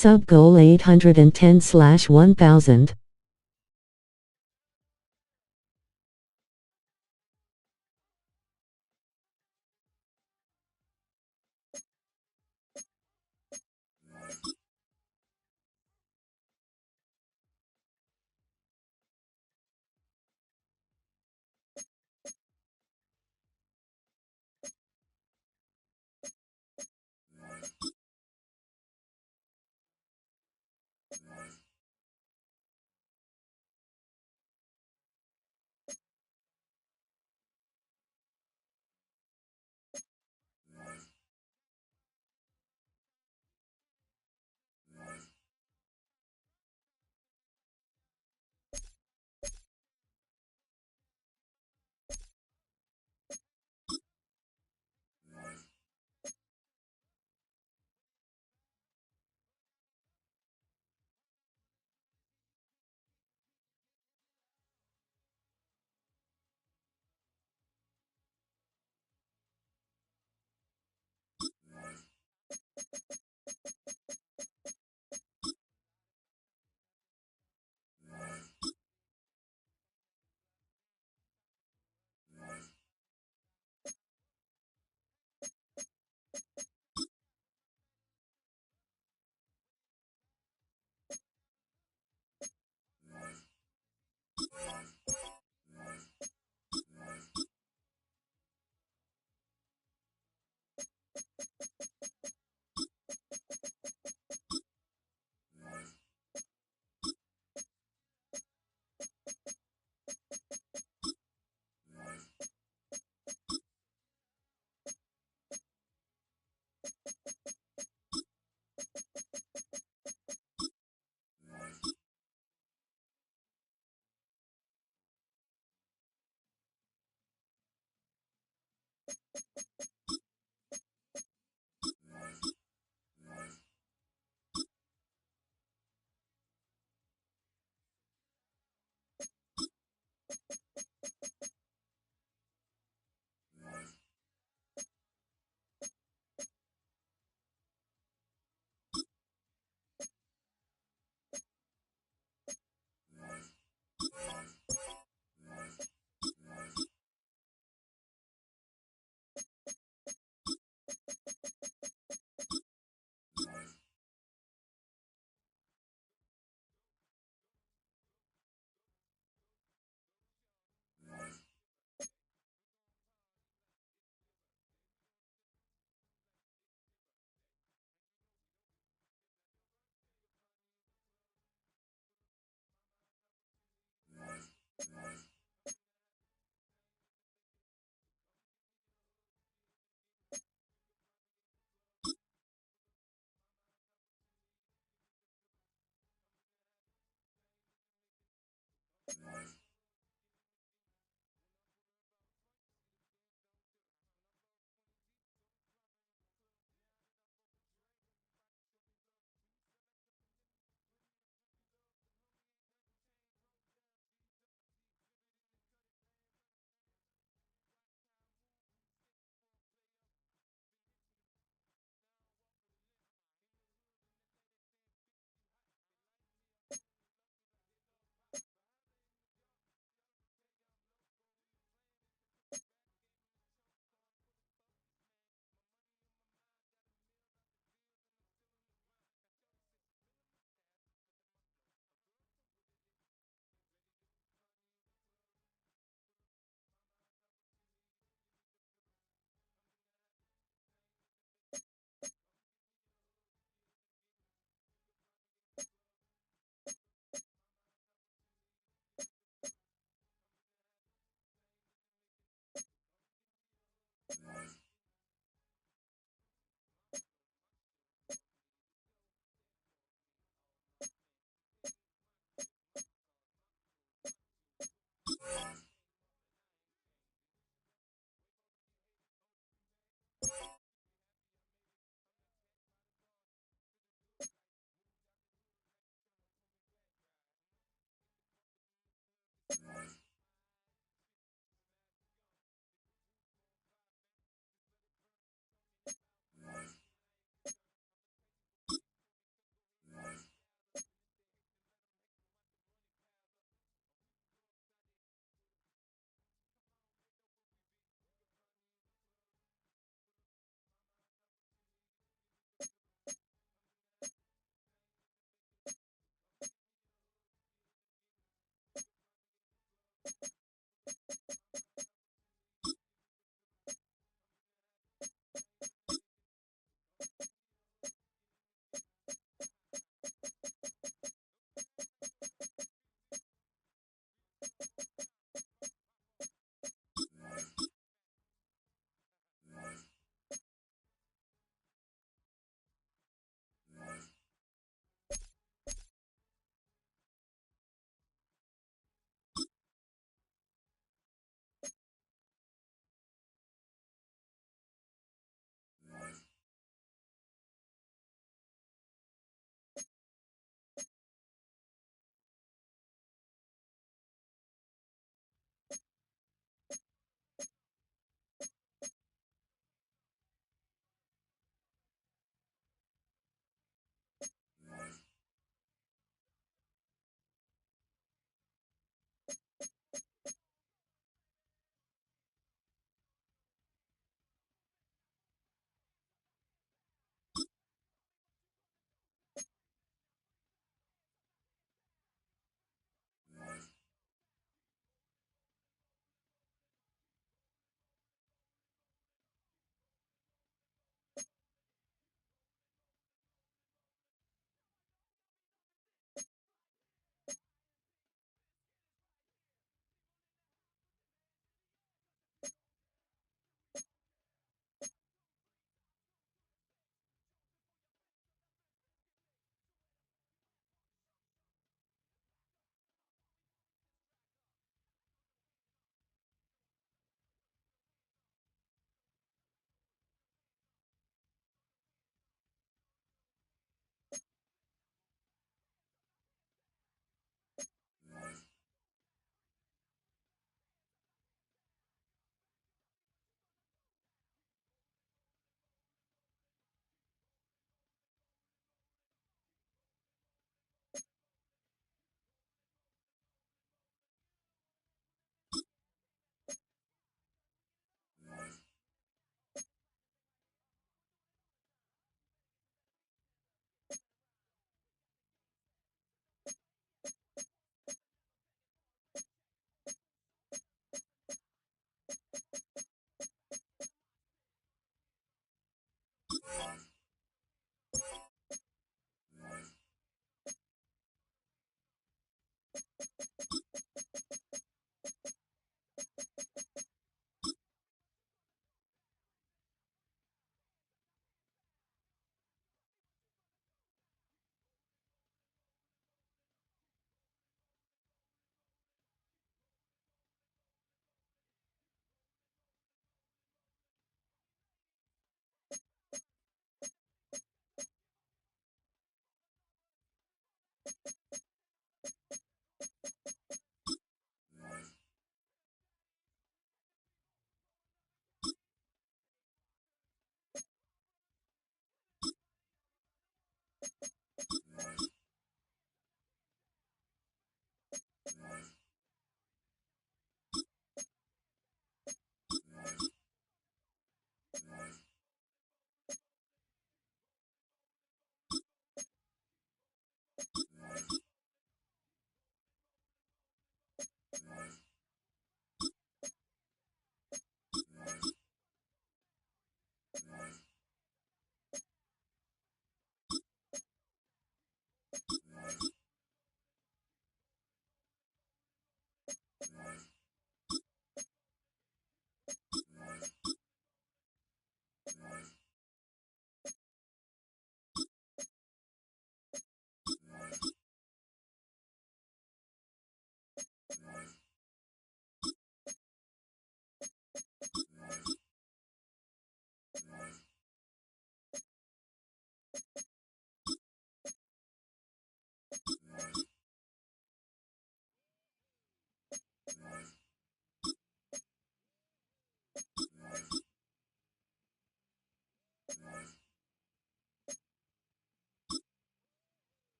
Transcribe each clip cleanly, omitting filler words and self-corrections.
Sub goal 810/1000.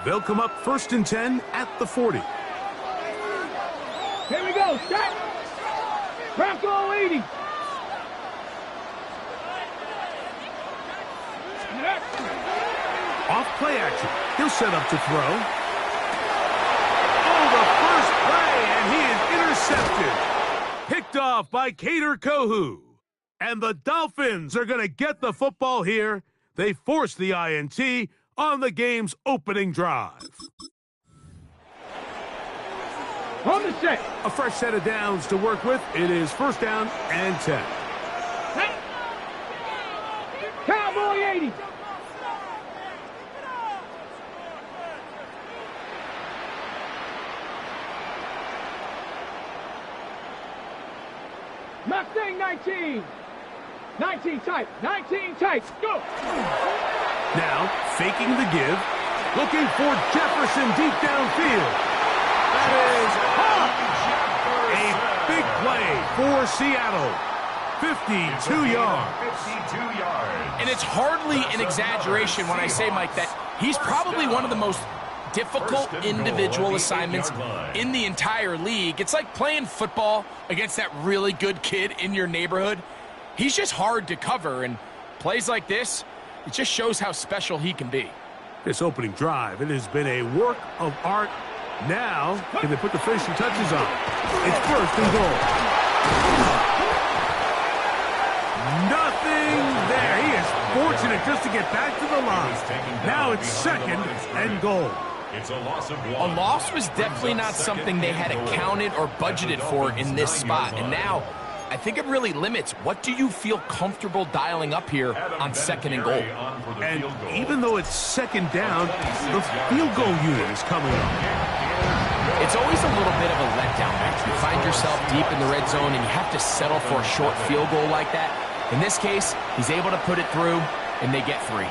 They'll come up 1st and 10 at the 40. Here we go, set! Bronco 80! Off play action. He'll set up to throw. Oh, the first play, and he is intercepted. Picked off by Cater Kohu. And the Dolphins are going to get the football here. They force the INT on the game's opening drive. On the set. A fresh set of downs to work with. It is 1st down and 10. Hey. Cowboy 80. Mustang 19. 19 tight. 19 tight. Go. Now, faking the give, looking for Jefferson deep downfield. That is a big play for Seattle. 52 yards. 52 yards. And it's hardly an exaggeration when I say, Mike, that he's probably one of the most difficult individual assignments in the entire league. It's like playing football against that really good kid in your neighborhood. He's just hard to cover, and plays like this, it just shows how special he can be. This opening drive, it has been a work of art. Now, can they put the finishing touches on? It's 1st and goal. Nothing there. He is fortunate just to get back to the line. Now it's 2nd and goal. It's a loss of A loss was definitely not something they had accounted or budgeted for in this spot. And now, I think it really limits what do you feel comfortable dialing up here on 2nd and goal. And even though it's 2nd down, the field goal unit is coming up. It's always a little bit of a letdown, right? You find yourself deep in the red zone and you have to settle for a short field goal like that. In this case, he's able to put it through, and they get 3.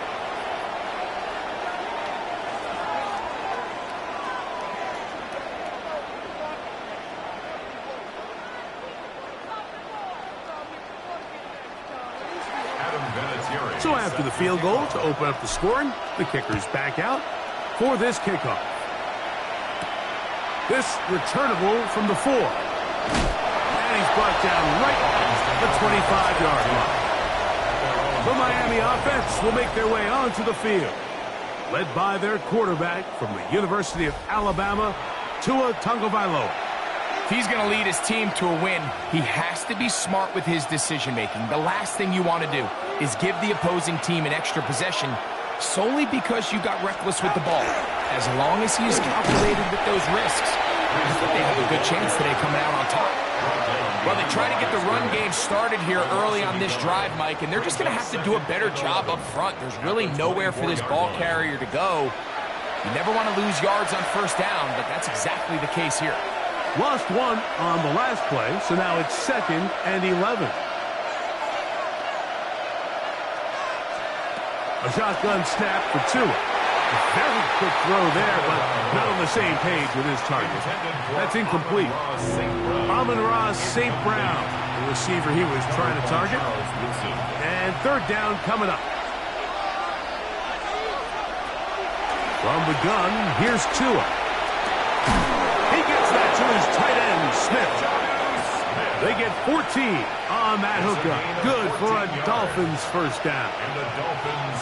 So after the field goal to open up the scoring, the kicker's back out for this kickoff. This returnable from the 4. And he's brought down right at the 25-yard line. The Miami offense will make their way onto the field, led by their quarterback from the University of Alabama, Tua Tagovailoa. If he's going to lead his team to a win, he has to be smart with his decision-making. The last thing you want to do is give the opposing team an extra possession solely because you got reckless with the ball. As long as he is calculated with those risks, I think they have a good chance today coming out on top. Well, they try to get the run game started here early on this drive, Mike, and they're just going to have to do a better job up front. There's really nowhere for this ball carrier to go. You never want to lose yards on 1st down, but that's exactly the case here. Lost 1 on the last play, so now it's 2nd and 11. A shotgun snap for Tua. A very quick throw there, but not on the same page with his target. That's incomplete. Amon-Ra St. Brown, the receiver he was trying to target. And 3rd down coming up. From the gun, here's Tua. He gets that to his tight end, Smith. They get 14 on that hookup. Good for a Dolphins 1st down. And the Dolphins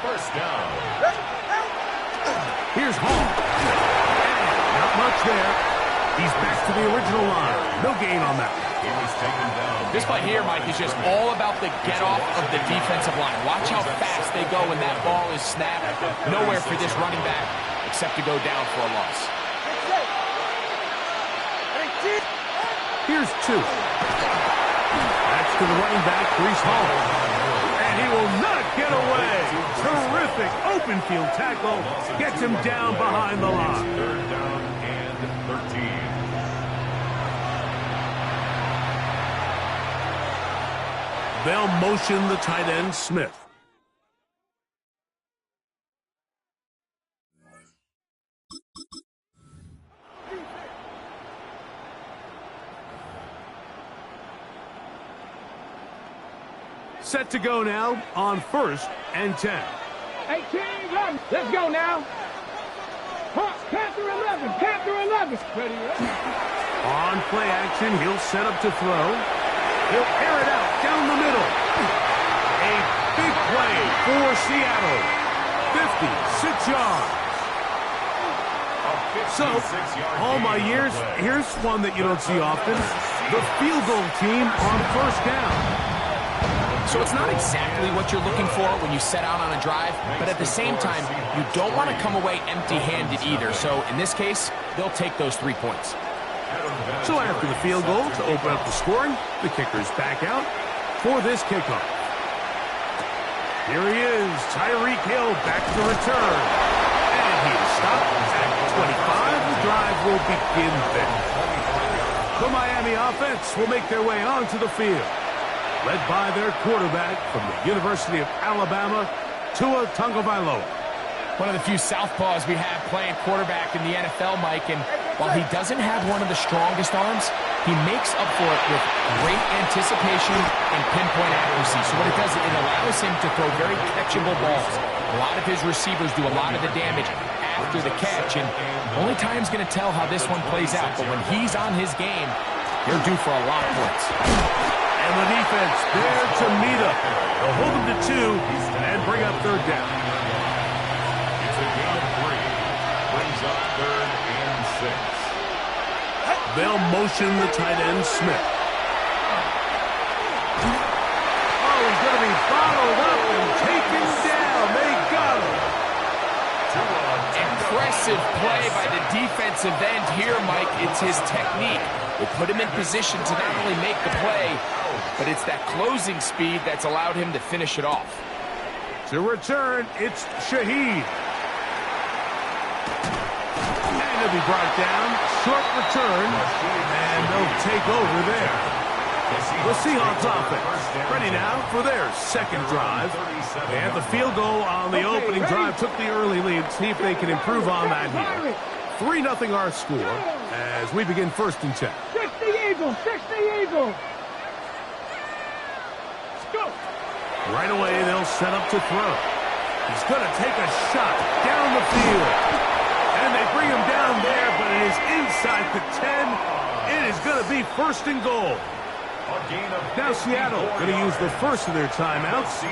1st down. Here's Hall. Not much there. He's back to the original line. No gain on that. He was taken down. This play here, Mike, is just all about the get-off of the defensive line. Watch how fast they go when that ball is snapped. Nowhere for this running back except to go down for a loss. Here's 2. That's to the running back, Breece Hall. And he will not get away. Terrific open field tackle. Gets him down behind the line. 3rd down and 13. They'll motion the tight end, Smith. Set to go now on 1st and 10. 18, 11. Let's go now. Panther 11. Panther 11. Ready, On play action, he'll set up to throw. He'll air it out down the middle. A big play for Seattle. 56 yards. So, all my years, here's one that you don't see often. The field goal team on 1st down. So it's not exactly what you're looking for when you set out on a drive, but at the same time, you don't want to come away empty-handed either. So in this case, they'll take those 3 points. So after the field goal to open up the scoring, the kicker's back out for this kickoff. Here he is, Tyreek Hill back to return. And he is stopped at 25. The drive will begin there. The Miami offense will make their way onto the field, led by their quarterback from the University of Alabama, Tua Tagovailoa. One of the few southpaws we have playing quarterback in the NFL, Mike, and while he doesn't have one of the strongest arms, he makes up for it with great anticipation and pinpoint accuracy. So what it does, it allows him to throw very catchable balls. A lot of his receivers do a lot of the damage after the catch, and only time's going to tell how this one plays out. But when he's on his game, they're due for a lot of points. And the defense there to meet up. They'll hold them to 2 and bring up 3rd down. It's a gain of 3. Brings up 3rd and 6. They'll motion the tight end, Smith. Oh, he's going to be bottled up and taken down. They got him. Impressive impressive play by the defensive end here, Mike. It's his technique. They put him in position to not only make the play, but it's that closing speed that's allowed him to finish it off. To return, it's Shaheed. And he'll be brought down. Short return, and they'll take over there. The Seahawks offense ready now for their second drive. They had the field goal on the opening drive, took the early lead. See if they can improve on that here. 3-0 our score as we begin 1st and 10. 60 Eagles, 60 Eagles. Let's go. Right away, they'll set up to throw. He's going to take a shot down the field. And they bring him down there, but it is inside the 10. It is going to be 1st and goal. Now Seattle going to use the first of their timeouts,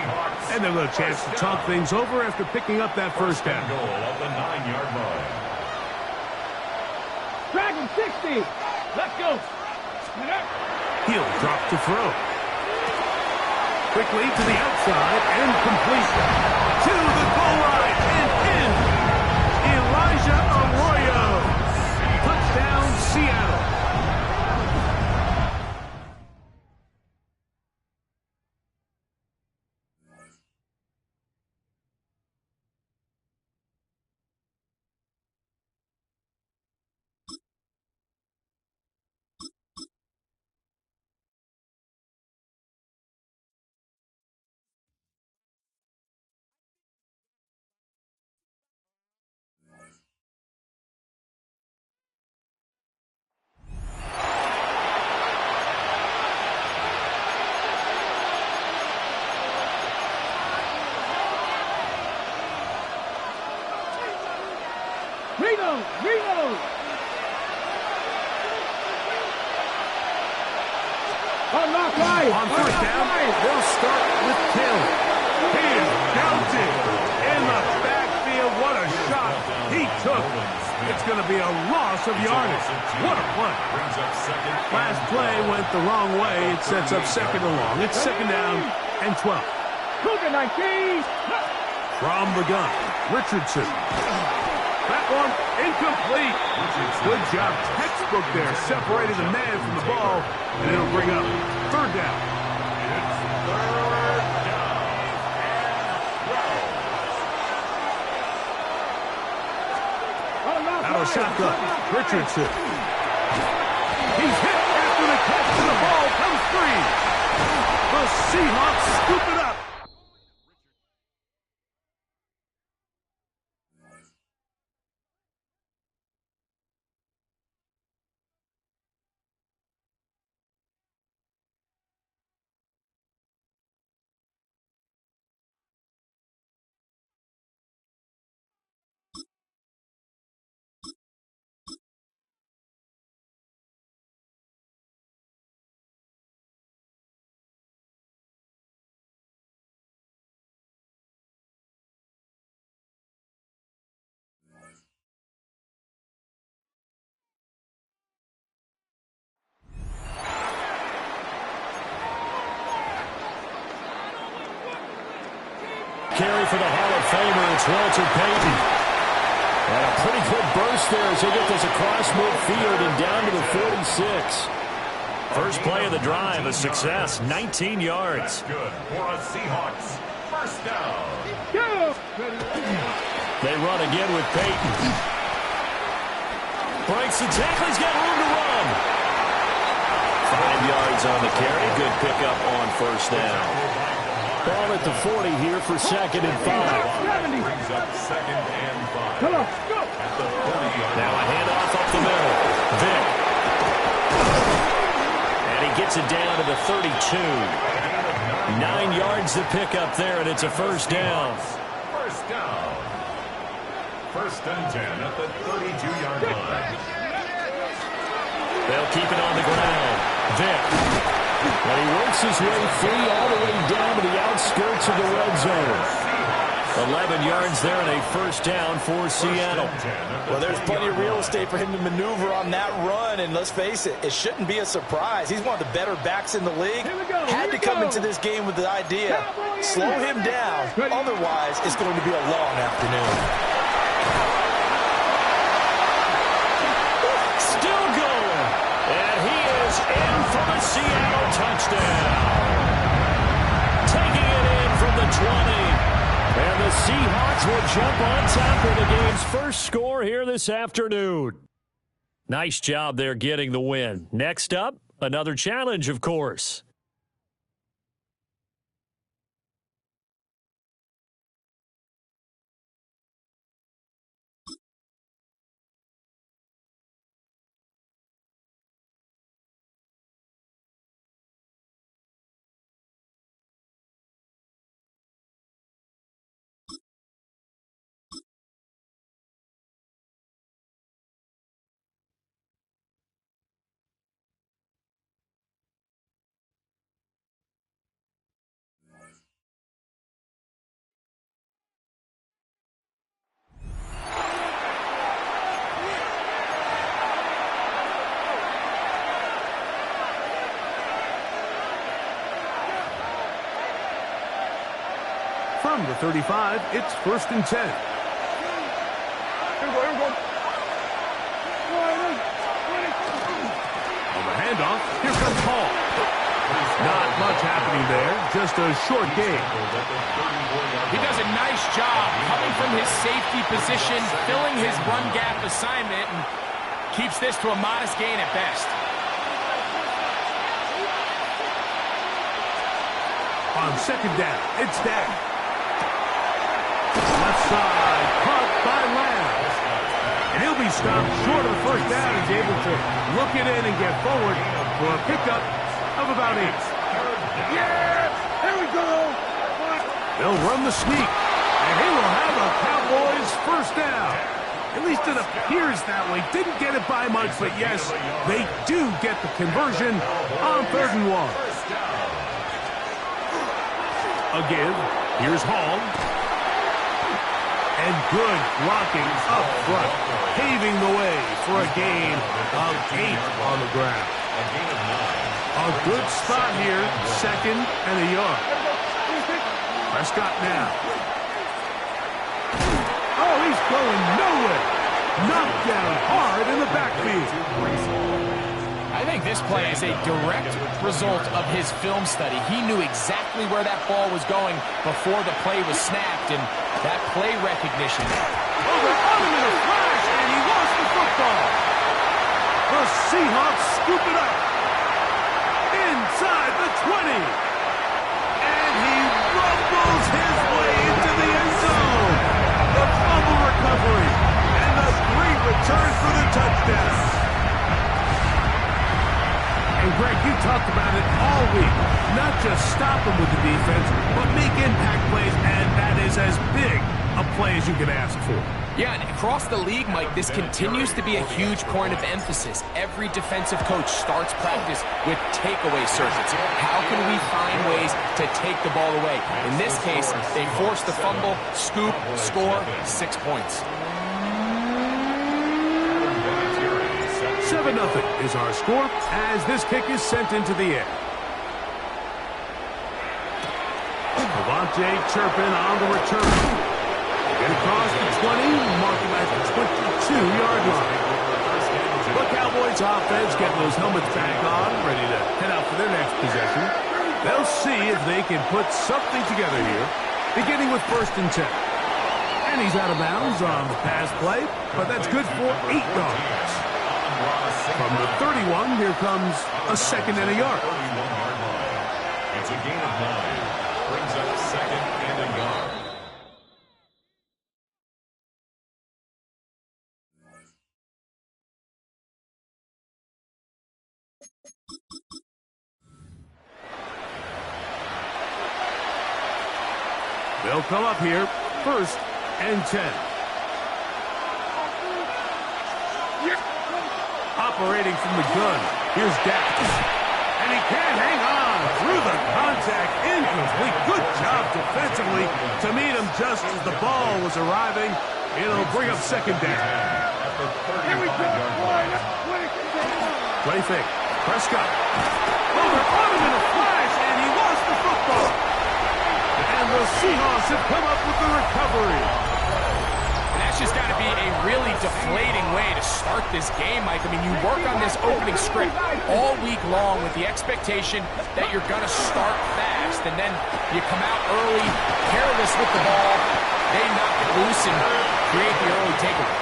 and they'll have a chance to talk things over after picking up that first down. Goal at the 9-yard line. Dragon 60. Let's go. He'll drop to throw. Quickly to the outside and complete. To the goal line and in. Elijah Arroyo. Touchdown, Seattle. Reno. On first down, they'll start with Taylor. He is counted in the backfield. What a shot he took. It's going to be a loss of yardage. What a play. Last play went the wrong way. It sets up 2nd and long. It's 2nd down and 12. Cougar 19. From the gun, Richardson. That one incomplete. Good job. Textbook there. Separated the man from the ball. And it'll bring up 3rd down. It's 3rd down and 12. Out of shotgun. Richardson. He's hit after the catch. And the ball comes free. The Seahawks scoop it up. Carry for the Hall of Famer, it's Walter Payton. And a pretty good burst there as he gets this across midfield and down to the 46. First play of the drive, a success, 19 yards. That's good for a Seahawks. First down. They run again with Payton. Breaks the tackle, he's got room to run. 5 yards on the carry, good pickup on first down. Ball at the 40 here for 2nd and 5. Brings up 2nd and 5. Come on, go. At the 40-yard Now a handoff up the middle. Vic. And he gets it down to the 32. 9 yards to pick up there, and it's a first down. First down. 1st and 10 at the 32-yard line. They'll keep it on the ground. Vic. And he works his way free all the way down to the outskirts of the red zone. 11 yards there and a first down for Seattle. Well, there's plenty of real estate for him to maneuver on that run, and let's face it, it shouldn't be a surprise. He's one of the better backs in the league. Had to come into this game with the idea, slow him down, otherwise it's going to be a long afternoon. a Seattle touchdown. Taking it in from the 20. And the Seahawks will jump on top of the game's first score here this afternoon. Nice job there getting the win. Next up, another challenge, of course. From the 35, it's 1st and 10. Here we go, here we go. On the handoff, here comes Hall. Not much happening there, just a short game. He does a nice job coming from his safety position, filling his run gap assignment, and keeps this to a modest gain at best. On 2nd down, it's Dak. Left side, caught by Lamb. And he'll be stopped short of the 1st down. He's able to look it in and get forward for a pickup of about 8. Yes! Here we go! They'll run the sneak, and he will have a Cowboys 1st down. At least it appears that way. Didn't get it by much, but yes, they do get the conversion on 3rd and 1. A give. Here's Hall. And good blocking up front, paving the way for a gain of 8 on the ground. A good spot here, 2nd and a yard. Prescott now. Oh, he's going nowhere. Knocked down hard in the backfield. I think this play is a direct result of his film study. He knew exactly where that ball was going before the play was snapped, and that play recognition. Oh, they're on him in a flash, and he lost the football. The Seahawks scoop it up. Inside the 20. And he rumbles his way into the end zone. The fumble recovery, and a great return for the touchdown. And Greg, you talked about it all week. Not just stop him with the defense, but make impact plays, and that is as big a play as you can ask for. Yeah, and across the league, Mike, this continues to be a huge point of emphasis. Every defensive coach starts practice with takeaway circuits. How can we find ways to take the ball away? In this case, they force the fumble, scoop, score, 6 points. 7-0 is our score as this kick is sent into the air. Devontae Turpin on the return. Get across the 20, mark him at the 22-yard line. The Cowboys offense getting those helmets back on, ready to head out for their next possession. They'll see if they can put something together here, beginning with 1st and 10. And he's out of bounds on the pass play, but that's good for 8 yards. From the 31, here comes a 2nd and a yard. It's a gain of 9. Brings up 2nd and a yard. They'll come up here, 1st and 10. Operating from the gun, here's Dak. And he can't hang on through the contact, incomplete. Good job defensively to meet him just as the ball was arriving. It'll bring up 2nd down. Here we go. Play fake. Prescott. Oh, they're on him in a flash, and he lost the football. And the Seahawks have come up with the recovery. And as That's just got to be a really deflating way to start this game, Mike. I mean, you work on this opening script all week long with the expectation that you're going to start fast, and then you come out early, careless with the ball, they knock it loose and create the early takeaway.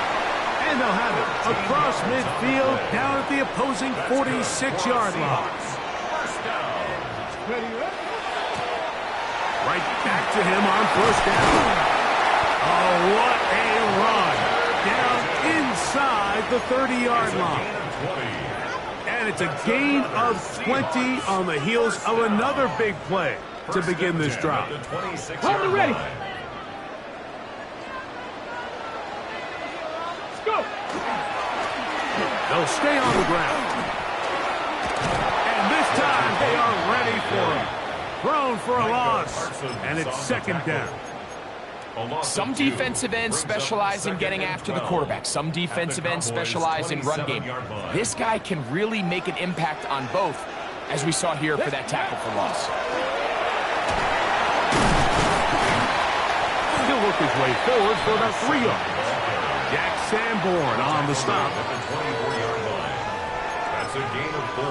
And they'll have it across midfield, down at the opposing 46-yard line. Right back to him on first down. Oh, what a run. Down inside the 30-yard line. And it's a gain of 20 on the heels of another big play to begin this drive. Hold it ready. Let's go. They'll stay on the ground. And this time they are ready for him. Thrown for a loss. And it's second down. Some defensive ends specialize in getting after the quarterback. Some defensive ends specialize in run game. This guy can really make an impact on both, as we saw here for that tackle for loss. He'll work his way forward for about 3 yards. Jack Sanborn on the stop. At the 24-yard line. That's a gain of 4.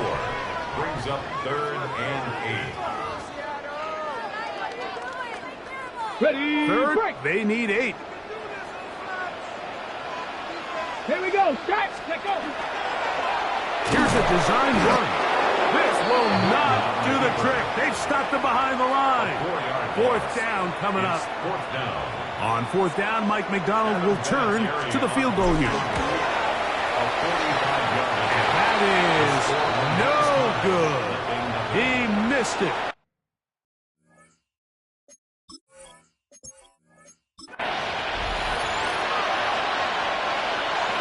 Brings up 3rd and 8. Ready. Third, break. they need 8. Here we go. Stretch. Let go. Here's a design run. This will not do the trick. They've stopped them behind the line. 4th down coming up. 4th down. On 4th down, Mike McDonald will turn to the field goal unit. And that is no good. He missed it.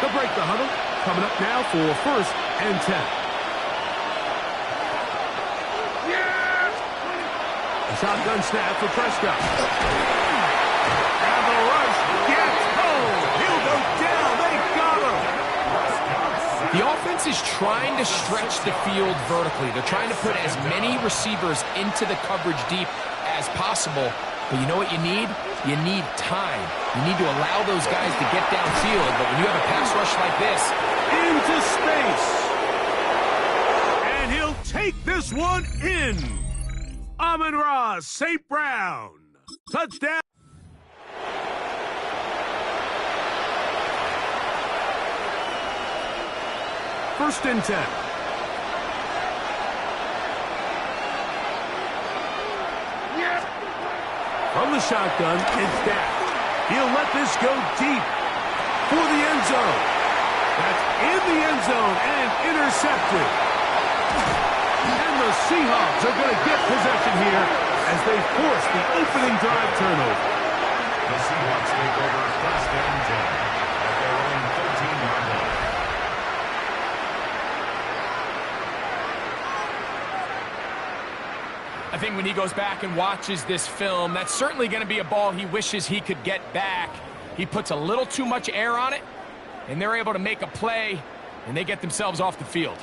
They'll break the huddle. Coming up now for 1st and 10. A shotgun snap for Prescott. And the rush gets home. He'll go down. They got him. The offense is trying to stretch the field vertically. They're trying to put as many receivers into the coverage deep as possible. But you know what you need? You need time. You need to allow those guys to get downfield. But when you have a pass rush like this, into space. And he'll take this one in. Amon-Ra St. Brown. Touchdown. First and 10. From the shotgun, it's Dak. He'll let this go deep for the end zone. That's in the end zone and intercepted. And the Seahawks are going to get possession here as they force the opening drive turnover. The Seahawks take over 1st and 10 at their own 13-yard line. I think when he goes back and watches this film, that's certainly going to be a ball he wishes he could get back. He puts a little too much air on it, and they're able to make a play, and they get themselves off the field.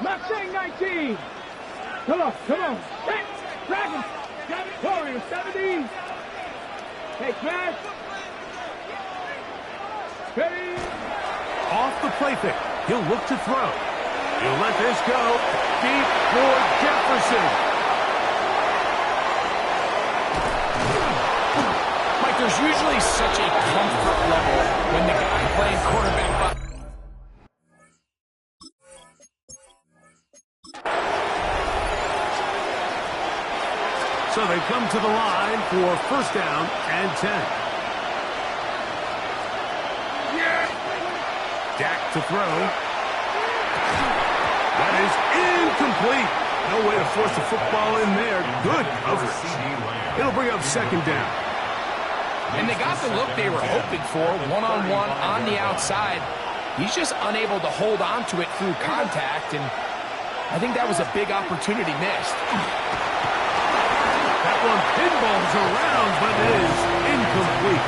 Mustang 19. Come on, come on. Hey, Dragon. Warrior 70. Hey, smash. Ready. Off the play fake. He'll look to throw. He'll let this go deep for Jefferson. Mike, there's usually such a comfort level when the guy playing quarterback. So they come to the line for 1st down and 10. Dak to throw. That is incomplete. No way to force the football in there. Good coverage. It'll bring up 2nd down. And they got the look they were hoping for, one-on-one on the outside. He's just unable to hold on to it through contact, and I think that was a big opportunity missed. That one pinballs around, but it is incomplete.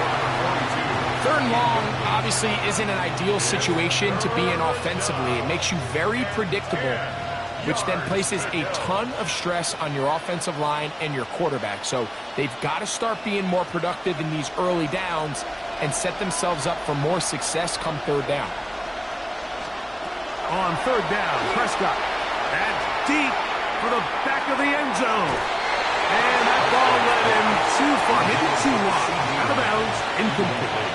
3rd and long obviously isn't an ideal situation to be in offensively. It makes you very predictable, which then places a ton of stress on your offensive line and your quarterback. So they've got to start being more productive in these early downs and set themselves up for more success come third down. On third down, Prescott. And deep for the back of the end zone. And that ball led him too far, maybe too wide. Out of bounds, incomplete.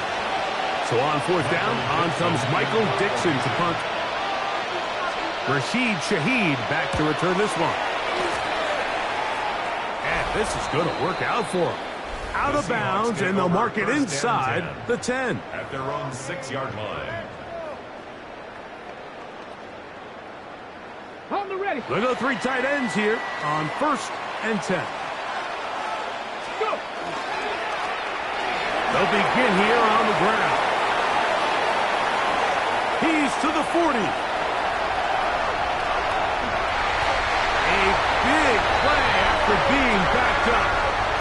So on fourth down, on comes Michael Dixon to punt. Rashid Shaheed back to return this one. And this is going to work out for him. Out of bounds, and they'll mark it inside the 10. At their own 6-yard line. On the ready. We'll go 3 tight ends here on 1st and 10. Go. They'll begin here on the ground. He's to the 40. A big play after being backed up.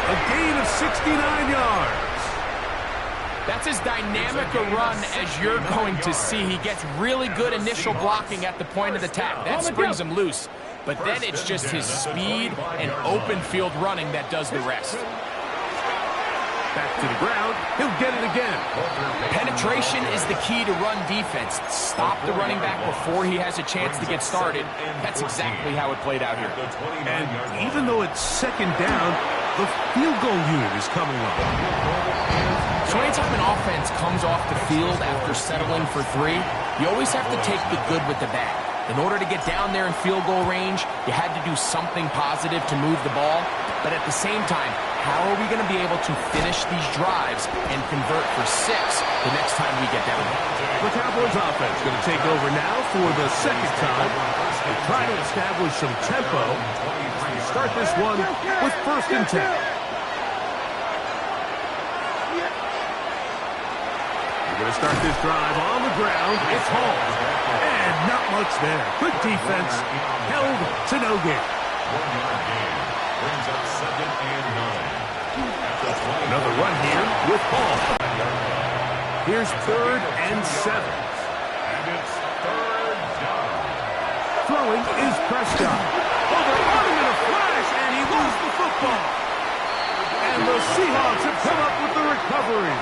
A gain of 69 yards. That's as dynamic a run as you're going to see. He gets really good initial blocking at the point of the tap. That springs him loose. But then it's just his speed and open field running that does the rest. Back to the ground. He'll get it again. Penetration is the key to run defense. Stop the running back before he has a chance to get started. That's exactly how it played out here. And even though it's second down, the field goal unit is coming up. So anytime an offense comes off the field after settling for 3, you always have to take the good with the bad. In order to get down there in field goal range, you had to do something positive to move the ball. But at the same time, how are we going to be able to finish these drives and convert for 6 the next time we get down there? The Cowboys offense going to take over now for the second time. They try to establish some tempo. We start this one with 1st and 10. We're going to start this drive on the ground. It's Hall. And not much there. Good defense. Held to no gain. 1-yard gain. Brings up 2nd and 9. Another run here with Hall. Here's 3rd and 7. And it's 3rd down. Throwing is Prescott. Oh, they're on him in a flash, and he loses the football. And the Seahawks have come up with the recovery.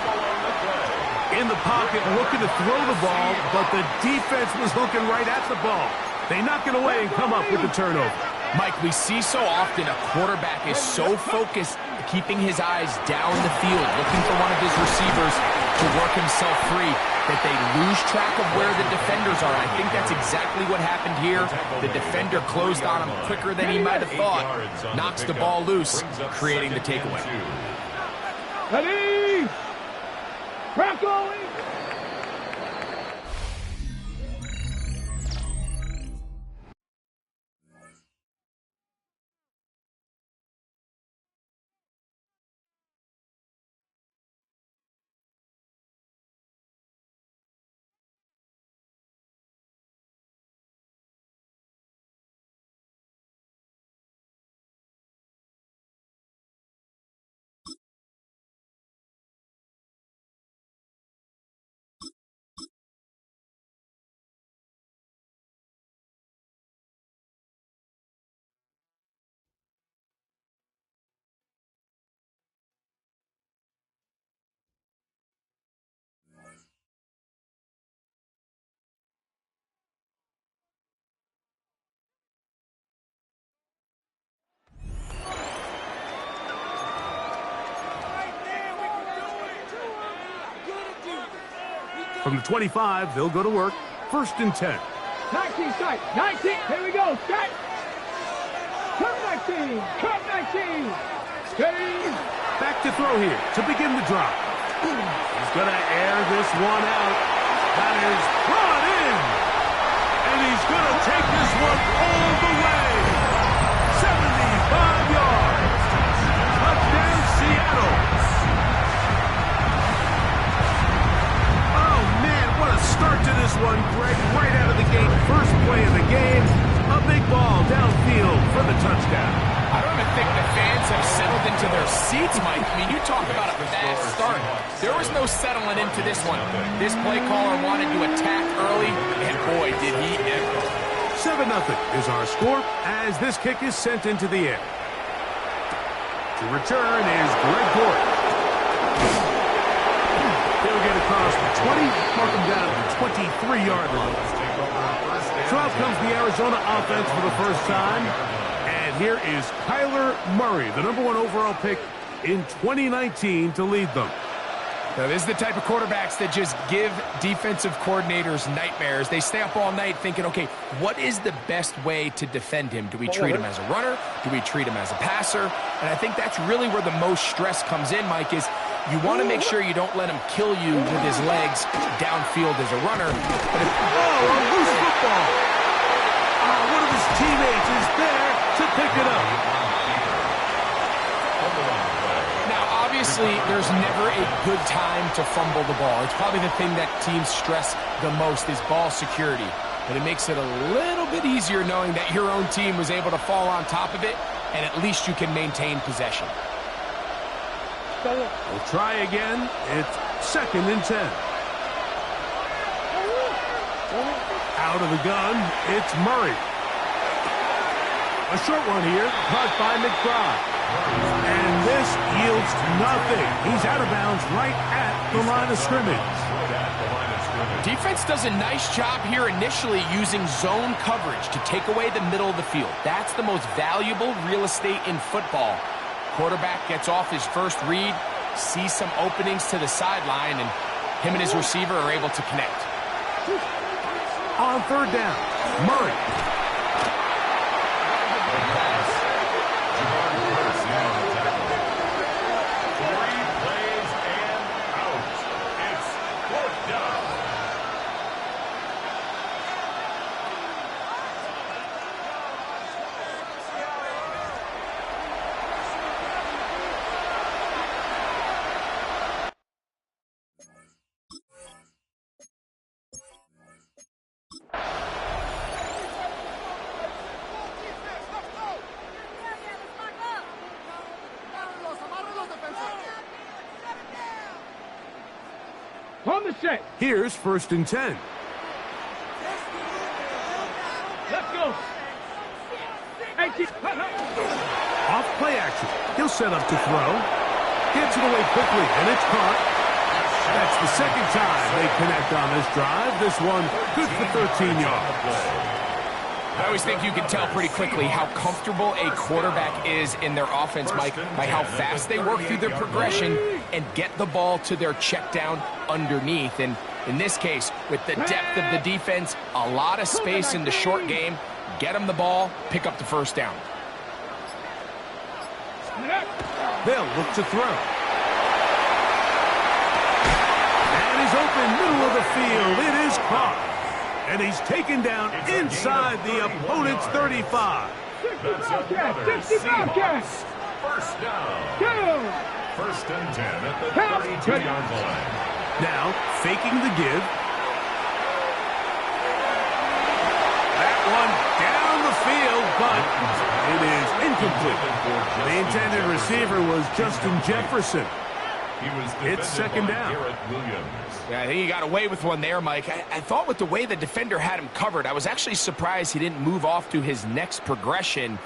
In the pocket, looking to throw the ball, but the defense was looking right at the ball. They knock it away and come up with the turnover. Mike, we see so often a quarterback is so focused, keeping his eyes down the field, looking for one of his receivers to work himself free, that they lose track of where the defenders are. I think that's exactly what happened here. The defender closed on him quicker than he might have thought, knocks the ball loose, creating the takeaway. Ready. Rock going. From the 25, they'll go to work. 1st and 10. 19 strike. 19. Here we go. Strike. Cut 19. Cut 19. Steady. Back to throw here to begin the drive. He's going to air this one out. That is brought in. And he's going to take this one all the way. 75 yards. Touchdown, Seattle. Oh, man, what a start to this one, Greg. Right out of the gate. First play of the game. A big ball downfield for the touchdown. I don't even think the fans have settled into their seats, Mike. I mean, you talk about a fast start. There was no settling into this one. This play caller wanted to attack early, and boy, did he ever. 7-0 is our score as this kick is sent into the air. To return is Greg Gordon. They'll 20, mark him down at the 23-yard line. So out comes the Arizona offense for the first time. And here is Kyler Murray, the #1 overall pick in 2019 to lead them. Now, this is the type of quarterbacks that just give defensive coordinators nightmares. They stay up all night thinking, okay, what is the best way to defend him? Do we treat him as a runner? Do we treat him as a passer? And I think that's really where the most stress comes in, Mike, is you want to make sure you don't let him kill you with his legs downfield as a runner. But if, a loose football. One of his teammates is there to pick it up. Obviously, there's never a good time to fumble the ball. It's probably the thing that teams stress the most is ball security. But it makes it a little bit easier knowing that your own team was able to fall on top of it, and at least you can maintain possession. We'll try again. It's 2nd and 10. Out of the gun, it's Murray. A short one here, caught by McBride. And this yields nothing. He's out of bounds right at the line of scrimmage. Defense does a nice job here initially using zone coverage to take away the middle of the field. That's the most valuable real estate in football. Quarterback gets off his first read, sees some openings to the sideline, and him and his receiver are able to connect. On 3rd down, Murray. On the set. Here's 1st and 10. Let's go. 18. Off play action. He'll set up to throw. Gets it away quickly, and it's caught. That's the 2nd time they connect on this drive. This one good for 13 yards. I always think you can tell pretty quickly how comfortable a quarterback is in their offense, Mike, by how fast they work through their progression and get the ball to their check down underneath. And in this case, with the depth of the defense, a lot of space in the short game, get them the ball, pick up the 1st down. They'll look to throw. And he's open middle of the field. It is caught. And he's taken down inside the opponent's 35. 65 catch. 1st down. 1st and 10 at the 32-yard line. Now, faking the give. That one down the field, but it is incomplete. The intended receiver was Justin Jefferson. It's 2nd down. Yeah, I think he got away with one there, Mike. I thought with the way the defender had him covered, I was actually surprised he didn't move off to his next progression.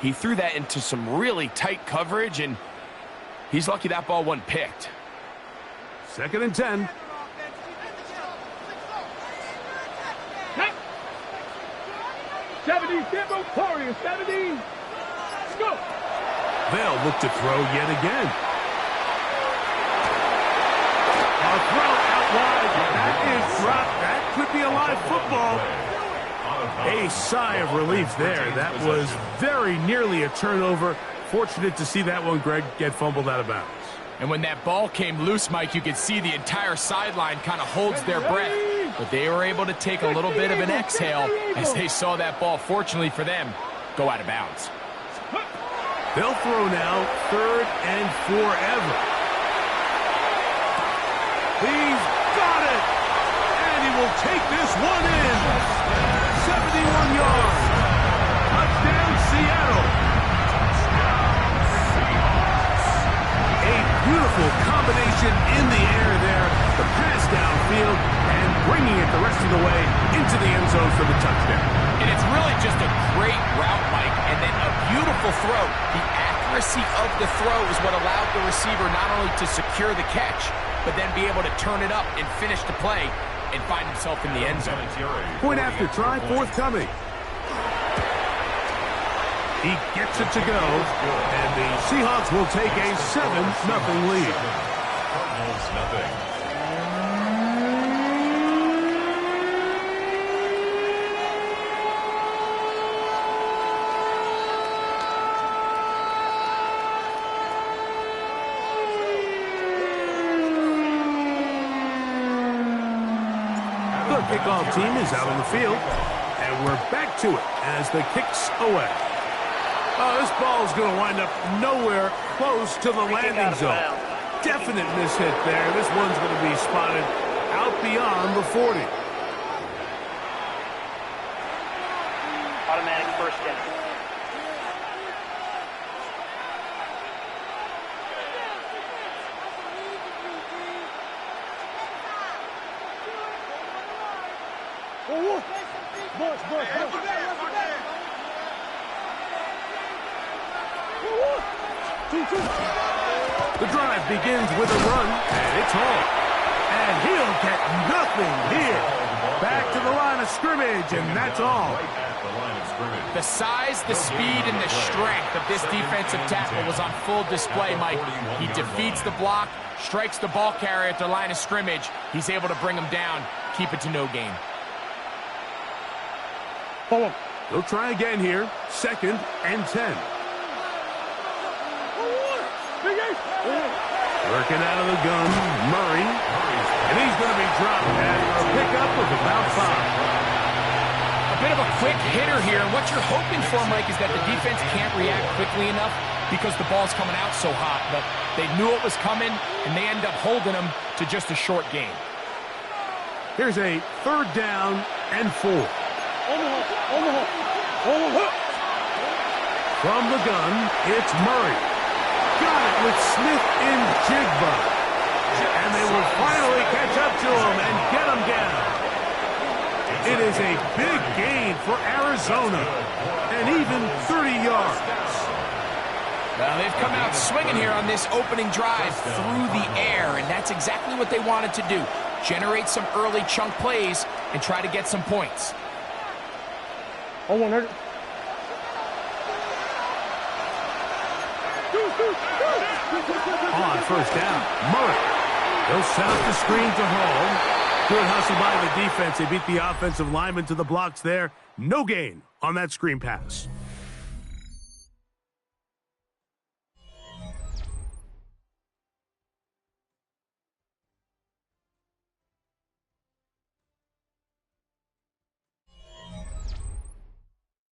He threw that into some really tight coverage, and he's lucky that ball wasn't picked. 2nd and 10. Warriors, 70. Let's go. They'll look to throw yet again. A throw out wide. That is dropped. That could be a live football. A sigh of relief there. That was very nearly a turnover. Fortunate to see that one, Greg, get fumbled out of bounds. And when that ball came loose, Mike, you could see the entire sideline kind of holds their breath. But they were able to take a little bit of an exhale as they saw that ball, fortunately for them, go out of bounds. They'll throw now, 3rd and forever. He's got it! And he will take this one in. 71 yards. Touchdown, Seattle. A beautiful combination in the air there. The pass downfield and bringing it the rest of the way into the end zone for the touchdown. And it's really just a great route, Mike, and then a beautiful throw. The accuracy of the throw is what allowed the receiver not only to secure the catch, but then be able to turn it up and finish the play and find himself in the end zone. Point after try forthcoming. He gets it to go, and the Seahawks will take a 7-0 lead. Cardinals nothing. The kickoff team is out on the field, and we're back to it as the kick's away. Oh, this ball's going to wind up nowhere close to the landing zone. Definite mishit there. This one's going to be spotted out beyond the 40. Automatic first down. The drive begins with a run, and it's home. And he'll get nothing here. Back to the line of scrimmage, and that's all. The size, the speed, and the strength of this defensive tackle was on full display, Mike. He defeats the block, strikes the ball carrier at the line of scrimmage. He's able to bring him down, keep it to no gain. They'll try again here. 2nd and 10. Working out of the gun, Murray. And he's going to be dropped after a pickup of about 5. A bit of a quick hitter here, and what you're hoping for, Mike, is that the defense can't react quickly enough because the ball's coming out so hot. But they knew it was coming, and they end up holding them to just a short gain. Here's a 3rd down and 4. From the gun, it's Murray. Got it with Smith in Jigba. And they will finally catch up to him and get him down. It is a big gain for Arizona. And even 30 yards. Well, they've come out swinging here on this opening drive through the air, and that's exactly what they wanted to do. Generate some early chunk plays and try to get some points. On 1st down, Murray. They'll set up the screen to Hall. Good hustle by the defense. They beat the offensive lineman to the blocks there. No gain on that screen pass.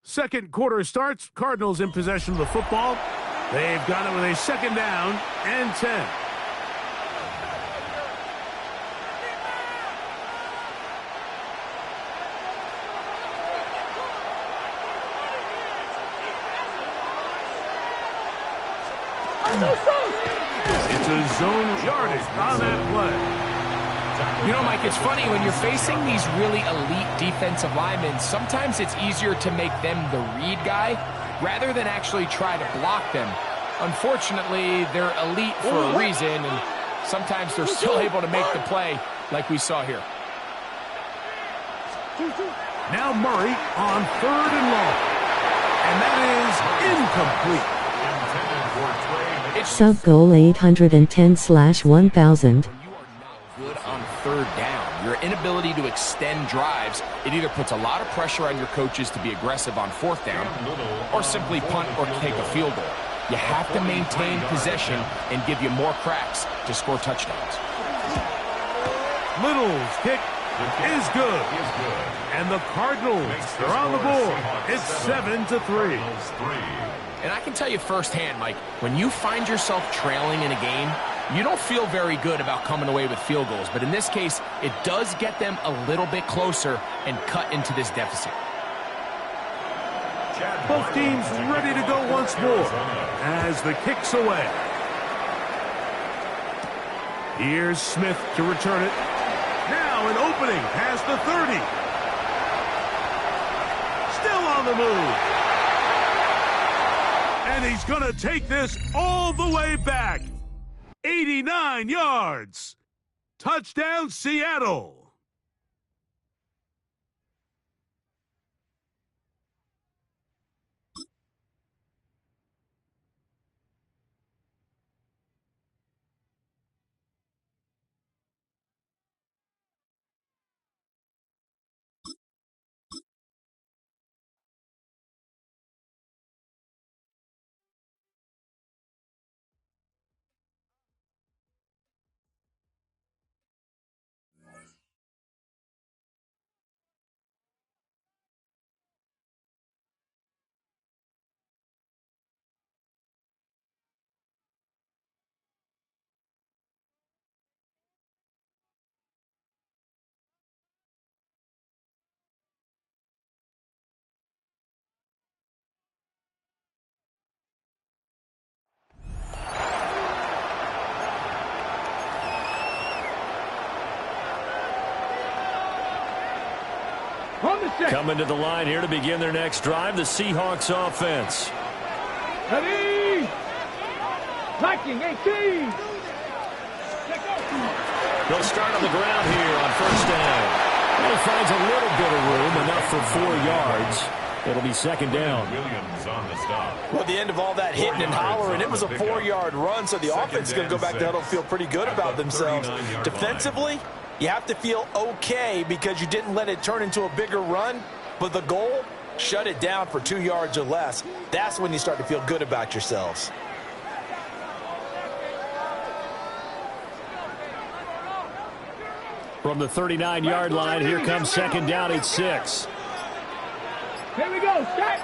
Second quarter starts. Cardinals in possession of the football. They've got it with a 2nd down and 10. It's a zone yardage on that play. You know, Mike, it's funny, when you're facing these really elite defensive linemen, sometimes it's easier to make them the read guy rather than actually try to block them. Unfortunately, they're elite for a reason, and sometimes they're still able to make the play like we saw here. Now Murray on 3rd and long. And that is incomplete. Sub goal 810/1000. Good on 3rd down. Your inability to extend drives, it either puts a lot of pressure on your coaches to be aggressive on 4th down or simply punt or take a field goal. You have to maintain possession and give you more cracks to score touchdowns. Little's kick is good. And the Cardinals are on the board. It's 7-3. And I can tell you firsthand, Mike, when you find yourself trailing in a game, you don't feel very good about coming away with field goals. But in this case, it does get them a little bit closer and cut into this deficit. Both teams ready to go once more as the kick's away. Here's Smith to return it. Now an opening past the 30. Still on the move. And he's going to take this all the way back. 89 yards. Touchdown, Seattle! Coming to the line here to begin their next drive, the Seahawks offense. Ready? Liking 18. They'll start on the ground here on first down. And he finds a little bit of room, enough for 4 yards. It'll be second down. Williams on the stop. Well, at the end of all that hitting and hollering, it was a 4-yard run, so the offense is going to go back to huddle, feel pretty good about themselves. Defensively, you have to feel okay because you didn't let it turn into a bigger run, but the goal, shut it down for 2 yards or less. That's when you start to feel good about yourselves. From the 39-yard line, here comes second down at 6. Here we go, set.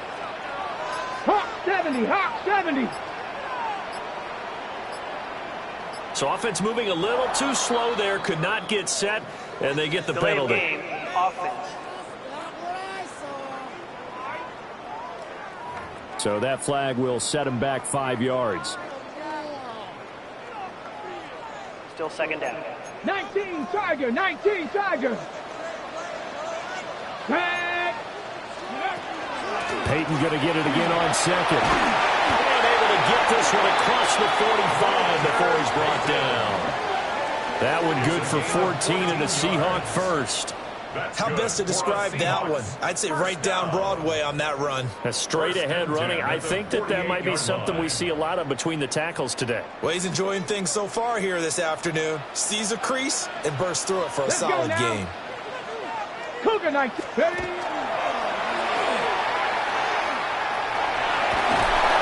Hawk 70, Hawk 70. So offense moving a little too slow there, could not get set, and they get the penalty. Game, offense. So that flag will set him back 5 yards. Still second down. 19 Tiger, 19 Tiger. Set. Peyton going to get it again on second. And able to get this one across the 45 before he's brought down. That one good for 14 and a Seahawk first. How best to describe that one? I'd say right down Broadway on that run. A straight ahead running. I think that might be something we see a lot of between the tackles today. Well, he's enjoying things so far here this afternoon. Sees a crease and bursts through it for a solid game. Cougar 19. Ready?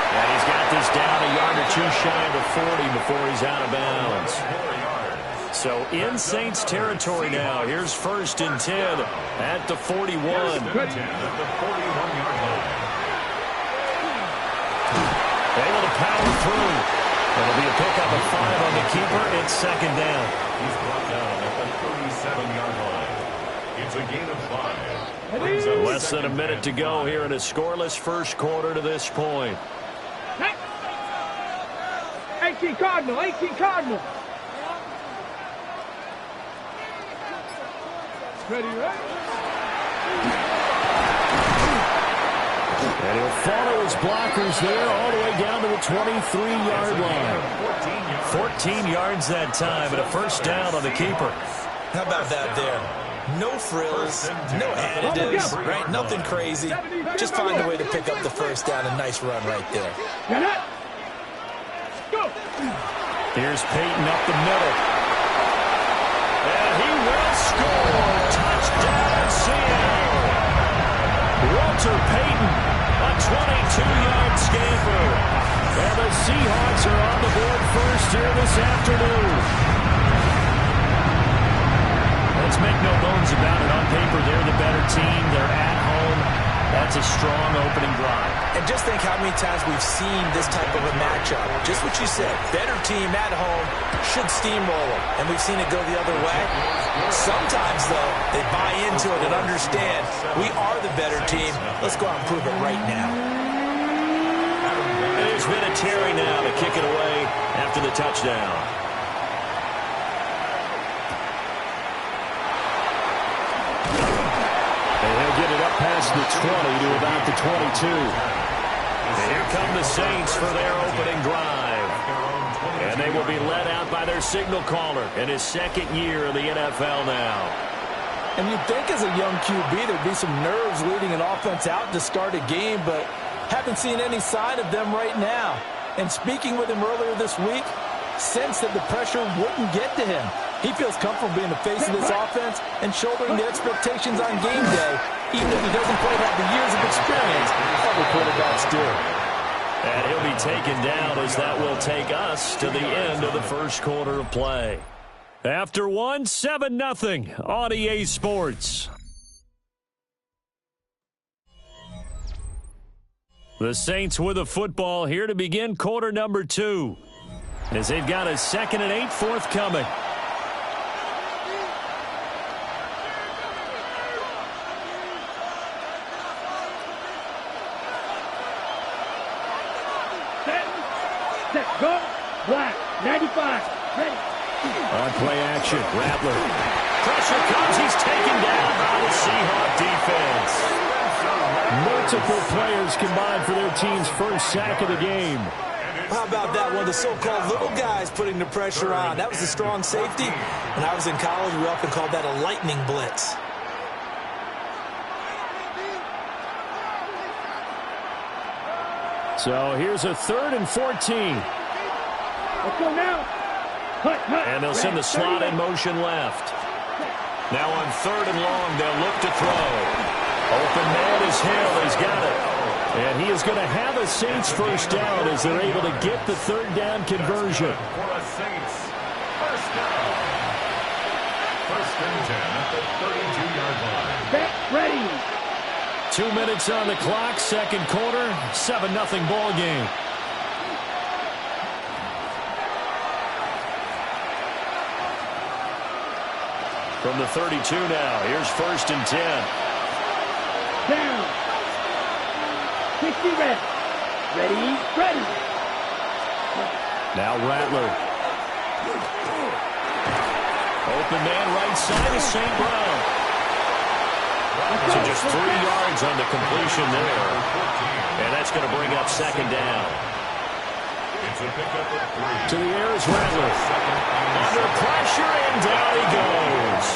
And he's got this down a yard or two shy of the 40 before he's out of bounds. So in Saints territory now. Here's first and 10 at the 41. At the 41-yard line. Able to power through. It'll be a pickup of 5 on the keeper. It's second down. He's brought down at the 37-yard line. It's a gain of 5. Less than a minute to go here in a scoreless first quarter to this point. 18 Cardinal, 18 Cardinal. Ready, right? And he'll follow his blockers there all the way down to the 23-yard line. 14 yards that time and a first down on the keeper. How about that there? No frills, no additives, right? Nothing crazy. Just find a way to pick up the first down. A nice run right there. Go. Here's Peyton up the middle. And he will score. Touchdown, Seattle. Walter Payton, a 22-yard scamper. And the Seahawks are on the board first here this afternoon. Let's make no bones about it. On paper, they're the better team. They're at home. That's a strong opening drive. And just think how many times we've seen this type of a matchup. Just what you said, better team at home should steamroll them. And we've seen it go the other way. Sometimes, though, they buy into it and understand we are the better team. Let's go out and prove it right now. There's Vinatieri now to kick it away after the touchdown. And he'll get it up past the 20 to about the 22. And here come the Saints for their opening drive. And they will be led out by their signal caller in his second year in the NFL now. And you'd think as a young QB there'd be some nerves leading an offense out to start a game, but haven't seen any sign of them right now. And speaking with him earlier this week, sensed that the pressure wouldn't get to him. He feels comfortable being the face of this offense and shouldering the expectations on game day, even if he doesn't quite have the years of experience other quarterbacks do. And he'll be taken down as that will take us to the end of the first quarter of play. After one, 7-0 on EA Sports. The Saints with the football here to begin quarter number 2, as they've got a 2nd and 8 forthcoming. Set, go, black, 95, ready. On play action, Rattler. Pressure comes, he's taken down by the Seahawk defense. Multiple players combined for their team's first sack of the game. How about that? One of the so-called little guys putting the pressure on. That was a strong safety. When I was in college, we often called that a lightning blitz. So here's a 3rd and 14. Let's go now. Hut. And they'll send the slot in motion left. Now on 3rd and long, they'll look to throw. Open man is Hill. He's got it. And he is going to have a Saints first down as they're able to get the 3rd down conversion. For a Saints first down. 1st and 10 at the 32-yard line. Set, ready. 2 minutes on the clock, second quarter, 7-0 ball game. From the 32 now, here's 1st and 10. Down. 60 ready. Ready. Now Rattler. Open man right side is St. Brown. So just 3 yards on the completion there. And that's going to bring up 2nd down. It's a pickup of 3. To the air is Rattler. Under pressure, and down he goes.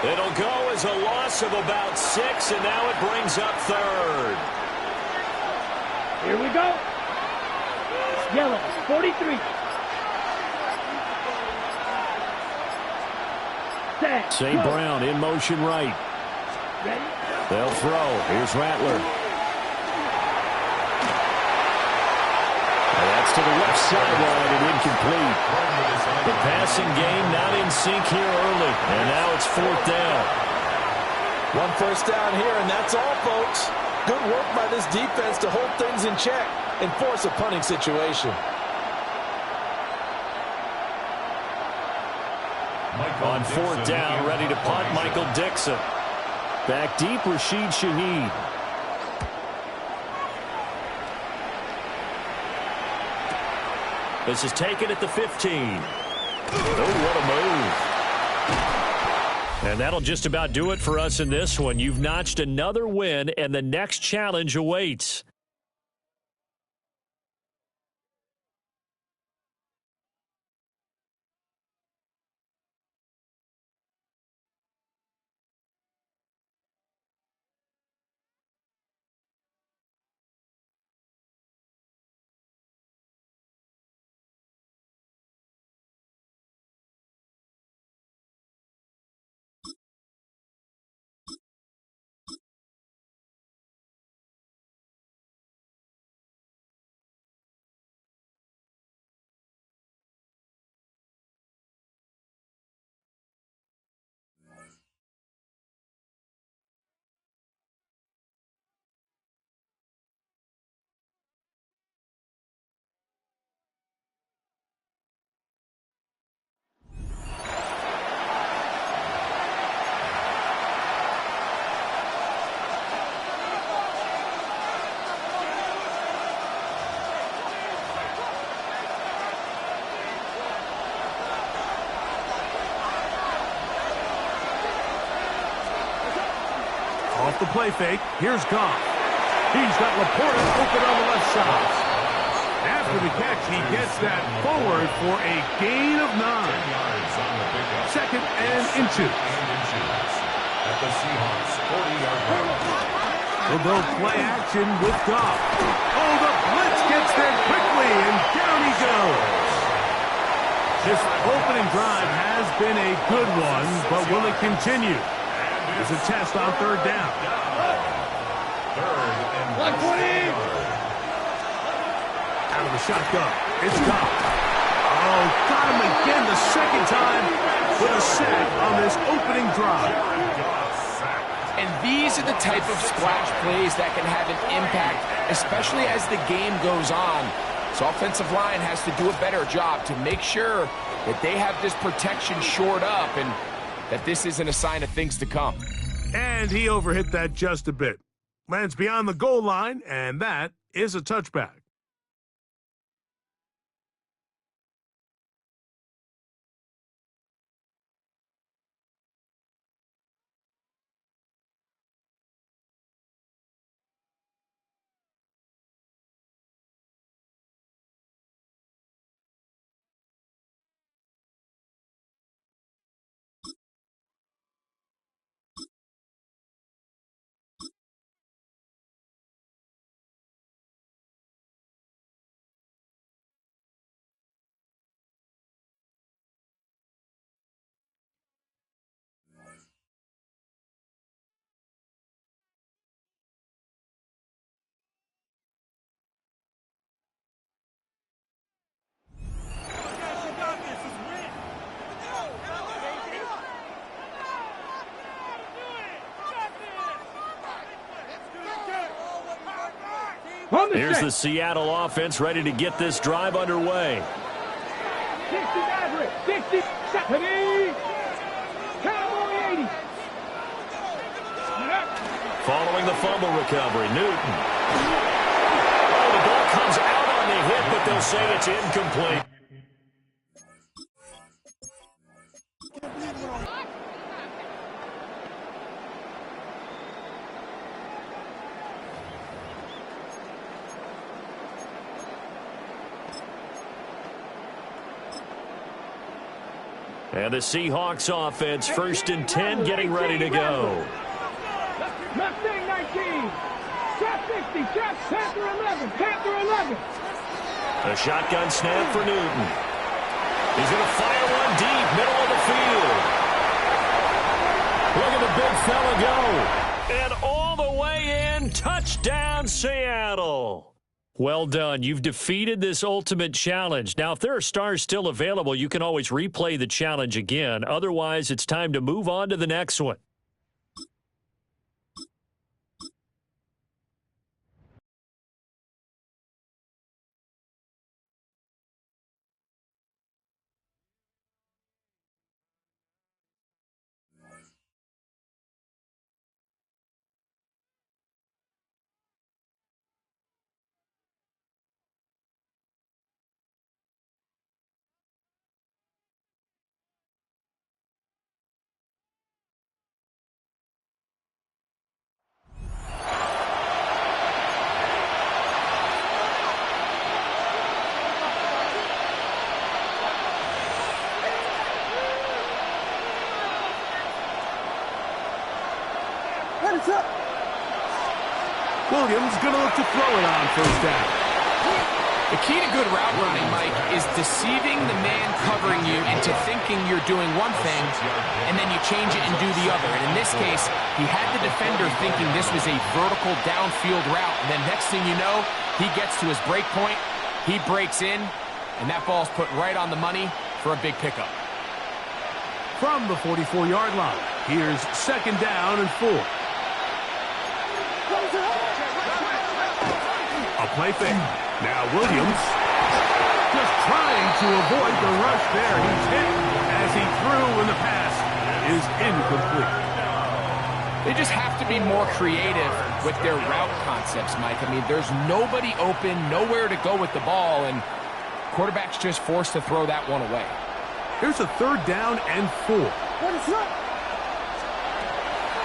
It'll go as a loss of about 6, and now it brings up 3rd. Here we go. Yellow, 43. Set. St. Brown in motion right. Ready. They'll throw. Here's Rattler. And that's to the left sideline and incomplete. The passing game not in sync here early. And now it's 4th down. 1 first down here, and that's all, folks. Good work by this defense to hold things in check and force a punting situation. On 4th down, ready to punt, Michael Dixon. Back deep, Rashid Shaheed. This is taken at the 15. Oh, what a move. And that'll just about do it for us in this one. You've notched another win, and the next challenge awaits. Off the play fake, here's Goff. He's got Laporta open on the left side. After the catch, he gets that forward for a gain of 9. 2nd and inches. At the Seahawks 40-yard line. They'll go play action with Goff. Oh, the blitz gets there quickly, and down he goes. This opening drive has been a good one, but will it continue? It's a test on 3rd down. 3rd and 120. Out of the shotgun, it's Goff. Oh, got him again the 2nd time with a sack on this opening drive. And these are the type of splash plays that can have an impact, especially as the game goes on. So offensive line has to do a better job to make sure that they have this protection shored up and that this isn't a sign of things to come. And he overhit that just a bit. Lands beyond the goal line, and that is a touchback. Here's the Seattle offense ready to get this drive underway. 60 Maverick, 60, 70. Cowboy 80. Following the fumble recovery, Newton. Oh, the ball comes out on the hit, but they'll say it's incomplete. And the Seahawks offense, 1st and 10, getting ready to go. Mustang 19. Trap 60. Trap Panther 11. Panther 11. A shotgun snap for Newton. He's going to fire one deep, middle of the field. Look at the big fella go. And all the way in, touchdown Seattle. Well done. You've defeated this ultimate challenge. Now, if there are stars still available, you can always replay the challenge again. Otherwise, it's time to move on to the next one. Williams going to look to throw it on 1st down. The key to good route running, Mike, is deceiving the man covering you into thinking you're doing one thing, and then you change it and do the other. And in this case, he had the defender thinking this was a vertical downfield route. And then next thing you know, he gets to his break point, he breaks in, and that ball's put right on the money for a big pickup. From the 44-yard line, here's 2nd down and 4. A play fake. Now Williams just trying to avoid the rush there. He's hit as he threw, and the pass is incomplete. They just have to be more creative with their route concepts, Mike. I mean, there's nobody open, nowhere to go with the ball, and quarterback's just forced to throw that one away. Here's a 3rd down and 4.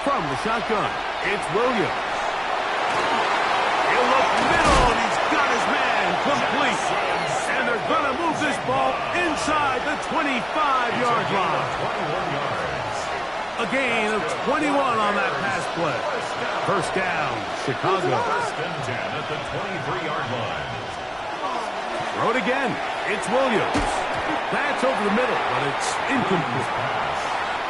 From the shotgun, it's Williams. He'll look middle, and he's got his man complete. football inside the 25-yard line. 21 yards. A gain of 21 on that pass play. First down, Chicago. First and 10 at the 23-yard line. Throw it again. It's Williams. That's over the middle, but it's incomplete.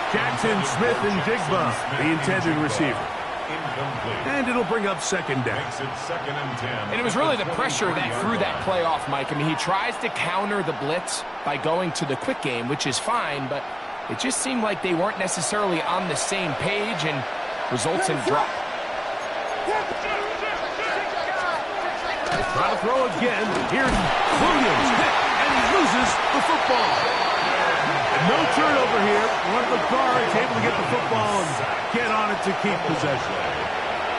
Jackson, Smith, and Jigba, the intended receiver. Incomplete. And it'll bring up second down. Makes it second and 10. And it was really the pressure that threw that play off, Mike. I mean, he tries to counter the blitz by going to the quick game, which is fine, but it just seemed like they weren't necessarily on the same page and results in a drop. Try to throw again. Here's Williams. And he loses the football. And no turnover here. One of the guards able to get the football and get on it to keep possession.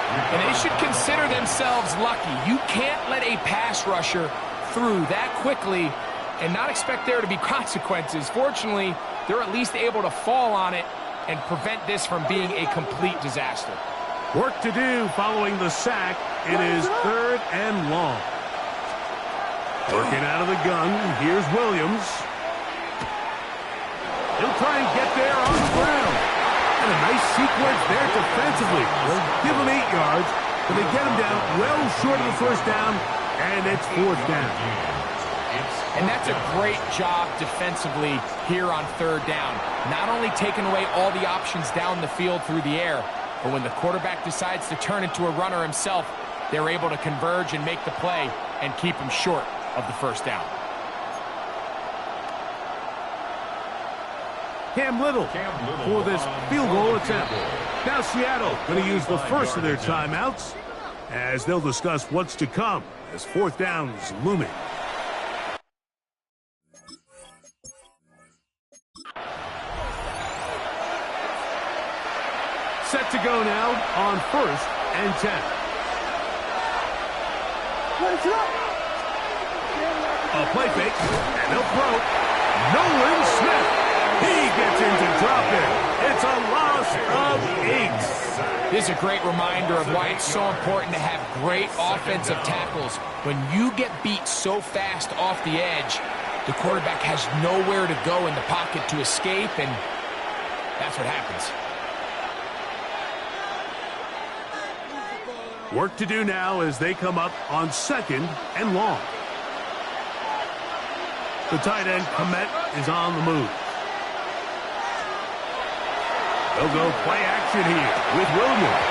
And they should consider themselves lucky. You can't let a pass rusher through that quickly and not expect there to be consequences. Fortunately, they're at least able to fall on it and prevent this from being a complete disaster. Work to do following the sack. It is third and long. Working out of the gun. Here's Williams. He'll try and get there on the ground. And a nice sequence there defensively. They'll give him 8 yards, but they get him down well short of the first down, and it's fourth down. And that's a great job defensively here on third down. Not only taking away all the options down the field through the air, but when the quarterback decides to turn into a runner himself, they're able to converge and make the play and keep him short of the first down. Cam Little for this field goal attempt. Now Seattle going to use the first of their timeouts as they'll discuss what's to come as fourth down is looming. Set to go now on first and 10. A play fake, and they'll throw. Nolan Smith. He gets in to drop it. It's a loss of 8. This is a great reminder of why it's so important to have great offensive tackles. When you get beat so fast off the edge, the quarterback has nowhere to go in the pocket to escape, and that's what happens. Work to do now as they come up on second and long. The tight end, Komet, is on the move. They'll go play action here with Williams.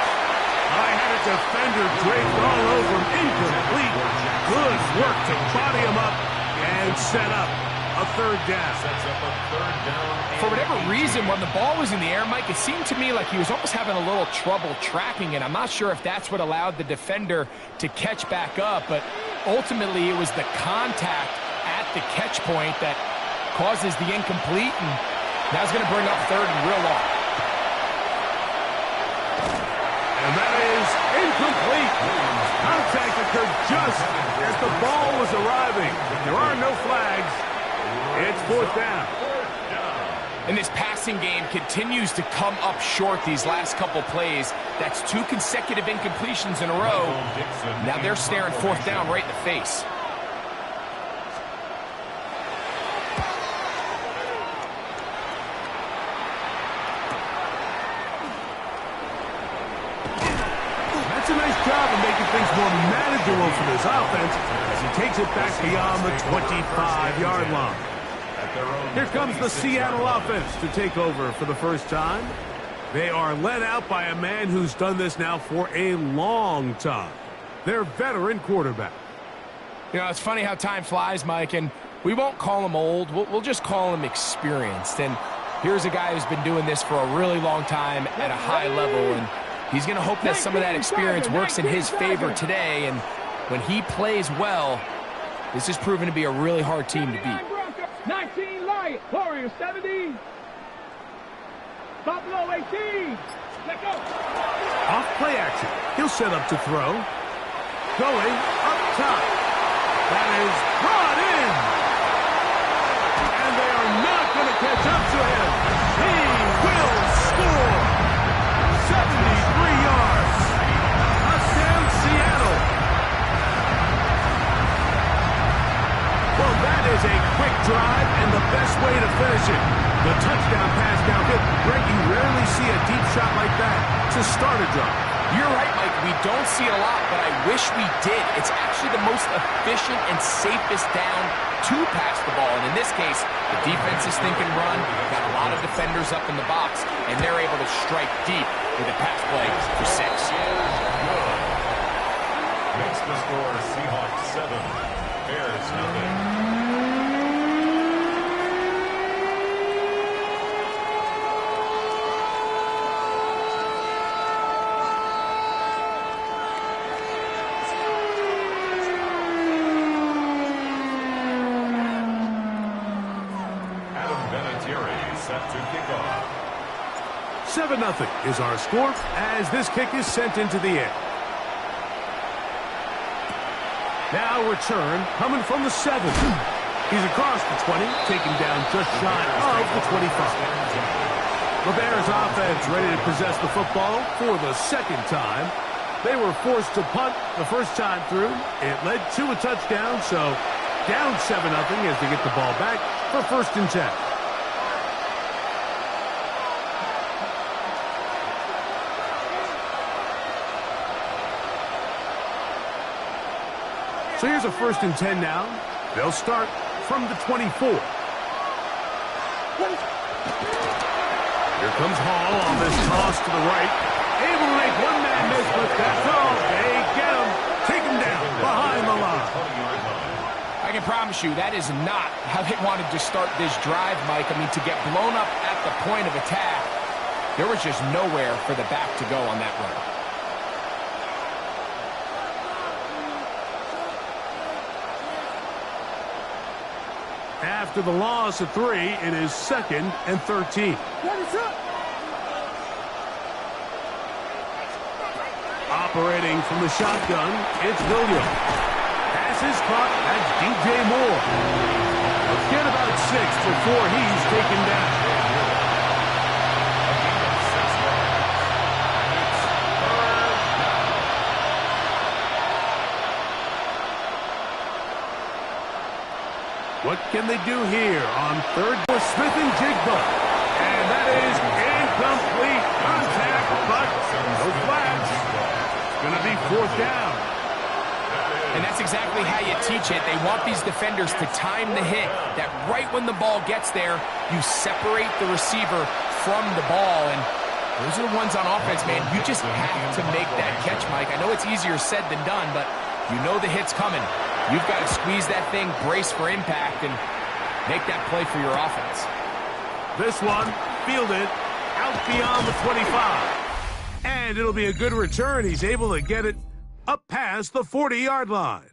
I had a defender draped all over him. Incomplete. Good work to body him up and set up a third down. Sets up a third down. For whatever reason, when the ball was in the air, Mike, it seemed to me like he was almost having a little trouble tracking it. I'm not sure if that's what allowed the defender to catch back up, but ultimately it was the contact at the catch point that causes the incomplete, and now it's going to bring up third and real long. And that is incomplete. Contact occurred just as the ball was arriving. There are no flags. It's fourth down. And this passing game continues to come up short these last couple plays. That's 2 consecutive incompletions in a row. Now they're staring fourth down right in the face. That's a nice job of making things more manageable for this offense as he takes it back beyond the 25-yard line. Here comes the Seattle offense to take over for the first time. They are led out by a man who's done this now for a long time. Their veteran quarterback. You know, it's funny how time flies, Mike, and we won't call him old. We'll just call him experienced. And here's a guy who's been doing this for a really long time at a high level, and he's going to hope that some of that experience works in his favor today. And when he plays well, this has proven to be a really hard team to beat. 19 Light, Warriors 70. Buffalo 18. Let go. Off play action. He'll set up to throw. Going up top. That is brought in. And they are not going to catch up to him. He will score. 73 yards. Touchdown, Seattle. Well, that is a quick drive and the best way to finish it. The touchdown pass downfield. Greg, you rarely see a deep shot like that to start a drive. You're right, Mike. We don't see it a lot, but I wish we did. It's actually the most efficient and safest down to pass the ball. And in this case, the defense is thinking run. Got a lot of defenders up in the box, and they're able to strike deep with a pass play for 6. Makes the score Seahawks 7, Bears 0. Set to kick off. 7-0 is our score as this kick is sent into the air. Now return coming from the 7. He's across the 20, taken down just shy of the 25. The Bears offense ready to possess the football for the second time. They were forced to punt the first time through. It led to a touchdown, so down 7-0 as they get the ball back for 1st and 10. So here's a 1st and 10 now. They'll start from the 24. Here comes Hall on this toss to the right. Able to make one man miss, but that's all. They get him. Take him down behind the line. I can promise you that is not how they wanted to start this drive, Mike. I mean, to get blown up at the point of attack, there was just nowhere for the back to go on that run. After the loss of 3, it is 2nd and 13. Operating from the shotgun, it's Williams. Pass is caught. That's DJ Moore. Forget about 6 before he's taken down. What can they do here on 3rd for Smith and Jigba? And that is incomplete contact, but no flags. It's going to be 4th down. And that's exactly how you teach it. They want these defenders to time the hit, that right when the ball gets there, you separate the receiver from the ball. And those are the ones on offense, man. You just have to make that catch, Mike. I know it's easier said than done, but you know the hit's coming. You've got to squeeze that thing, brace for impact, and make that play for your offense. This one fielded out beyond the 25. And it'll be a good return. He's able to get it up past the 40-yard line.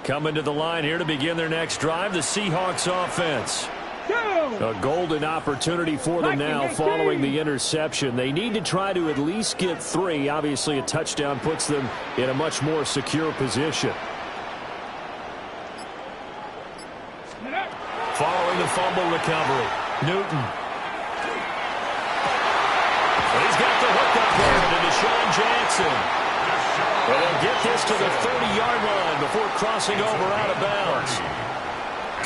Coming to the line here to begin their next drive, the Seahawks offense. A golden opportunity for them now following the interception. They need to try to at least get 3. Obviously, a touchdown puts them in a much more secure position. fumble recovery. Newton. He's got the hook up there to Deshaun Jackson. Well, they'll get this to the 30-yard line before crossing over out of bounds.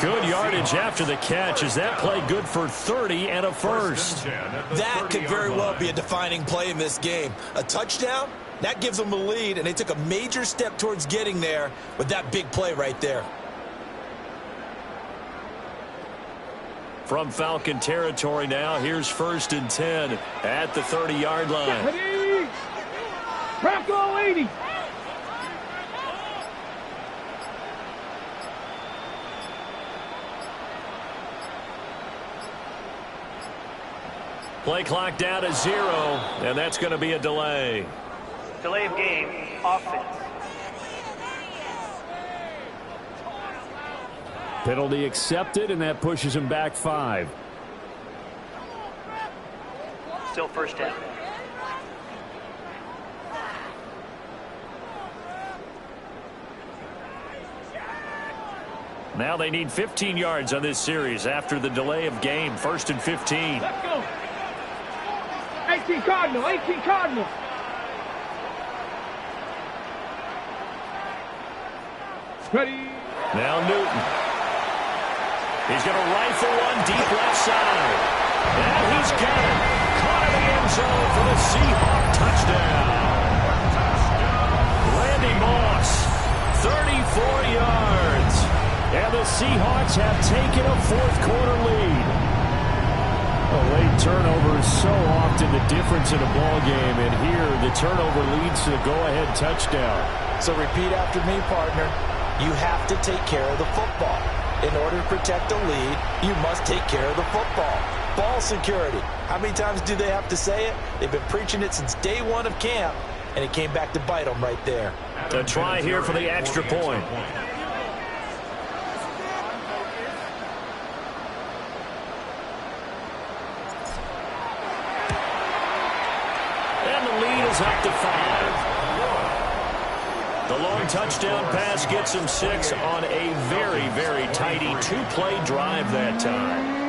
Good yardage after the catch. Is that play good for 30 and a first? That could very well be a defining play in this game. A touchdown, that gives them a lead, and they took a major step towards getting there with that big play right there. From Falcon territory now, here's 1st and 10 at the 30-yard line. Ready? Bronco 80. Play clock down to 0, and that's going to be a delay. Delay of game, offense. Penalty accepted, and that pushes him back 5. Still first down. Now they need 15 yards on this series after the delay of game. 1st and 15. Let's go. 18 Cardinal, 18 Cardinal. Ready. Now Newton. He's going to rifle one deep left side. And he's got it. Caught in the end zone for the Seahawk touchdown. Randy Moss, 34 yards. And the Seahawks have taken a 4th quarter lead. A late turnover is so often the difference in a ball game, and here the turnover leads to a go-ahead touchdown. So repeat after me, partner. You have to take care of the football. In order to protect the lead, you must take care of the football. Ball security. How many times do they have to say it? They've been preaching it since day 1 of camp, and it came back to bite them right there. A try here for the extra point. Up to 5. The long touchdown pass gets him 6 on a very, very tidy 2-play drive that time.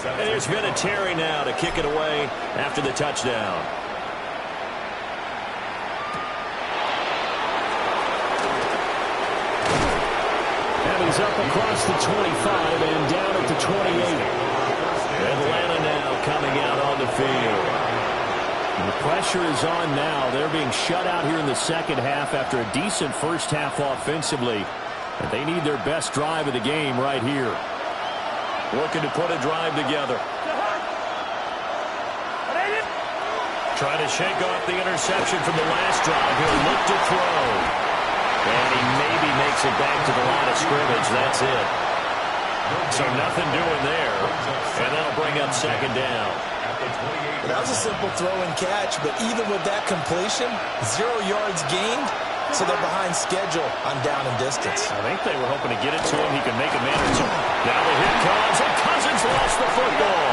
And there's been a Terry now to kick it away after the touchdown. And he's up across the 25 and down at the 28. Atlanta now coming out on the field. And the pressure is on now. They're being shut out here in the second half after a decent first half offensively. And they need their best drive of the game right here. Looking to put a drive together. Trying to shake off the interception from the last drive. He'll look to throw. And he maybe makes it back to the line of scrimmage. That's it. So nothing doing there. And that'll bring up 2nd down. That was a simple throw and catch, but even with that completion, 0 yards gained. So they're behind schedule on down and distance. I think they were hoping to get it to him. He could make a man or two. Now the hit comes, and Cousins lost the football.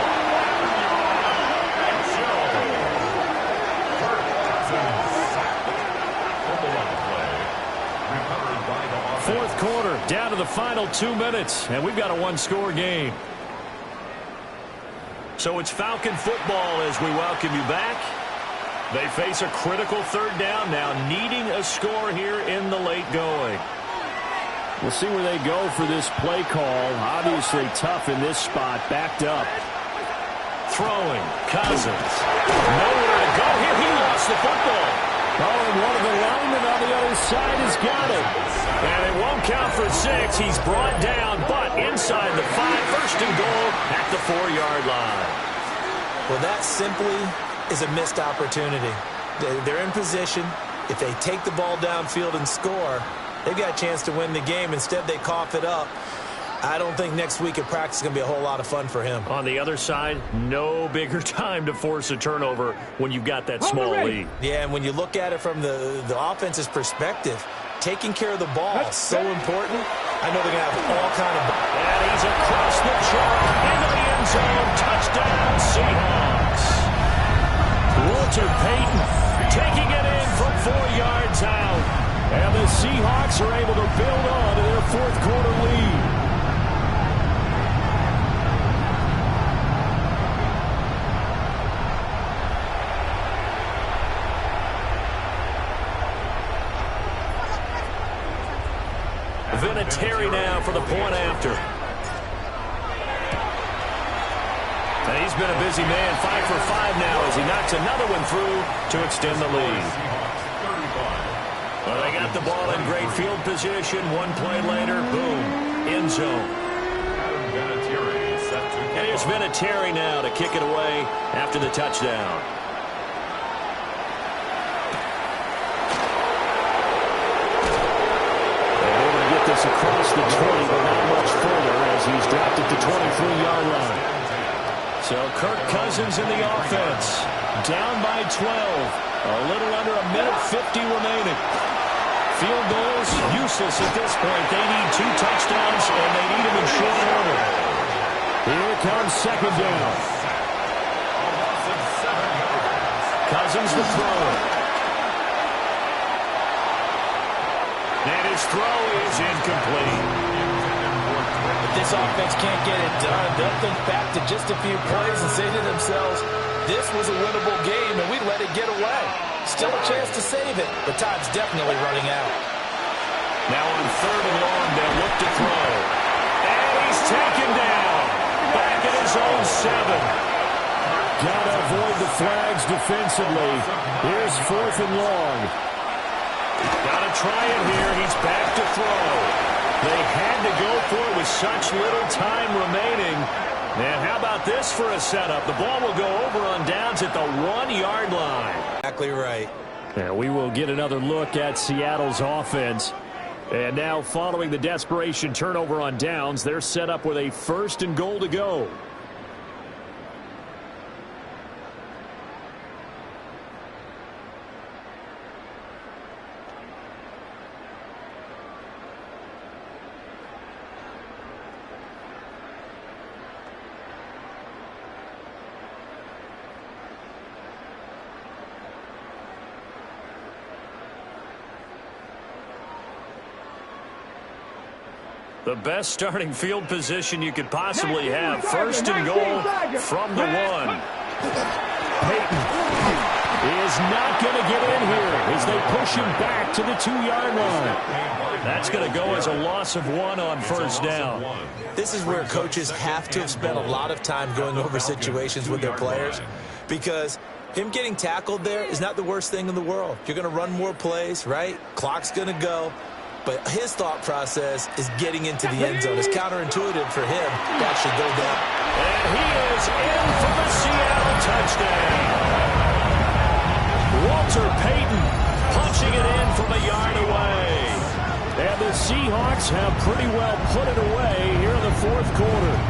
4th quarter, down to the final 2 minutes, and we've got a 1-score game. So it's Falcon football as we welcome you back. They face a critical 3rd down now, needing a score here in the late going. We'll see where they go for this play call. Obviously tough in this spot, backed up. Throwing, Cousins. Nowhere to go here. He lost the football. Oh, and one of the linemen on the other side has got it. And it won't count for 6. He's brought down, but inside the 5. First and goal at the 4-yard line. Well, that simply is a missed opportunity. They're in position. If they take the ball downfield and score, they've got a chance to win the game. Instead, they cough it up. I don't think next week at practice is going to be a whole lot of fun for him. On the other side, no bigger time to force a turnover when you've got that small lead. Yeah, and when you look at it from the offense's perspective, taking care of the ball is so important. I know they're going to have all kind of... And he's across the chalk into the end zone. Touchdown, Seahawks. Walter Payton taking it in from 4 yards out. And the Seahawks are able to build on to their fourth-quarter lead. Vinatieri now for the point after. And he's been a busy man, 5 for 5 now as he knocks another one through to extend the lead. Well, they got the ball in great field position. One play later, boom, end zone. And here's Vinatieri now to kick it away after the touchdown. Across the 20, but not much further as he's dropped at the 23-yard line. So Kirk Cousins in the offense, down by 12, a little under a minute 50 remaining. Field goals useless at this point. They need 2 touchdowns, and they need them in short order. Here comes second down. Cousins the throw. And his throw is incomplete. If this offense can't get it done, they'll think back to just a few plays and say to themselves, this was a winnable game and we let it get away. Still a chance to save it, but time's definitely running out. Now on 3rd and long, they'll look to throw. And he's taken down. Back at his own 7. Got to avoid the flags defensively. Here's 4th and long. Got to try it here. He's back to throw. They had to go for it with such little time remaining. And how about this for a setup? The ball will go over on downs at the 1-yard line. Exactly right. And we will get another look at Seattle's offense. And now following the desperation turnover on downs, they're set up with a 1st and goal to go. The best starting field position you could possibly have. 1st and goal from the 1. Payton is not going to get in here as they push him back to the 2-yard line. That's going to go as a loss of 1 on 1st down. This is where coaches have to have spent a lot of time going over situations with their players, because him getting tackled there is not the worst thing in the world. You're going to run more plays, right? Clock's going to go. But his thought process is getting into the end zone. It's counterintuitive for him to actually go down. And he is in for the Seattle touchdown. Walter Payton punching it in from a yard away. And the Seahawks have pretty well put it away here in the 4th quarter.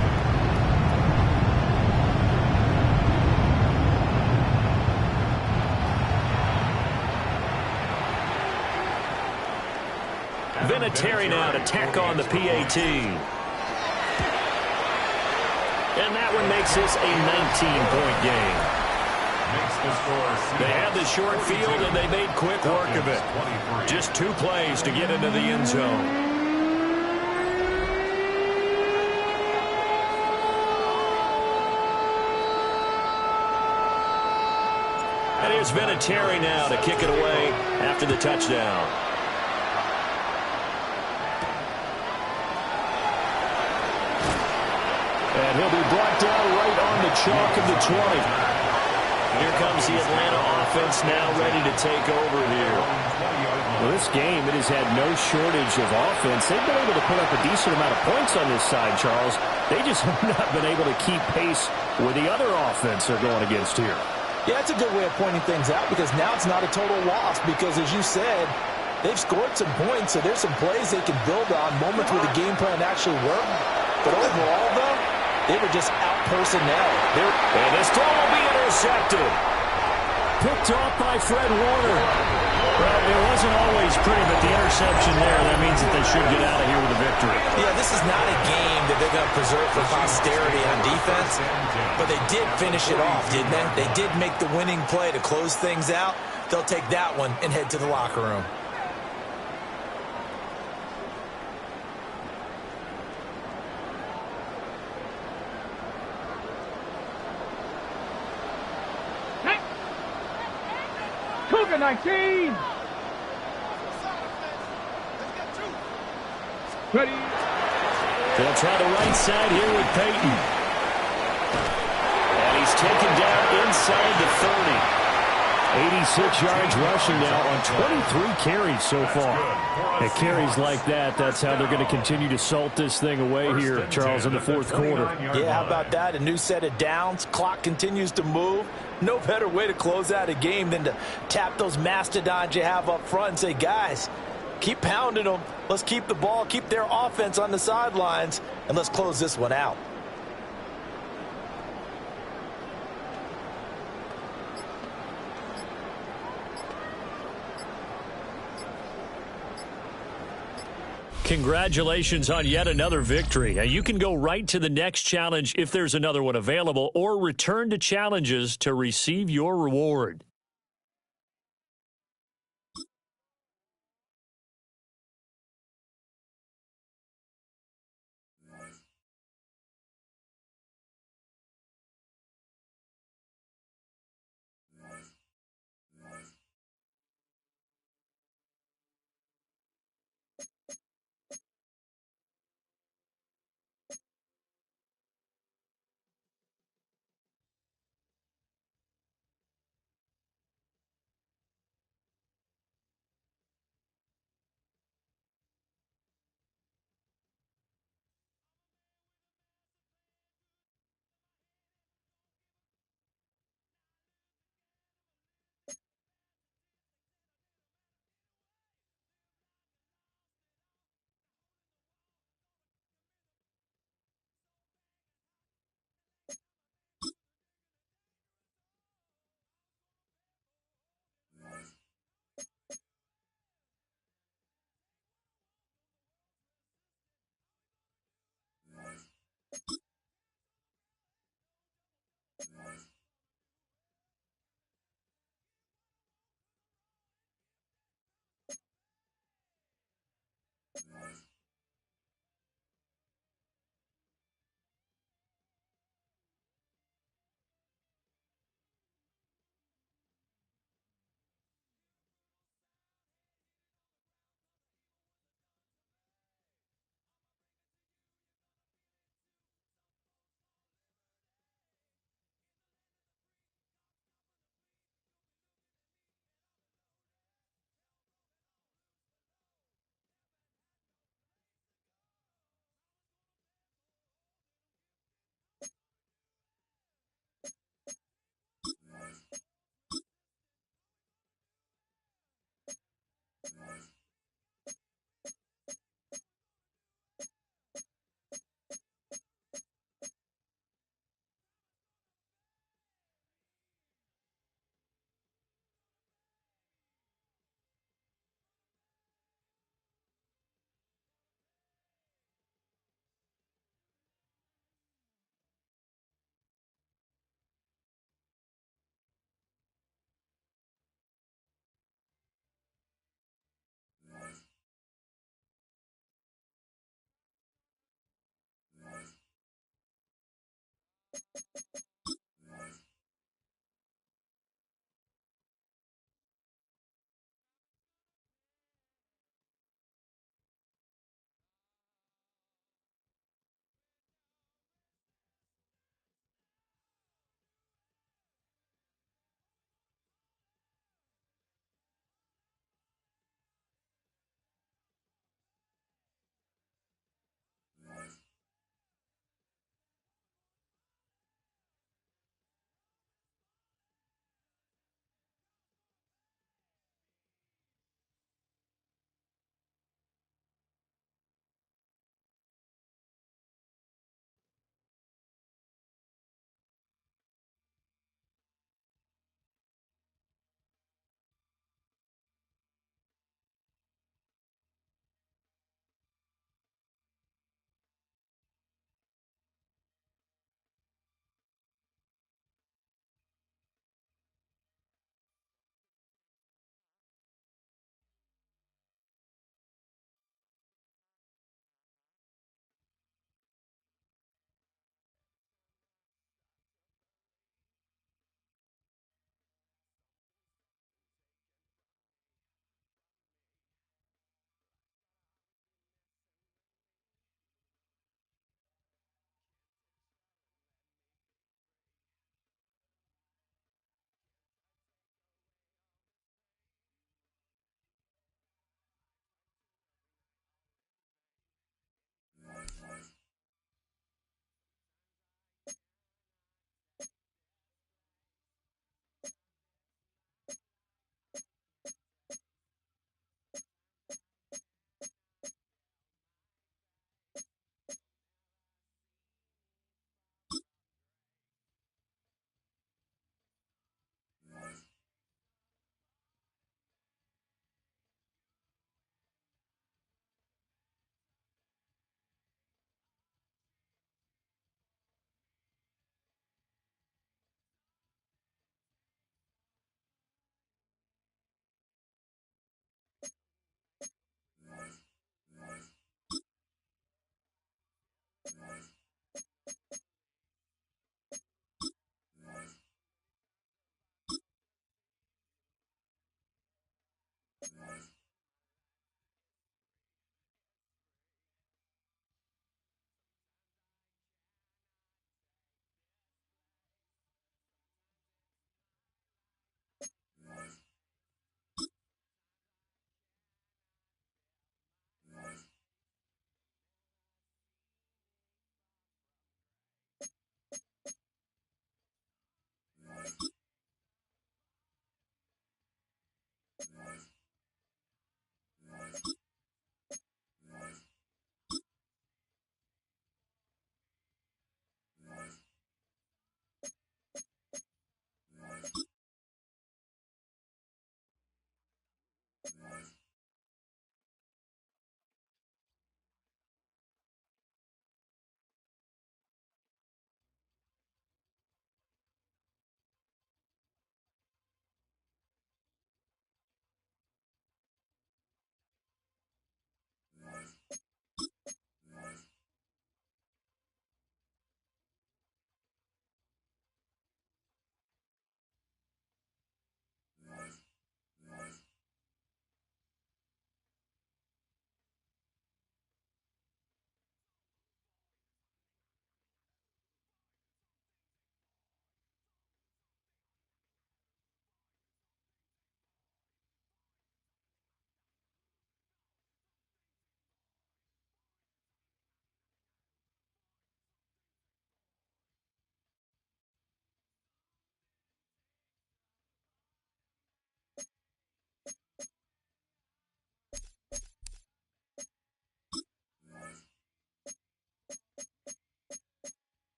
Vinatieri now to tack on the PAT. And that one makes this a 19-point game. They had the short field, and they made quick work of it. Just 2 plays to get into the end zone. And here's Vinatieri now to kick it away after the touchdown. And he'll be brought down right on the chalk of the 20. Here comes the Atlanta offense now ready to take over here. Well, this game, it has had no shortage of offense. They've been able to put up a decent amount of points on this side, Charles. They just have not been able to keep pace with the other offense they're going against here. Yeah, that's a good way of pointing things out because now it's not a total loss because, as you said, they've scored some points, so there's some plays they can build on, moments where the game plan actually worked. But overall, though, they were just out-personnel. And this throw will be intercepted. Picked off by Fred Warner. Well, it wasn't always pretty, but the interception there, that means that they should get out of here with a victory. Yeah, this is not a game that they're going to preserve for posterity on defense, but they did finish it off, didn't they? They did make the winning play to close things out. They'll take that one and head to the locker room. Cougar 19. Ready. They'll try the right side here with Peyton. And he's taken down inside the 30. 86 yards rushing now on 23 carries so far. And carries like that, that's how they're going to continue to salt this thing away here, Charles, in the fourth quarter. Yeah, how about that? A new set of downs. Clock continues to move. No better way to close out a game than to tap those mastodons you have up front and say, guys, keep pounding them. Let's keep the ball, keep their offense on the sidelines, and let's close this one out. Congratulations on yet another victory. Now, you can go right to the next challenge if there's another one available, or return to challenges to receive your reward.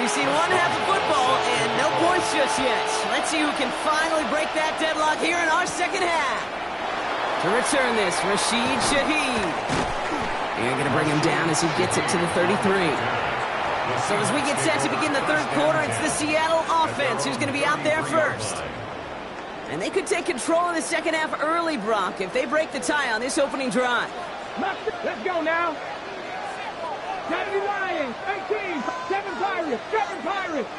We've seen one half of football and no points just yet. Let's see who can finally break that deadlock here in our second half. To return this, Rashid Shaheed. You're going to bring him down as he gets it to the 33. So as we get set to begin the third quarter, it's the Seattle offense who's going to be out there first. And they could take control of the second half early, Brock, if they break the tie on this opening drive. Let's go now. 70 Lions, 18, 7 Pirates, 7 Pirates.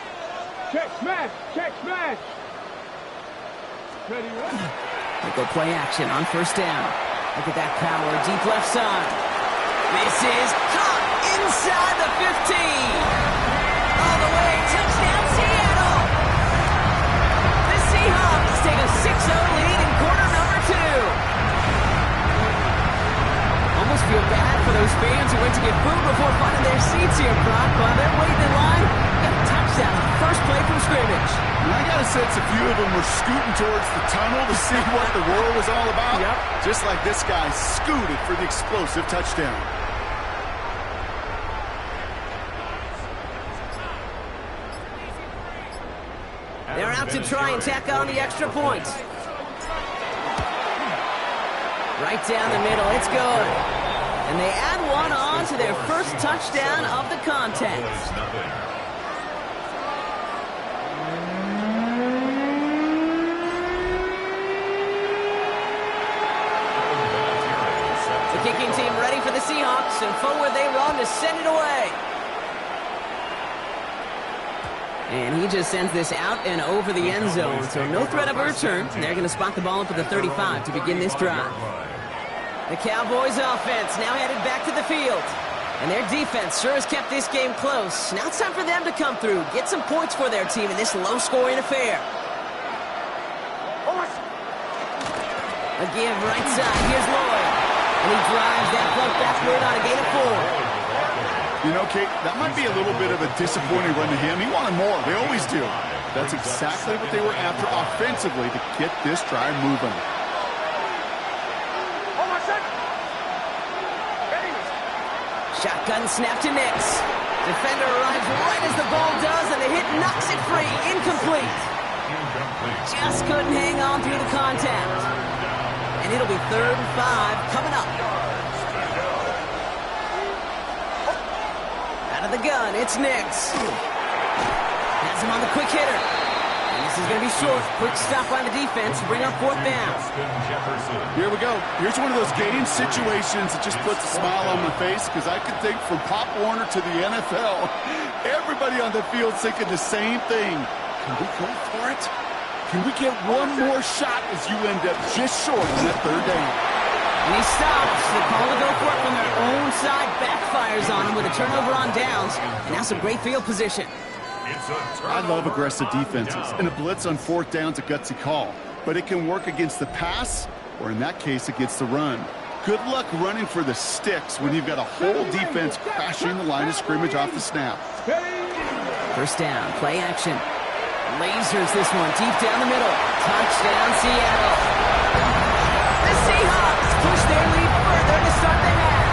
Check smash, check smash. Ready, run. They go play action on first down. Look at that power, deep left side. This is caught inside the 15. All the way, touchdown Seattle. The Seahawks take a 6-0 lead in quarter number 2. Almost feel bad for those fans who went to get food before finding their seats here, Brock. While they're waiting in line, get a touchdown on the first play from scrimmage. I got a sense a few of them were scooting towards the tunnel to see what the roar was all about. Yep. Just like this guy scooted for the explosive touchdown. They're out to try and tack on the extra point. Right down the middle, it's good. And they add one on to their first touchdown of the contest. The kicking team ready for the Seahawks, and forward they run to send it away. And he just sends this out and over the end zone, so no threat of a return. They're going to spot the ball up at the 35 to begin this drive. The Cowboys offense now headed back to the field. And their defense sure has kept this game close. Now it's time for them to come through, get some points for their team in this low-scoring affair. A give right side. Here's Lloyd. And he drives that plug backward on a gain of 4. You know, Kate, that might be a little bit of a disappointing run to him. He wanted more. They always do. That's exactly what they were after offensively to get this drive moving. Shotgun snap to Nix. Defender arrives right as the ball does, and the hit knocks it free. Incomplete. Just couldn't hang on through the contact. And it'll be 3rd and 5 coming up. Out of the gun, it's Nix. Has him on the quick hitter. And this is going to be short. Quick stop by the defense to bring up 4th down. Here we go. Here's one of those game situations that just puts a smile on my face, because I could think from Pop Warner to the NFL, everybody on the field thinking the same thing. Can we go for it? Can we get one more shot as you end up just short on that 3rd down? And he stops. The call to go for it from their own side backfires on him with a turnover on downs. And now some great field position. I love aggressive defenses, and a blitz on 4th down's a gutsy call. But it can work against the pass, or in that case, against the run. Good luck running for the sticks when you've got a whole defense crashing the line of scrimmage off the snap. 1st down, play action. Lasers this one deep down the middle. Touchdown, Seattle. The Seahawks push their lead further to start the half.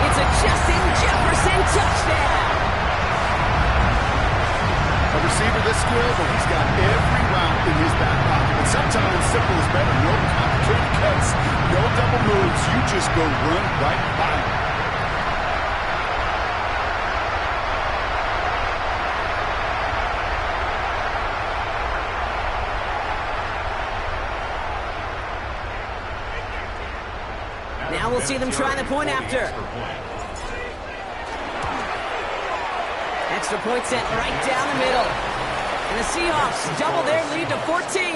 It's a Justin Jefferson touchdown. A receiver this skilled, but he's got every route in his back pocket. But sometimes simple is better. No complicated cuts, no double moves. You just go run right by him. Now we'll see them try the point after. Extra point sent right down the middle. And the Seahawks double their lead to 14.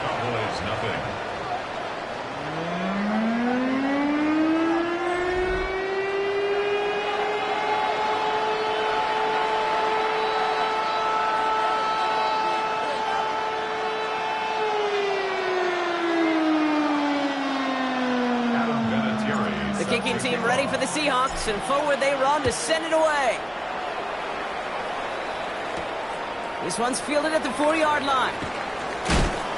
Cowboys, nothing. The kicking team ready for the Seahawks, and forward they run to send it away. This one's fielded at the 40-yard line.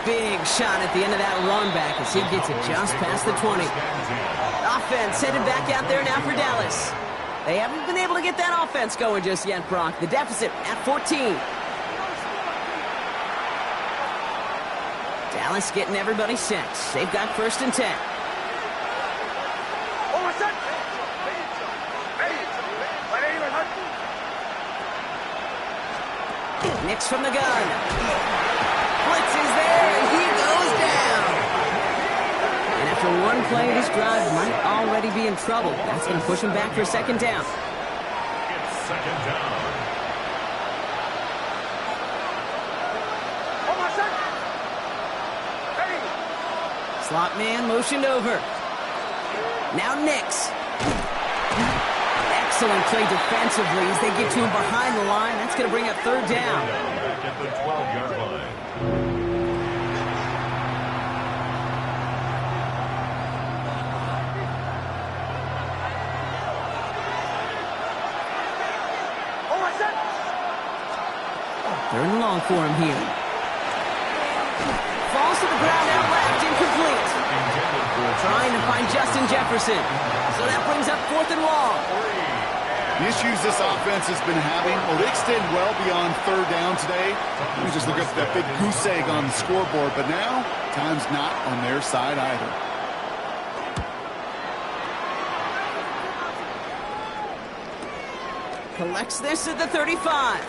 Big shot at the end of that run back as he gets it just past the 20. Offense headed back out there now for Dallas. They haven't been able to get that offense going just yet, Brock. The deficit at 14. Dallas getting everybody set. They've got 1st and 10. Nix from the gun. Blitz is there, and he goes down. And after one play, this drive might already be in trouble. That's going to push him back for 2nd down. It's 2nd down. Slot man motioned over. Now Nix. Excellent play defensively as they get to him behind the line. That's going to bring up 3rd down. Back at the 12-yard line. Third and long for him here. Falls to the ground out left, incomplete. Trying to find Justin Jefferson. So that brings up 4th and long. The issues this offense has been having, well, they extend well beyond 3rd down today. We just look at that big goose egg on the scoreboard, but now time's not on their side either. Collects this at the 35.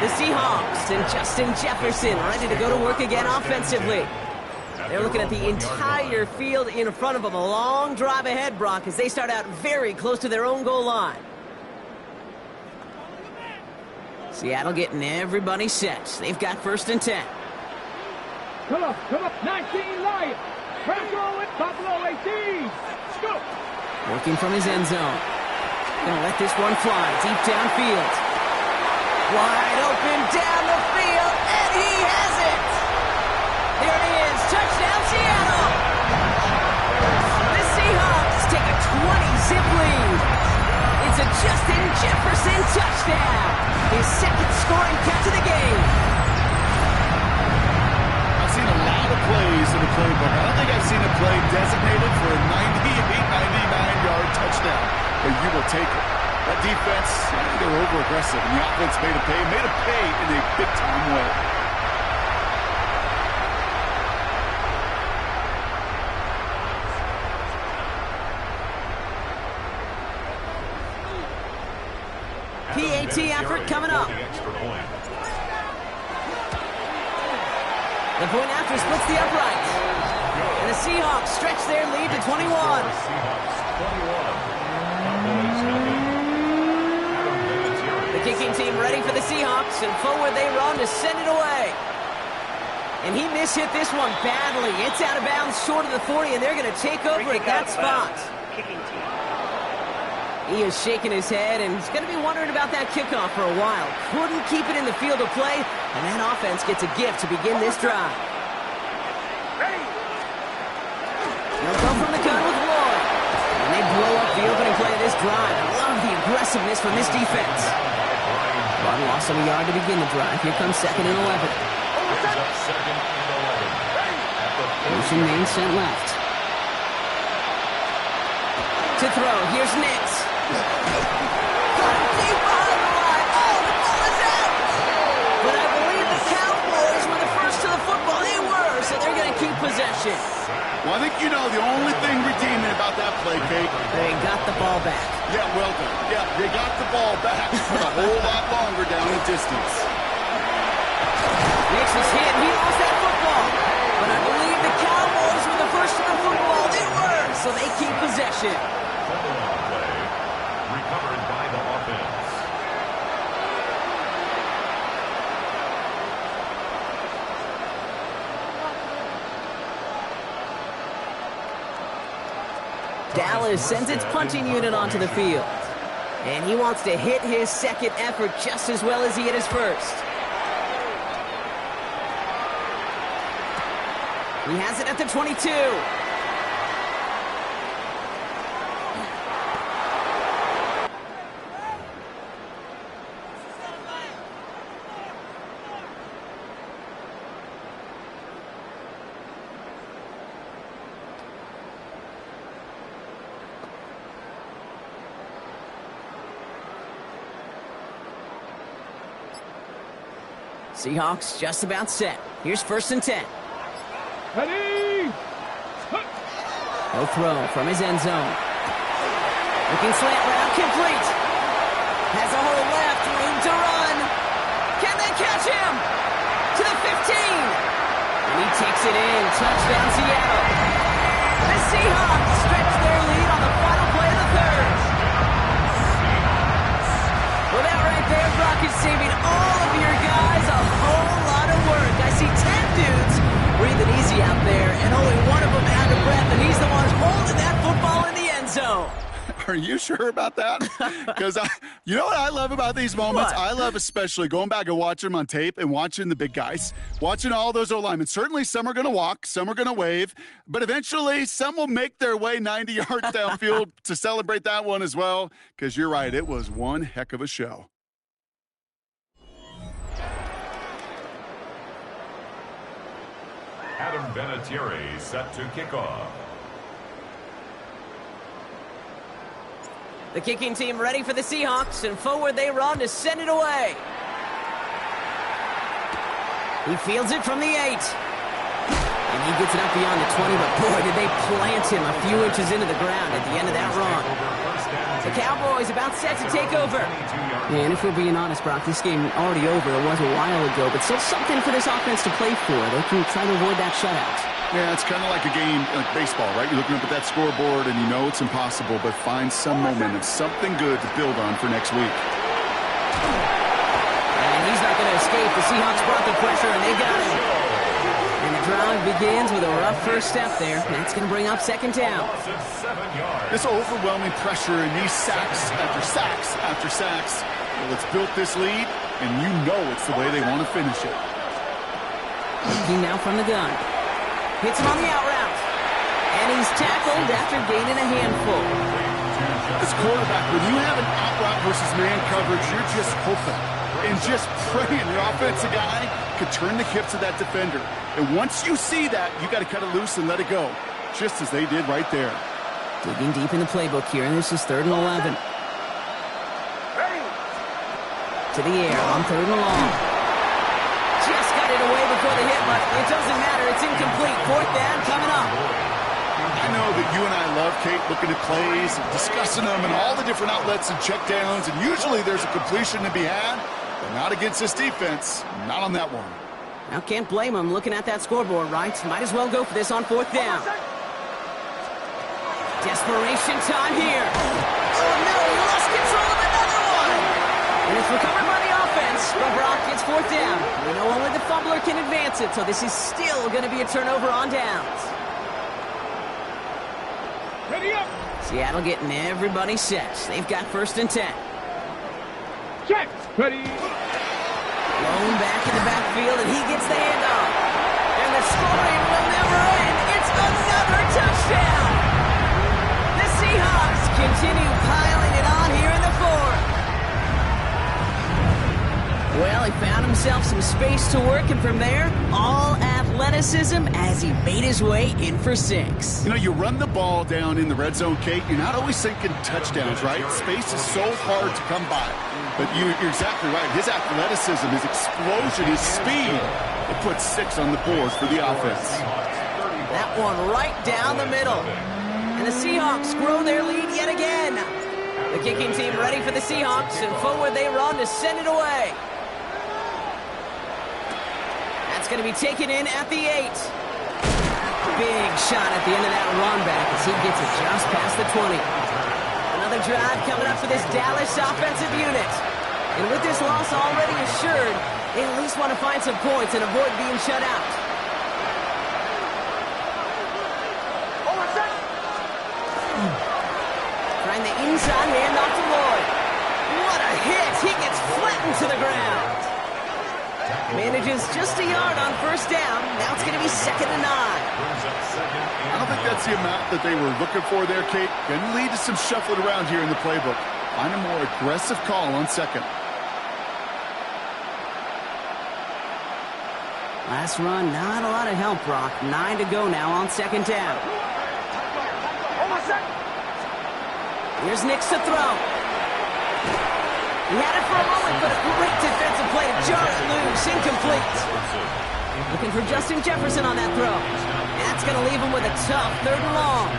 The Seahawks and Justin Jefferson ready to go to work again offensively. They're looking at the entire field in front of them. A long drive ahead, Brock, as they start out very close to their own goal line. Seattle getting everybody set. They've got 1st and 10. Come on, 19 Lions. Franco with Buffalo 18. Scoop. Working from his end zone. Gonna let this one fly deep downfield. Wide open down the field, and he has it! There it is, touchdown Seattle! The Seahawks take a 20-zip lead. It's a Justin Jefferson touchdown, his second scoring catch of the game. I've seen a lot of plays in the playbook. I don't think I've seen a play designated for a 99-yard touchdown, but you will take it. That defense, I think they were over-aggressive, and the offense made a pay in a big-time way. PAT effort coming up. The point after splits the uprights. And the Seahawks stretch their lead to 21. The kicking team ready for the Seahawks, and forward they run to send it away. And he mishit this one badly. It's out of bounds short of the 40, and they're going to take over at that spot. Kicking team. He is shaking his head, and he's going to be wondering about that kickoff for a while. Couldn't keep it in the field of play, and that offense gets a gift to begin this drive. They'll go from the gun with Lloyd. And they blow up the opening play of this drive. I love the aggressiveness from this defense. Bud lost some yard to begin the drive. Here comes 2nd and 11. Motion main sent left. To throw, here's Nix. Got it deep behind the line. Oh, the ball is out! But I believe the Cowboys were the first to the football. They were, so they're going to keep possession. Well, I think you know the only thing redeeming about that play, Kate. They got the ball back. Yeah, well done. Yeah, they got the ball back, but a whole lot longer down the distance. Nix is hit. He lost that football. But I believe the Cowboys were the first to the football. They were, so they keep possession. Recovered by the offense. Dallas sends its punting unit onto the field. And he wants to hit his second effort just as well as he hit his first. He has it at the 22. Seahawks just about set. Here's 1st and 10. Ready? He'll throw from his end zone. Looking slant route, complete. Has a hole left, room to run. Can they catch him? To the 15. And he takes it in. Touchdown, Seattle. The Seahawks stretch their lead on the final play of the third. Well, that right there, Brock, is saving all of your guys a whole lot of work. I see 10 dudes breathing easy out there, and only one of them out of breath, and he's the one holding that football in the end zone. Are you sure about that? Because you know what I love about these moments? What? I love especially going back and watching them on tape and watching the big guys, watching all those O-linemen. Certainly some are going to walk, some are going to wave, but eventually some will make their way 90 yards downfield to celebrate that one as well, because you're right, it was one heck of a show. Adam Vinatieri set to kick off. The kicking team ready for the Seahawks, and forward they run to send it away. He fields it from the 8. And he gets it up beyond the 20, but boy, did they plant him a few inches into the ground at the end of that run. The Cowboys about set to take over. And if we're being honest, Brock, this game already over. It was a while ago, but still something for this offense to play for. They can try to avoid that shutout. Yeah, it's kind of like a game, like baseball, right? You're looking up at that scoreboard, and you know it's impossible, but find some momentum, something good to build on for next week. And he's not going to escape. The Seahawks brought the pressure, and they got him. And the drive begins with a rough first step there. That's going to bring up 2nd down. This overwhelming pressure and these sacks after sacks after sacks. Well, it's built this lead. and you know it's the way they want to finish it. Looking now from the gun. Hits him on the out route. And he's tackled after gaining a handful. As quarterback, when you have an out route versus man coverage, you're just hoping and just praying your offensive guy could turn the hips of that defender. And once you see that, you got to cut it loose and let it go, just as they did right there. Digging deep in the playbook here, and this is 3rd and 11. To the air on 3rd and long. Just got it away before the hit, but it doesn't matter. It's incomplete. 4th down coming up. I know that you and I love, Kate, looking at plays and discussing them and all the different outlets and checkdowns, and usually there's a completion to be had, but not against this defense. Not on that one. Now, can't blame him looking at that scoreboard, right? Might as well go for this on 4th down. Desperation time here. Oh, no, he lost control of another one. And it's recovered by the offense, but Brock gets 4th down. We know only the fumbler can advance it, so this is still going to be a turnover on downs. Ready up. Seattle getting everybody set. They've got 1st and 10. Check. Ready. Blown back in the backfield, and he gets the handoff. And the scoring will never end. It's another touchdown. The Seahawks continue piling it on here in the 4th. Well, he found himself some space to work, and from there, all athleticism as he made his way in for 6. You know, you run the ball down in the red zone, Kate, you're not always thinking touchdowns, right? Space is so hard to come by. But you're exactly right. His athleticism, his explosion, his speed, it puts 6 on the board for the offense. That one right down the middle. And the Seahawks grow their lead yet again. The kicking team ready for the Seahawks, and forward they run to send it away. That's going to be taken in at the 8. Big shot at the end of that run back as he gets it just past the 20. Another drive coming up for this Dallas offensive unit. And with this loss already assured, they at least want to find some points and avoid being shut out. Trying the inside handoff to Lloyd. What a hit! He gets flattened to the ground. Manages just a yard on 1st down. Now it's going to be 2nd and 9. I don't think that's the amount that they were looking for there, Kate. Going to lead to some shuffling around here in the playbook. Find a more aggressive call on 2nd. Last run, not a lot of help, Brock. 9 to go now on 2nd down. Here's Nix to throw. He had it for a moment, but a great defensive play to jar it loose. Incomplete. Looking for Justin Jefferson on that throw. That's going to leave him with a tough 3rd and long.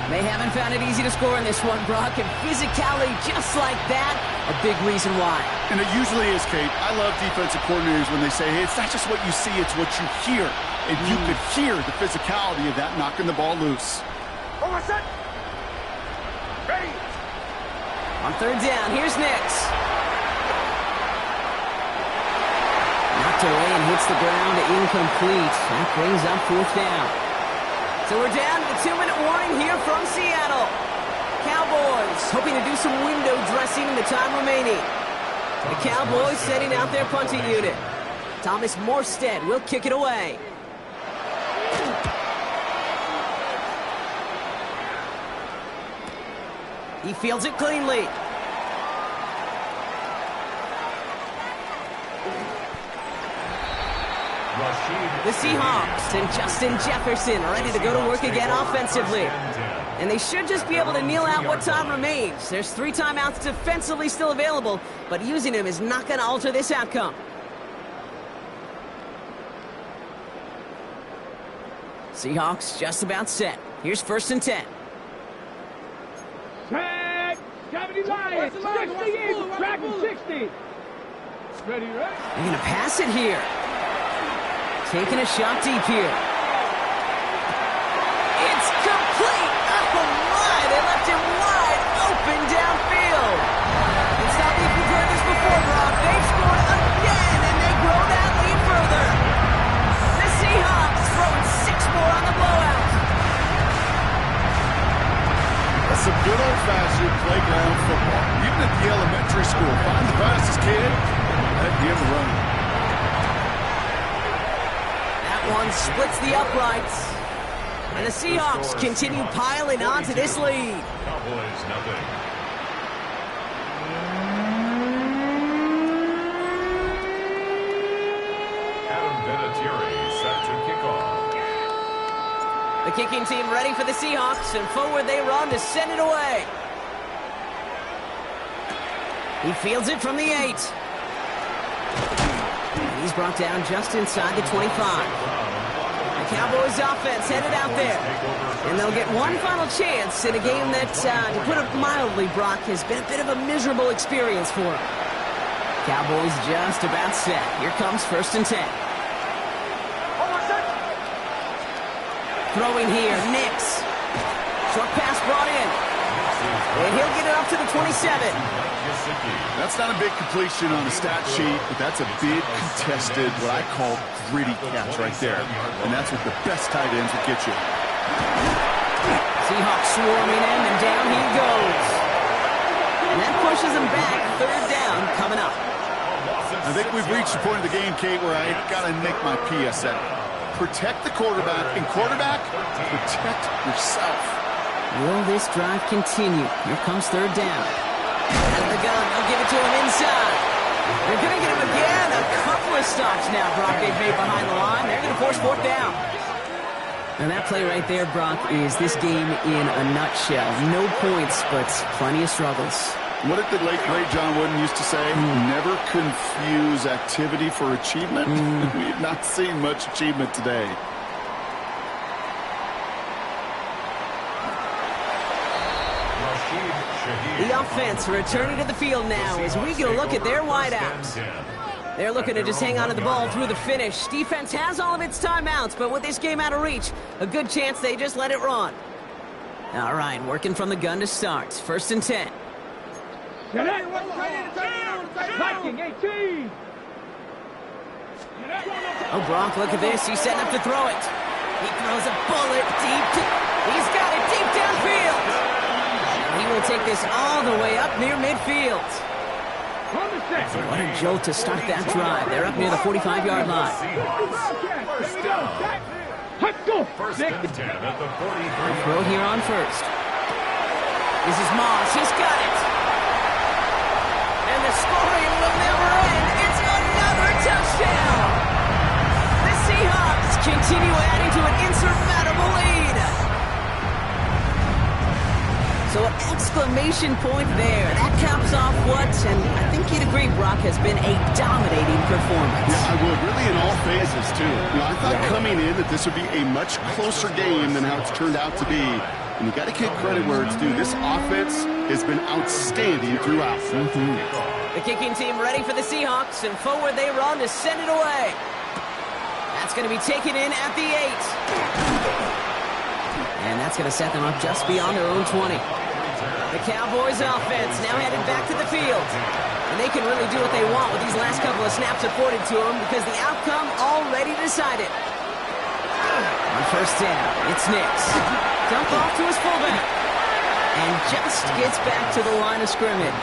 They haven't found it easy to score in this one, Brock, and physicality just like that, a big reason why. And it usually is, Kate. I love defensive coordinators when they say, hey, it's not just what you see, it's what you hear. And you could hear the physicality of that knocking the ball loose. Ready. On 3rd down, here's Nix. Knocked away and hits the ground, incomplete. That brings up 4th down. So we're down to the 2-minute warning here from Seattle. Cowboys hoping to do some window dressing in the time remaining. The Cowboys setting out their punting unit. Thomas Morstead will kick it away. He fields it cleanly. The Seahawks and Justin Jefferson ready to go to work again offensively. And they should just be able to kneel out what time remains. There's 3 timeouts defensively still available, but using them is not going to alter this outcome. Seahawks just about set. Here's 1st and 10. Tag. 70 Lions. 60 in. Tracking 60. Ready, right? They're going to pass it here. Taking a shot deep here. It's complete. Oh, my. They left him wide open downfield. It's not like we've heard this before, Brock. They've scored again, and they grow that lead further. The Seahawks throwing 6 more on the blowout. That's some good old-fashioned playground football. Even at the elementary school, find the fastest kid, one splits the uprights. And the Seahawks continue piling onto this lead. Cowboys nothing. Set to kick off. The kicking team ready for the Seahawks, and forward they run to send it away. He fields it from the 8. And he's brought down just inside the 25. The Cowboys offense headed out there. And they'll get one final chance in a game that, to put it mildly, Brock, has been a bit of a miserable experience for them. Cowboys just about set. Here comes 1st and 10. Throwing here, Nix. Short pass brought in. And he'll get it up to the 27. That's not a big completion on the stat sheet, but that's a big contested, what I call gritty catch right there. And that's what the best tight ends will get you. Seahawks swarming in, and down he goes. And that pushes him back. 3rd down coming up. I think we've reached the point of the game, Kate, where I got to make my PSA. Protect the quarterback, and quarterback, protect yourself. Will this drive continue? Here comes 3rd down. Out of the gun, they'll give it to him inside. They're going to get him again. A couple of stops now, Brock, they've made behind the line. They're going to force 4th down. And that play right there, Brock, is this game in a nutshell. No points, but plenty of struggles. What did the late, great John Wooden used to say? Never confuse activity for achievement. We've not seen much achievement today. The offense returning to the field now as we get a look at their wideouts. They're looking to just hang on to the ball through the finish. Defense has all of its timeouts, but with this game out of reach, a good chance they just let it run. All right, working from the gun to start. 1st and 10. Viking 18. Oh, Brock, look at this. He's setting up to throw it. He throws a bullet deep. He's got it deep downfield. He will take this all the way up near midfield. What a jolt to start that drive. They're up near the 45-yard line. First and 10 at the 43. Throw here on 1st. This is Moss. He's got it. And the scoring will never end. It's another touchdown. The Seahawks continue adding to an insurmountable lead. So an exclamation point there. That caps off what, and I think you'd agree, Brock, has been a dominating performance. Yeah, I would. Really in all phases, too. I thought coming in that this would be a much closer game than how it's turned out to be. And you got to give credit where it's due. This offense has been outstanding throughout. The kicking team ready for the Seahawks, and forward they run to send it away. That's going to be taken in at the 8. And that's going to set them up just beyond their own 20. The Cowboys offense now headed back to the field. And they can really do what they want with these last couple of snaps afforded to them because the outcome already decided. On 1st down, it's Nix. Dump off to his fullback. And just gets back to the line of scrimmage.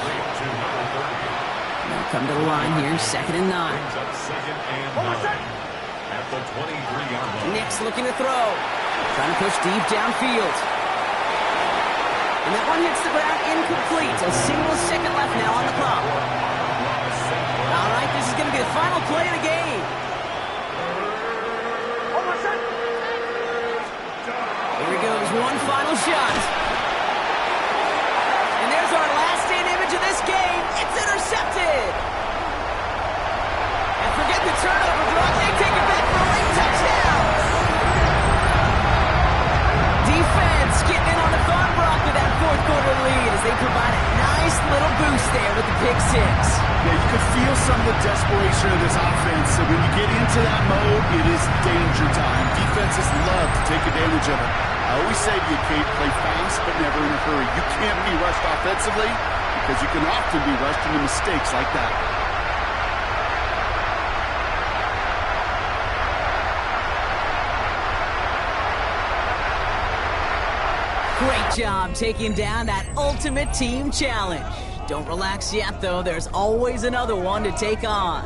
Now come to the line here, 2nd and 9. At the 23-yard line. Nix looking to throw. Trying to push deep downfield. And that one hits the ground incomplete. A single second left now on the clock. All right, this is going to be the final play of the game. Here he goes, one final shot. And there's our last stand image of this game. It's intercepted. And forget the turnover drop. They take it back for a late touchdown. Defense getting in on the thought block with that 4th quarter lead as they provide a nice little boost there with the pick 6. Yeah, you could feel some of the desperation of this offense. So when you get into that mode, it is danger time. Defenses love to take advantage of it. I always say to you, Kate, play fast but never in a hurry. You can't be rushed offensively because you can often be rushed into mistakes like that. Great job taking down that ultimate team challenge. Don't relax yet, though. There's always another one to take on.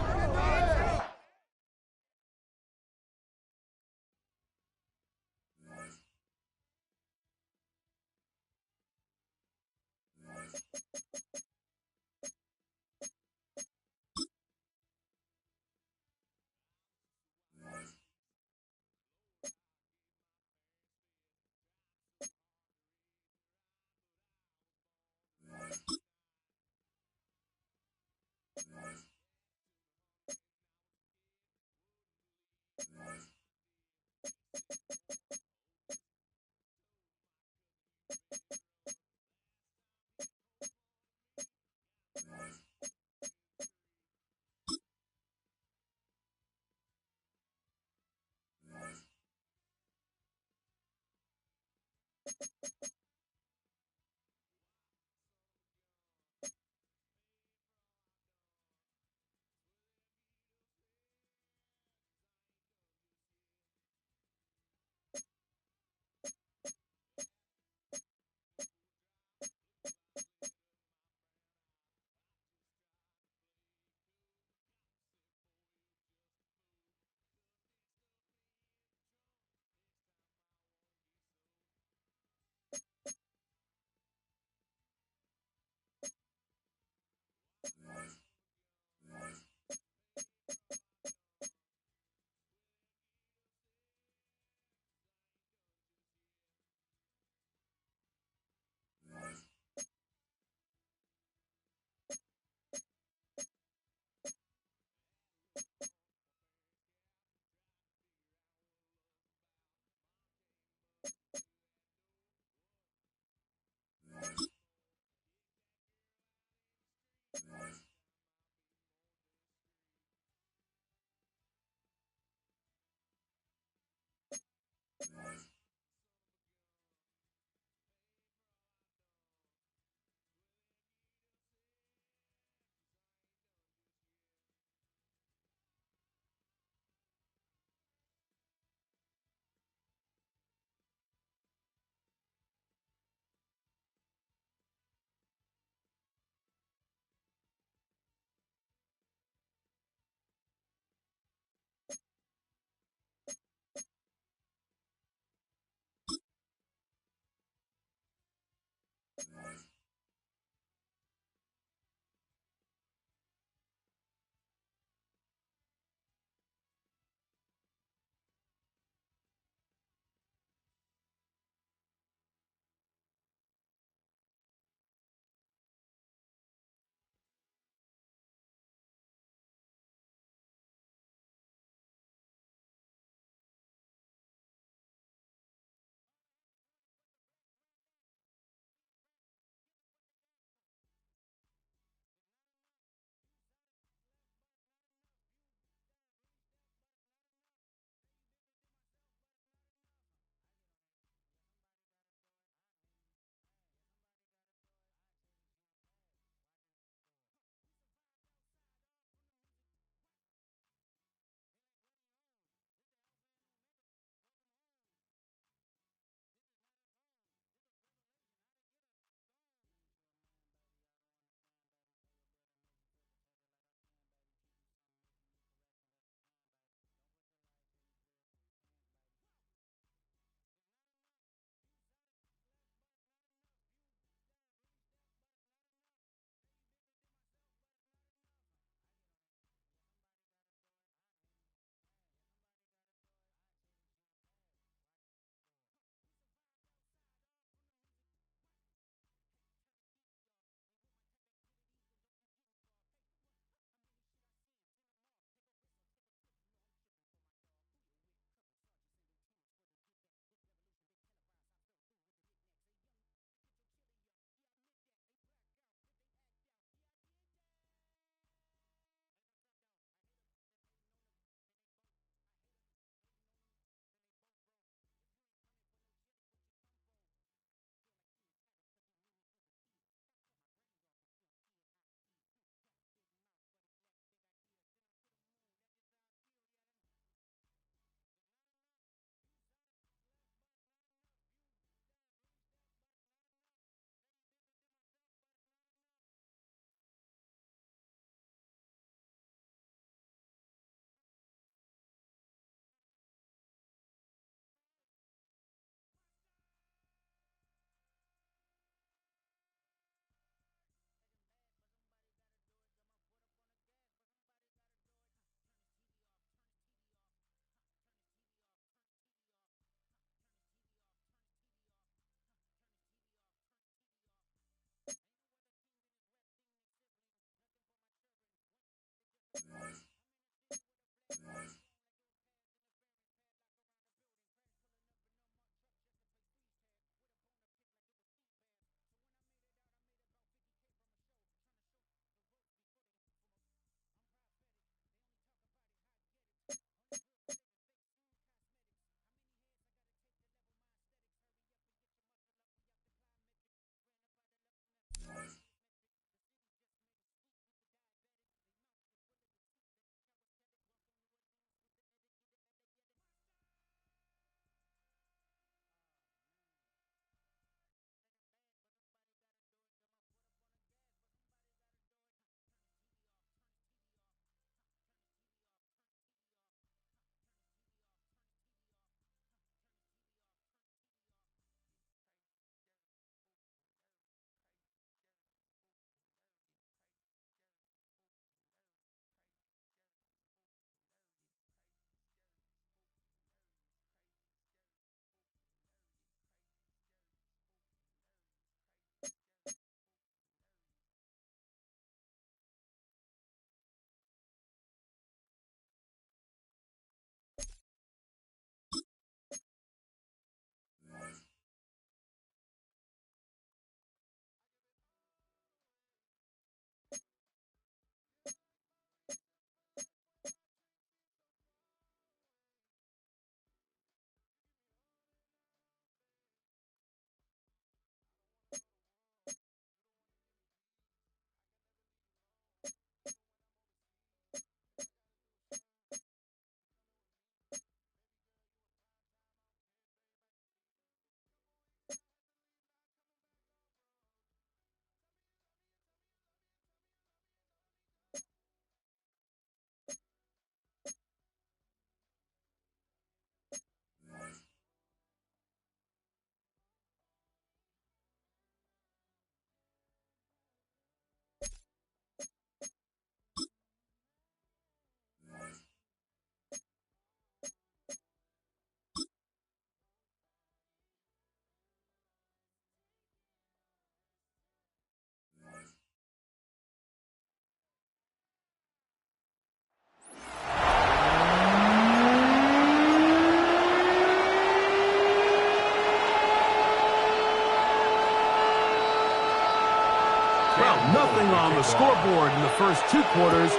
Nothing on the scoreboard in the first 2 quarters.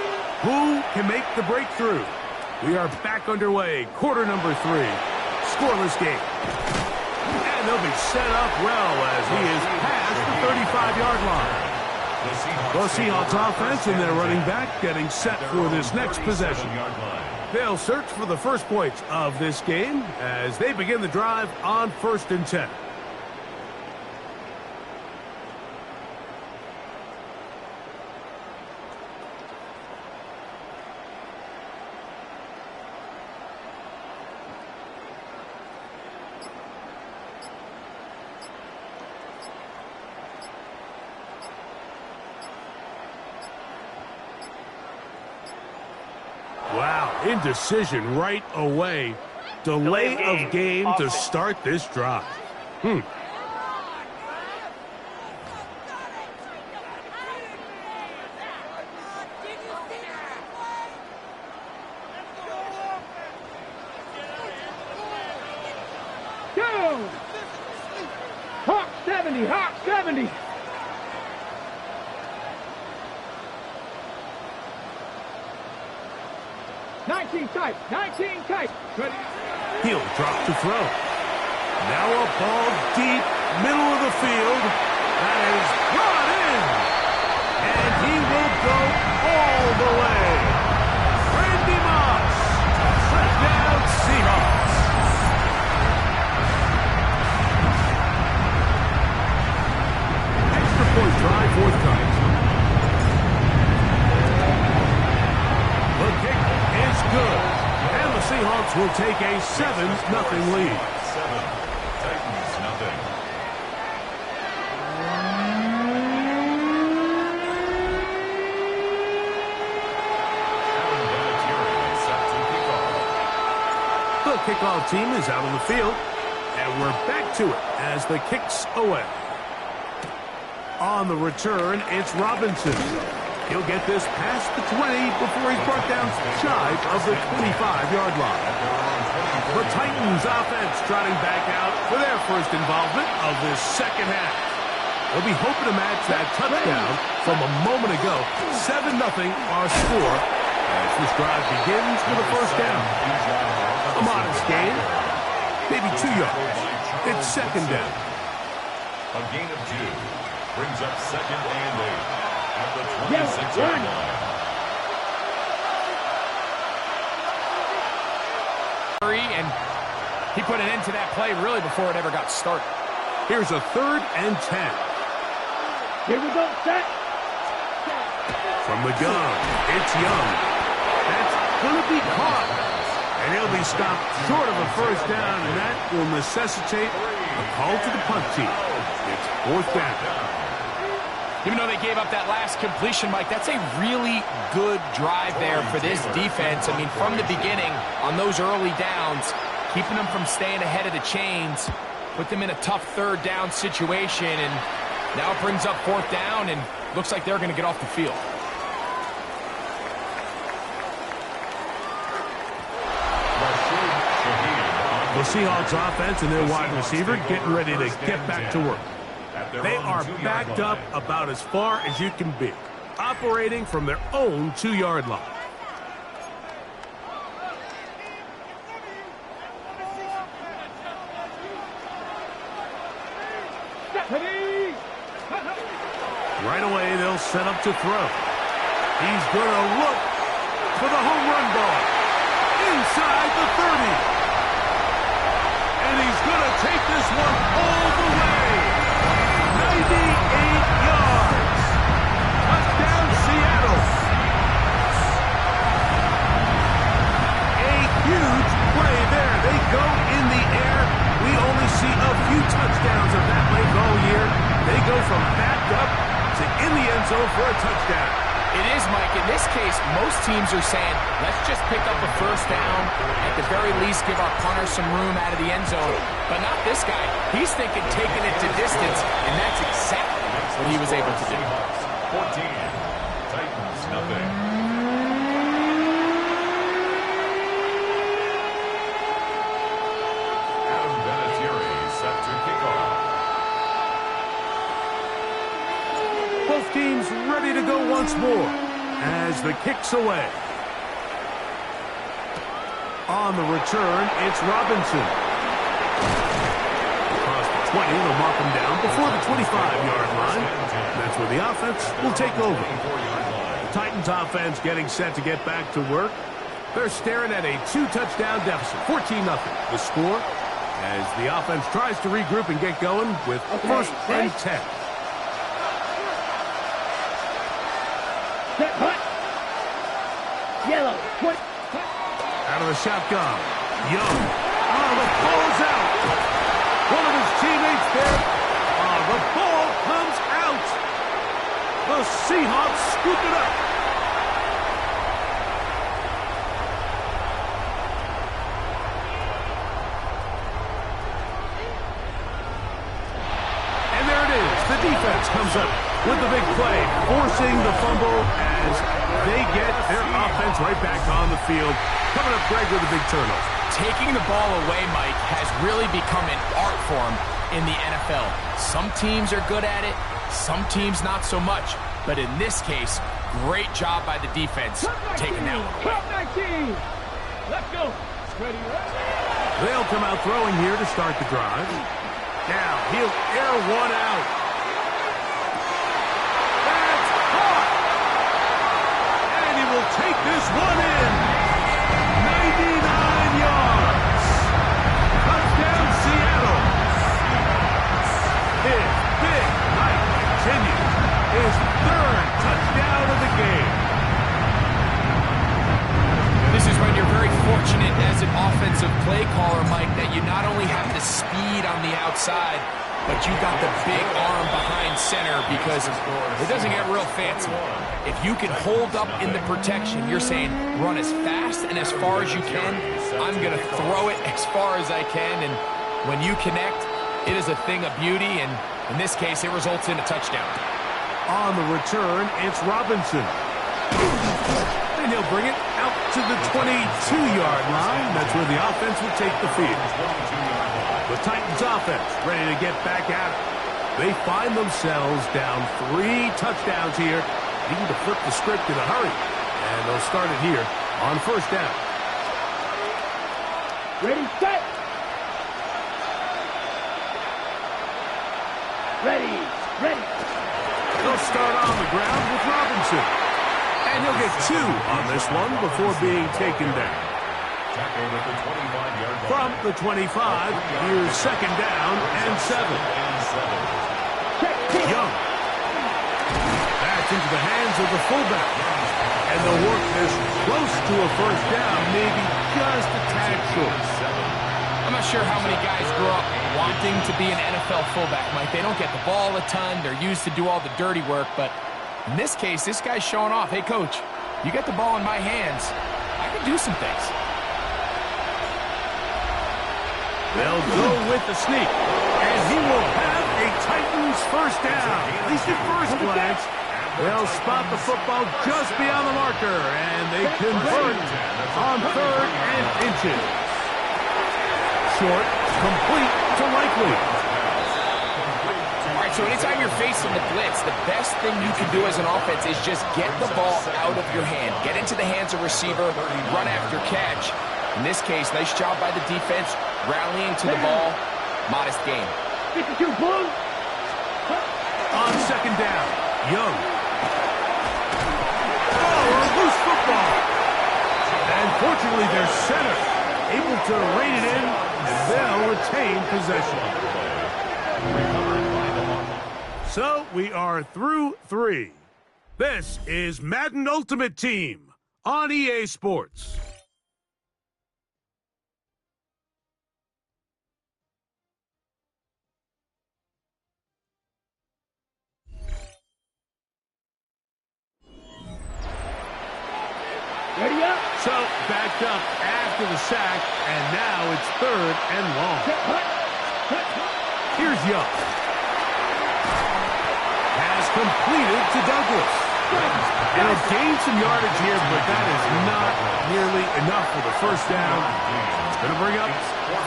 Who can make the breakthrough? We are back underway. Quarter number 3. Scoreless game. And they'll be set up well as he is past the 35-yard line. The Seahawks offense and their running back getting set for this next possession. They'll search for the first points of this game as they begin the drive on 1st and 10. Wow, indecision right away. Delay of game to start this drive. Go! Hawk 70, Hawk 70. Tight, 19 tight. Ready. He'll drop to throw. Now a ball deep, middle of the field. That is brought in. And he will go all the way. Randy Moss. Touchdown Seahawks. Extra point try forthcoming. The kick is good. And the Seahawks will take a 7-0 lead. 7, Titans nothing. The kickoff team is out on the field, and we're back to it as the kick's away. On the return, it's Robinson. He'll get this past the 20 before he's brought down shy of the 25-yard line. The Titans offense trotting back out for their first involvement of this second half. They'll be hoping to match that touchdown from a moment ago. 7-0 our score as this drive begins with a first down. A modest gain, maybe 2 yards. It's second down. A gain of 2 brings up 2nd and 8. At the 26-yard line. And he put an end to that play really before it ever got started. Here's a 3rd and 10. Here we go, set. From the gun, it's Young. That's going to be caught. And he'll be stopped short of a first down, and that will necessitate a call to the punt team. It's 4th down. Even though they gave up that last completion, Mike, that's a really good drive there for this defense. I mean, from the beginning, on those early downs, keeping them from staying ahead of the chains, put them in a tough 3rd down situation, and now it brings up 4th down, and looks like they're going to get off the field. The Seahawks offense and their wide receiver getting ready to get back to work. They are backed up about as far as you can be, operating from their own 2-yard line. Right away, they'll set up to throw. He's going to look for the home run ball inside the 30. And he's going to take this one all the way. 98 yards. Touchdown, Seattle. A huge play there. They go in the air. We only see a few touchdowns of that length all year. They go from backed up to in the end zone for a touchdown. It is, Mike. In this case, most teams are saying, let's just pick up a first down. At the very least, give our punter some room out of the end zone. But not this guy. He's thinking taking it to distance, and that's exactly what he was able to do. 14, Titans nothing. Adam Vinatieri set to kick off. Both teams ball once more as the kick's away. On the return, it's Robinson. Across the 20, they'll mark him down before the 25-yard line. That's where the offense will take over. The Titans offense getting set to get back to work. They're staring at a 2-touchdown deficit, 14-0. The score as the offense tries to regroup and get going with first and 10. Set, hut. Yellow. Put. Out of the shotgun. Young. Oh, the ball's out. One of his teammates there. Oh, the ball comes out. The Seahawks scoop it up. And there it is. The defense comes up with the big play, forcing the fumble as they get their offense right back on the field. Coming up, Greg, with a big turnover. Taking the ball away, Mike, has really become an art form in the NFL. Some teams are good at it, some teams not so much. But in this case, great job by the defense taking that one away. 19. Let's go. Ready, ready. They'll come out throwing here to start the drive. Now, he'll air one out. That's caught! And he will take this one in. 99 yards. Touchdown, Seattle. His big night continues. His third touchdown of the game. This is when you're very fortunate as an offensive play caller, Mike, that you not only have the speed on the outside, but you got the big arm behind center because it doesn't get real fancy. If you can hold up in the protection, you're saying run as fast and as far as you can. I'm going to throw it as far as I can, and when you connect, it is a thing of beauty, and in this case, it results in a touchdown. On the return, it's Robinson. And he'll bring it out to the 22-yard line. That's where the offense will take the field. The Titans offense ready to get back at it. They find themselves down 3 touchdowns here, needing to flip the script in a hurry. And they'll start it here on first down. Ready, set. Ready, ready. They'll start on the ground with Robinson. And he'll get 2 on this one before being taken down. From the 25, here's second down and 7. Young. That's into the hands of the fullback. And they'll work this close to a first down, maybe just a tad short. I'm not sure how many guys grow up wanting to be an NFL fullback, Mike. They don't get the ball a ton. They're used to do all the dirty work. But in this case, this guy's showing off. Hey, coach, you get the ball in my hands. I can do some things. They'll go with the sneak. And he will have a Titans first down. At least at first glance. They'll spot the football just beyond the marker. And they convert on 3rd and inches. Short, complete to Likely. All right, so anytime you're facing the blitz, the best thing you can do as an offense is just get the ball out of your hand. Get into the hands of receiver, run after catch. In this case, nice job by the defense, rallying to the ball. Modest game. 52 blue. On second down, Young. Oh, a loose football. And fortunately, their center able to rein it in, and they'll retain possession. So we are through 3. This is Madden Ultimate Team on EA Sports. Ready up. So backed up after the sack, and now it's 3rd and long. Here's Young. Has completed to Douglas. And he'll gain some yardage here, but that is not nearly enough for the first down. It's going to bring up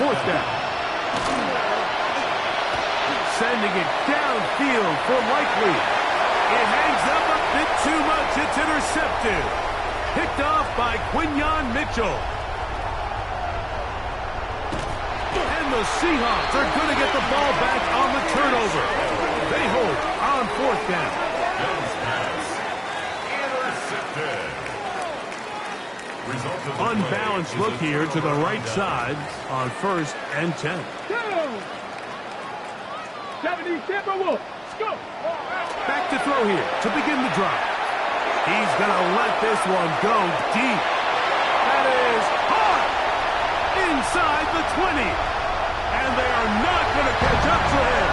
4th down. Sending it downfield for Likely. It hangs up a bit too much. It's intercepted. Picked off by Quinyon Mitchell. And the Seahawks are going to get the ball back on the turnover. They hold on 4th down. Unbalanced look here to the right side on 1st and 10. 70 Timberwolves. Go. Back to throw here to begin the drive. He's going to let this one go deep. That is hard. Inside the 20. And they are not going to catch up to him.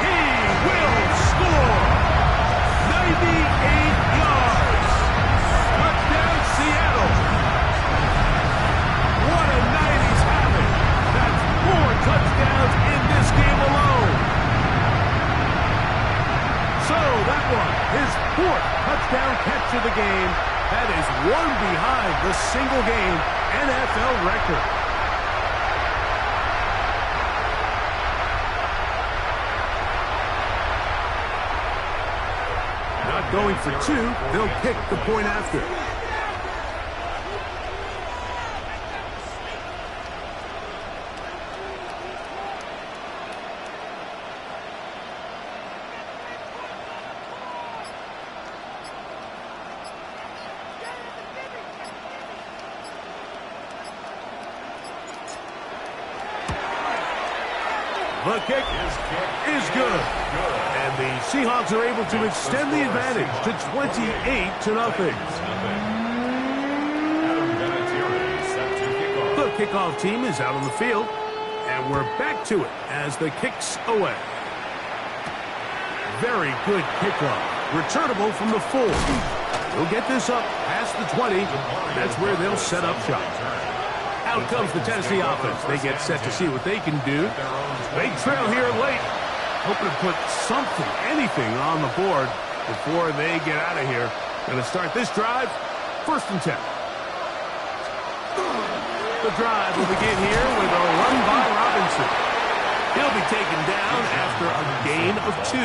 He will score. 98 yards. Touchdown, Seattle. What a night he's having. That's 4 touchdowns in this game alone. So that one, his 4th touchdown catch of the game. That is one behind the single-game NFL record. Not going for 2, they'll kick the point after. The kick is good. And the Seahawks are able to extend the advantage to 28-0. The kickoff team is out on the field. And we're back to it as the kick's away. Very good kickoff. Returnable from the 4. He'll get this up past the 20. That's where they'll set up shop. Out comes the Tennessee offense. They get set to see what they can do. They trail here late. Hoping to put something, anything on the board before they get out of here. Going to start this drive, 1st and 10. The drive will begin here with a run by Robinson. He'll be taken down after a gain of 2.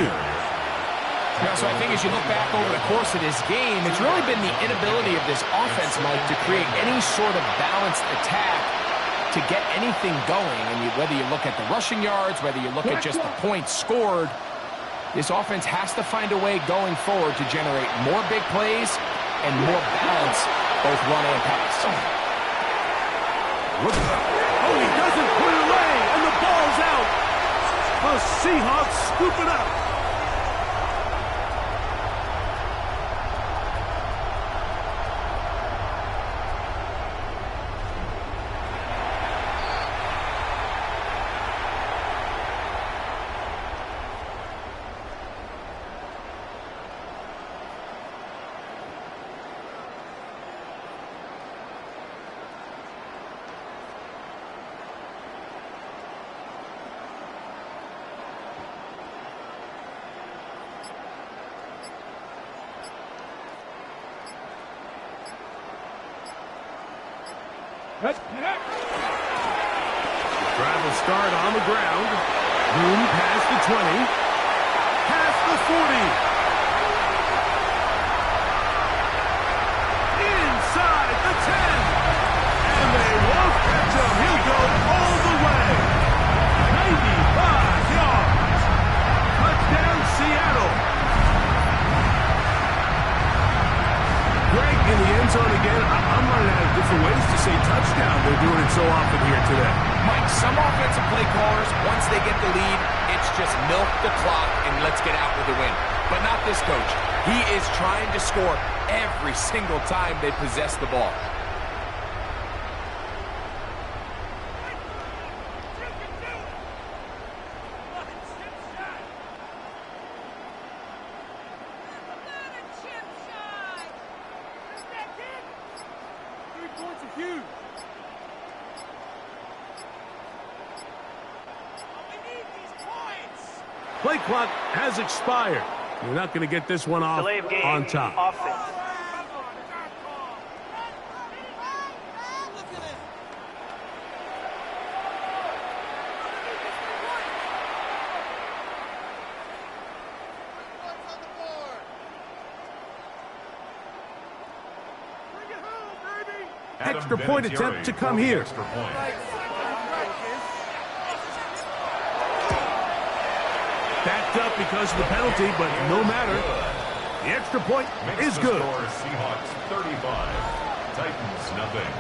So I think as you look back over the course of this game, it's really been the inability of this offense, Mike, to create any sort of balanced attack to get anything going. And whether you look at the rushing yards, whether you look at just the points scored, this offense has to find a way going forward to generate more big plays and more balance, both run and pass. Oh, he doesn't put it away, and the ball's out. The Seahawks scoop it up. Drive will start on the ground. Boom past the 20. Past the 40. Inside the 10. And they won't catch him. He'll go all the way. 95 yards. Touchdown, Seattle. Greg in the end zone again. I'm running out of different ways to say touchdown. They're doing it so often here today. Mike, some offensive play callers, once they get the lead, it's just milk the clock and let's get out with the win. But not this coach. He is trying to score every single time they possess the ball. Play clock has expired. You're not going to get this one off Delay of game, on time. Offense. extra point attempt to come here. Backed up because of the penalty, but no matter. The extra point is good. Seahawks 35, Titans nothing.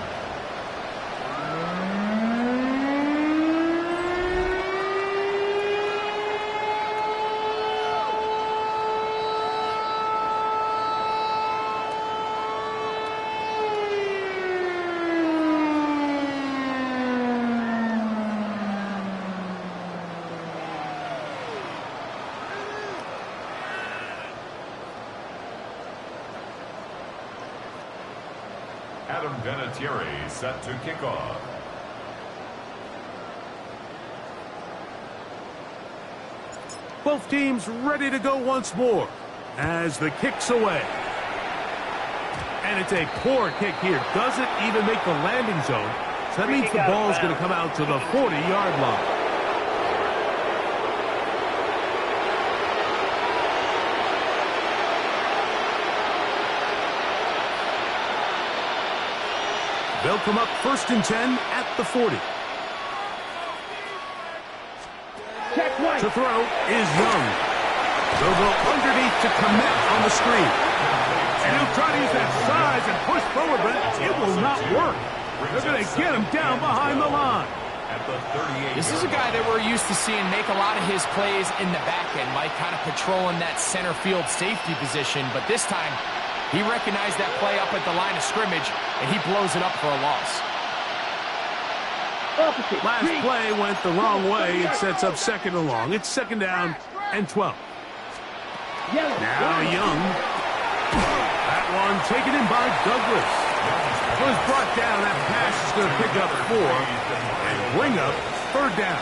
Adam Vinatieri set to kick off. Both teams ready to go once more as the kick's away. And it's a poor kick here. Doesn't even make the landing zone. So that means the ball's going to come out to the 40-yard line. They'll come up 1st and 10 at the 40. To throw is Young. They'll go underneath to commit on the screen. And he'll try to use that size and push forward, but it will not work. They're going to get him down behind the line. This is a guy that we're used to seeing make a lot of his plays in the back end, Mike, kind of patrolling that center field safety position. But this time, he recognized that play up at the line of scrimmage, and he blows it up for a loss. Last play went the wrong way. It sets up 2nd and long. It's 2nd down and 12. Now Young. That one taken in by Douglas. Was brought down. That pass is going to pick up 4 and bring up 3rd down.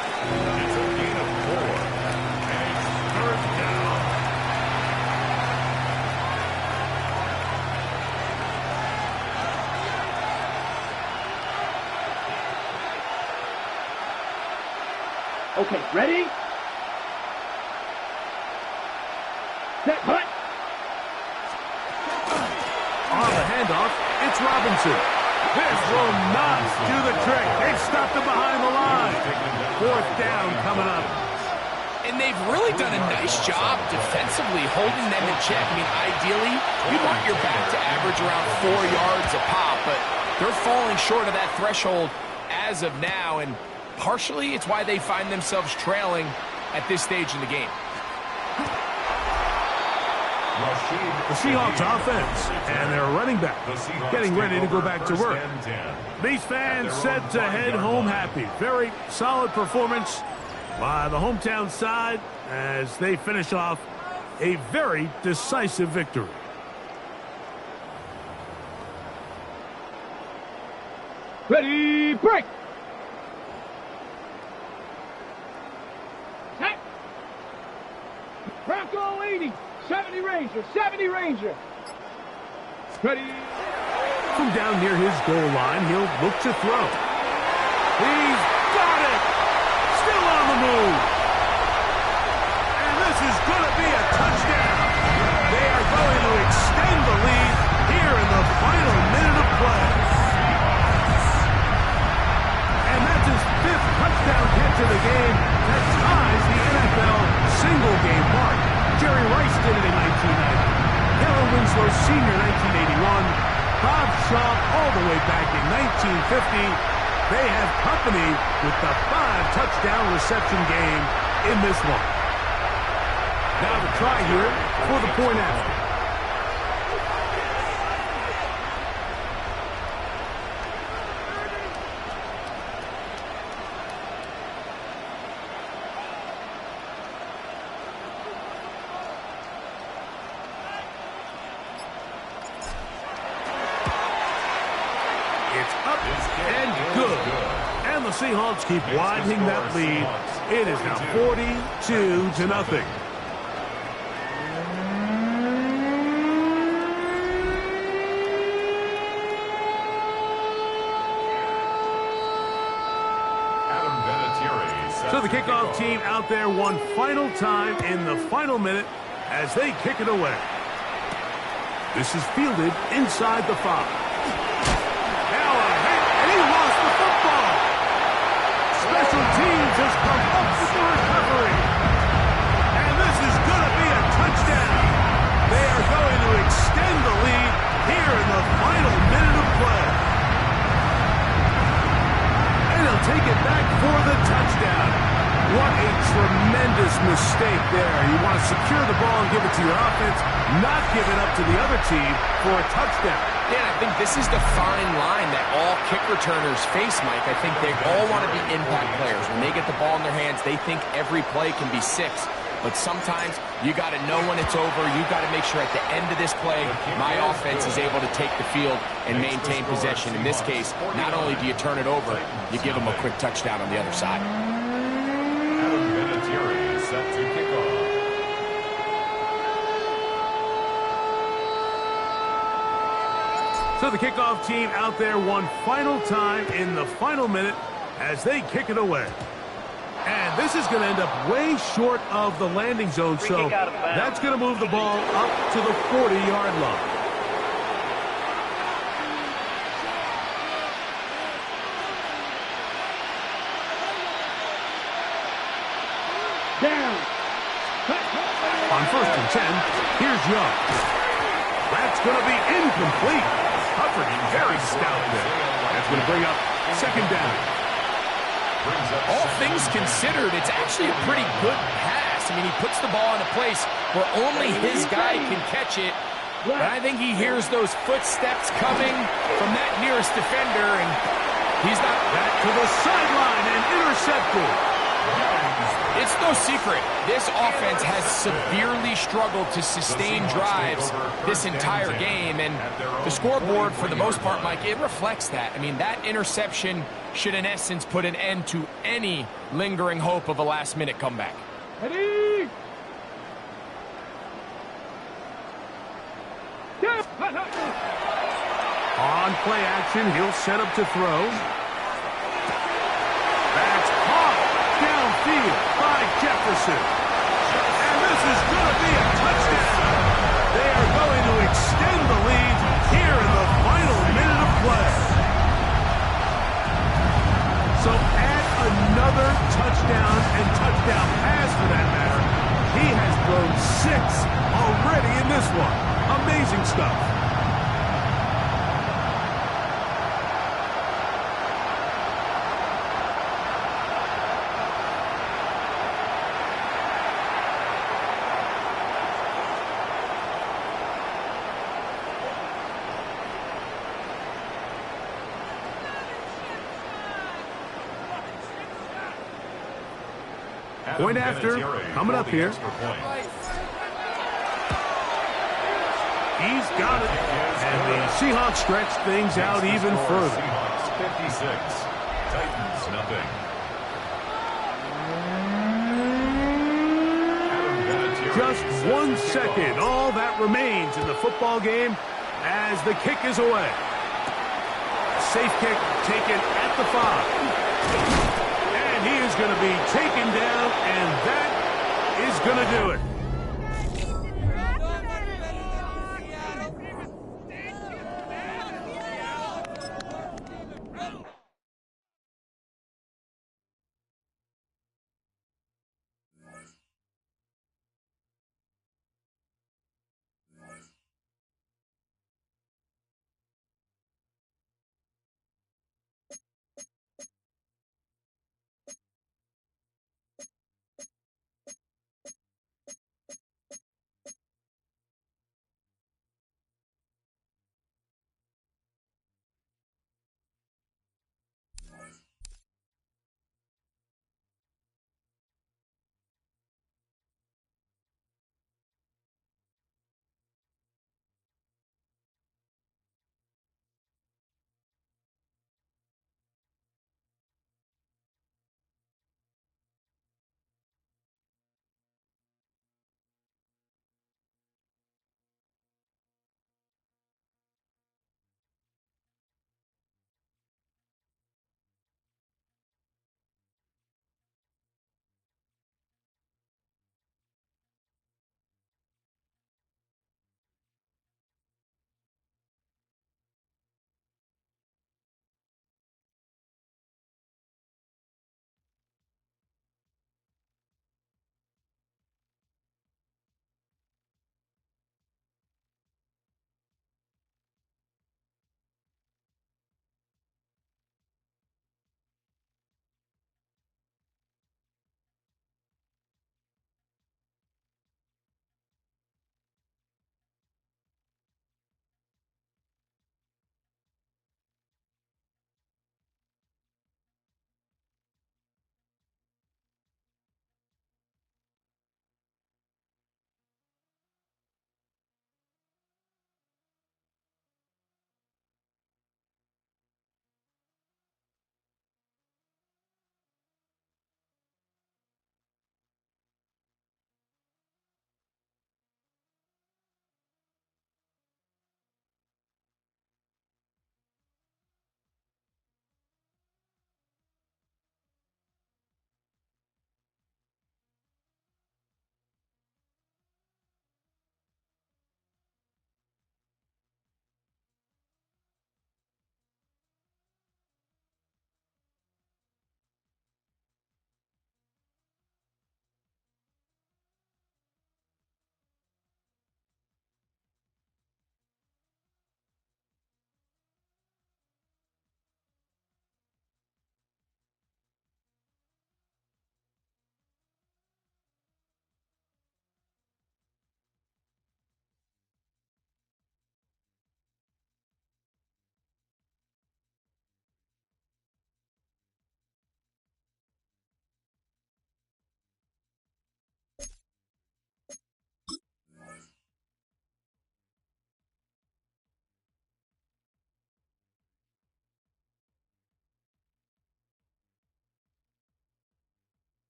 It's a gain of 4. And it's 3rd down. Okay, ready? Set, punt. On the handoff, it's Robinson. This will not do the trick. They've stopped him behind the line. 4th down coming up. And they've really done a nice job defensively holding them in check. I mean, ideally, you want your back to average around 4 yards a pop, but they're falling short of that threshold as of now, and partially it's why they find themselves trailing at this stage in the game. The Seahawks offense and their running back getting ready to go back to work. These fans set to head home happy. Very solid performance by the hometown side as they finish off a very decisive victory. Ready, break! Set! Bronco 80, 70 Ranger, 70 Ranger. Ready. From down near his goal line, he'll look to throw. He's got it! Still on the move. And this is going to be a touchdown. They are going to extend the lead here in the final minute of play. And that's his 5th touchdown catch of the game that ties the NFL single-game mark. Jerry Rice did it in 1990. Taylor Winslow Sr. 1981. Bob Shaw all the way back in 1950. They have company with the 5-touchdown reception game in this one. Now the try here for the point after. Seahawks keep widening that lead. It is now 42-0. So the kickoff team out there one final time in the final minute as they kick it away. This is fielded inside the 5. Now a Dolphins has come up with the recovery. And this is going to be a touchdown. They are going to extend the lead here in the final minute of play. And he'll take it back for the touchdown. What a tremendous mistake there. You want to secure the ball and give it to your offense, not give it up to the other team for a touchdown. Yeah, I think this is the fine line that all kick returners face, Mike. I think they all want to be impact players. When they get the ball in their hands, they think every play can be 6. But sometimes you got to know when it's over. You got to make sure at the end of this play, my offense is able to take the field and maintain possession. In this case, not only do you turn it over, you give them a quick touchdown on the other side. Set to kick off. So the kickoff team out there one final time in the final minute as they kick it away. And this is going to end up way short of the landing zone, so that's going to move the ball up to the 40-yard line. Down. On 1st and 10, here's Young. That's going to be incomplete. Hufford very stout there. That's going to bring up 2nd down. All things considered, it's actually a pretty good pass. I mean, he puts the ball in a place where only his guy can catch it. But I think he hears those footsteps coming from that nearest defender, and he's not... Back to the sideline and intercepted. It's no secret, this offense has severely struggled to sustain drives this entire game, and the scoreboard, for the most part, Mike, it reflects that. I mean, that interception should, in essence, put an end to any lingering hope of a last-minute comeback. Ready? On play action, he'll set up to throw. That's caught downfield by Jefferson. And this is going to be a touchdown. They are going to extend the lead here in the final minute of play. So add another touchdown and touchdown pass for that matter. He has thrown 6 already in this one. Amazing stuff. Point after, coming up here. He's got it. And the Seahawks stretch things out even further. Seahawks 56, Titans nothing. Just 1 second, all that remains in the football game as the kick is away. Safe kick taken at the 5. He is going to be taken down, and that is going to do it.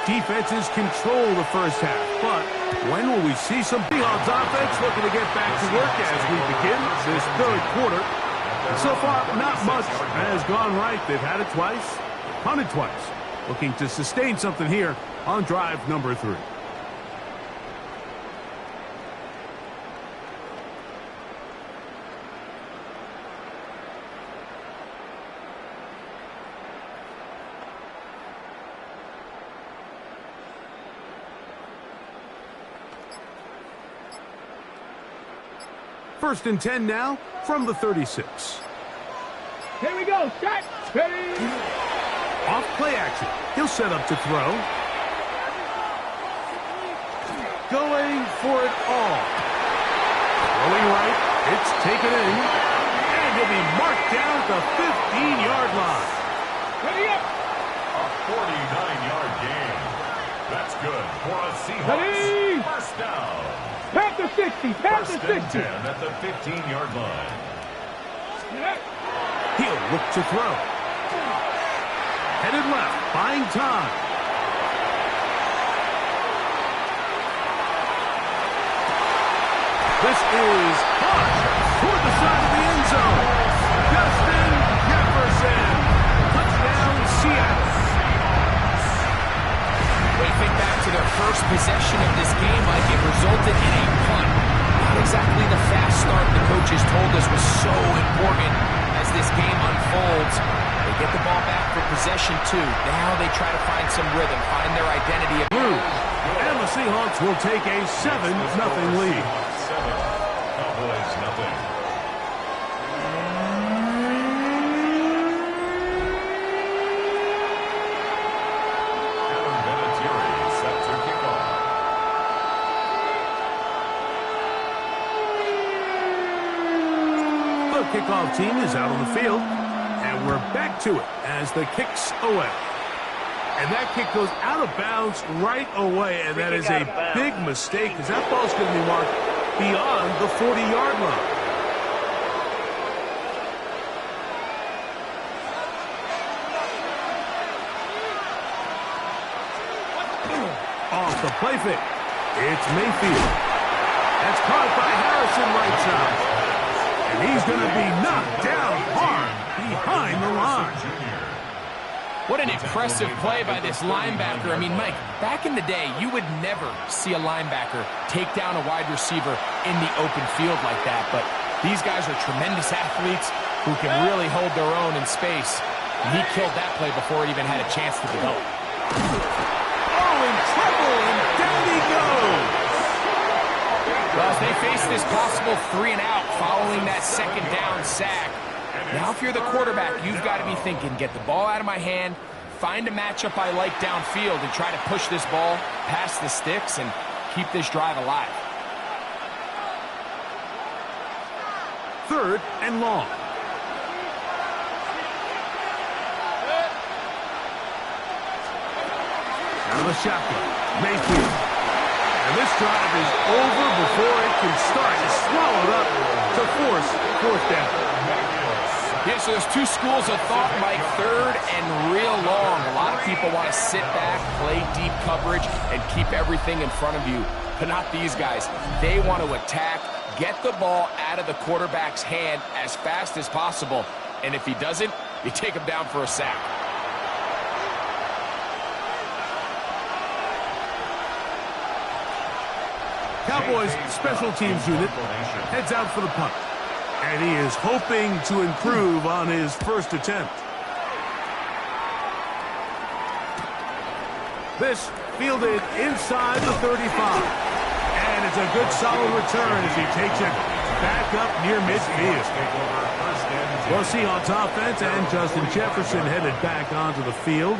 Defenses control the first half, but when will we see some Seahawks offense looking to get back to work as we begin this third quarter? So far, not much has gone right. They've had it twice, punted twice, looking to sustain something here on drive number 3. First and 10 now from the 36. Here we go. Shot. Ready. Off play action. He'll set up to throw. Going for it all. Throwing right. It's taken in. And he'll be marked down at the 15-yard line. Ready up. A 49-yard gain. That's good for a Seahawks. Ready. First down. Past the 60. Past the 60. First and 10 at the 15-yard line. He'll look to throw. Headed left, buying time. This is hot toward the side of the end zone. Justin Jefferson. Touchdown, Seattle. When you think back to their first possession of this game, Mike, it resulted in a punt. Not exactly the fast start the coaches told us was so important as this game unfolds. They get the ball back for possession 2. Now they try to find some rhythm, find their identity. And the Seahawks will take a 7-0 lead. 7, Cowboys nothing. Kickoff team is out on the field, and we're back to it as the kick's away. And that kick goes out of bounds right away, and that is a big mistake because that ball's going to be marked beyond the 40-yard line. Off the play fake. It's Mayfield. That's caught by Harrison right side. And he's going to be knocked down hard behind the line. What an impressive play by this linebacker. I mean, Mike, back in the day, you would never see a linebacker take down a wide receiver in the open field like that. But these guys are tremendous athletes who can really hold their own in space. And he killed that play before it even had a chance to develop. Oh, in trouble, and down he goes. Well, as they face this possible 3-and-out following that second down sack, Now if you're the quarterback, you've got to be thinking, get the ball out of my hand, find a matchup I like downfield, and try to push this ball past the sticks and keep this drive alive. 3rd and long. Out of the shotgun, Mayfield. And this drive is over before it can start. It's swallowed up to force 4th down. Yeah, so there's 2 schools of thought, Mike. 3rd and real long. A lot of people want to sit back, play deep coverage, and keep everything in front of you. But not these guys. They want to attack, get the ball out of the quarterback's hand as fast as possible. And if he doesn't, you take him down for a sack. Cowboys special teams unit heads out for the punt. And he is hoping to improve on his first attempt. This fielded inside the 35. And it's a good solid return as he takes it back up near midfield. Well, Seahawks offense and Justin Jefferson headed back onto the field.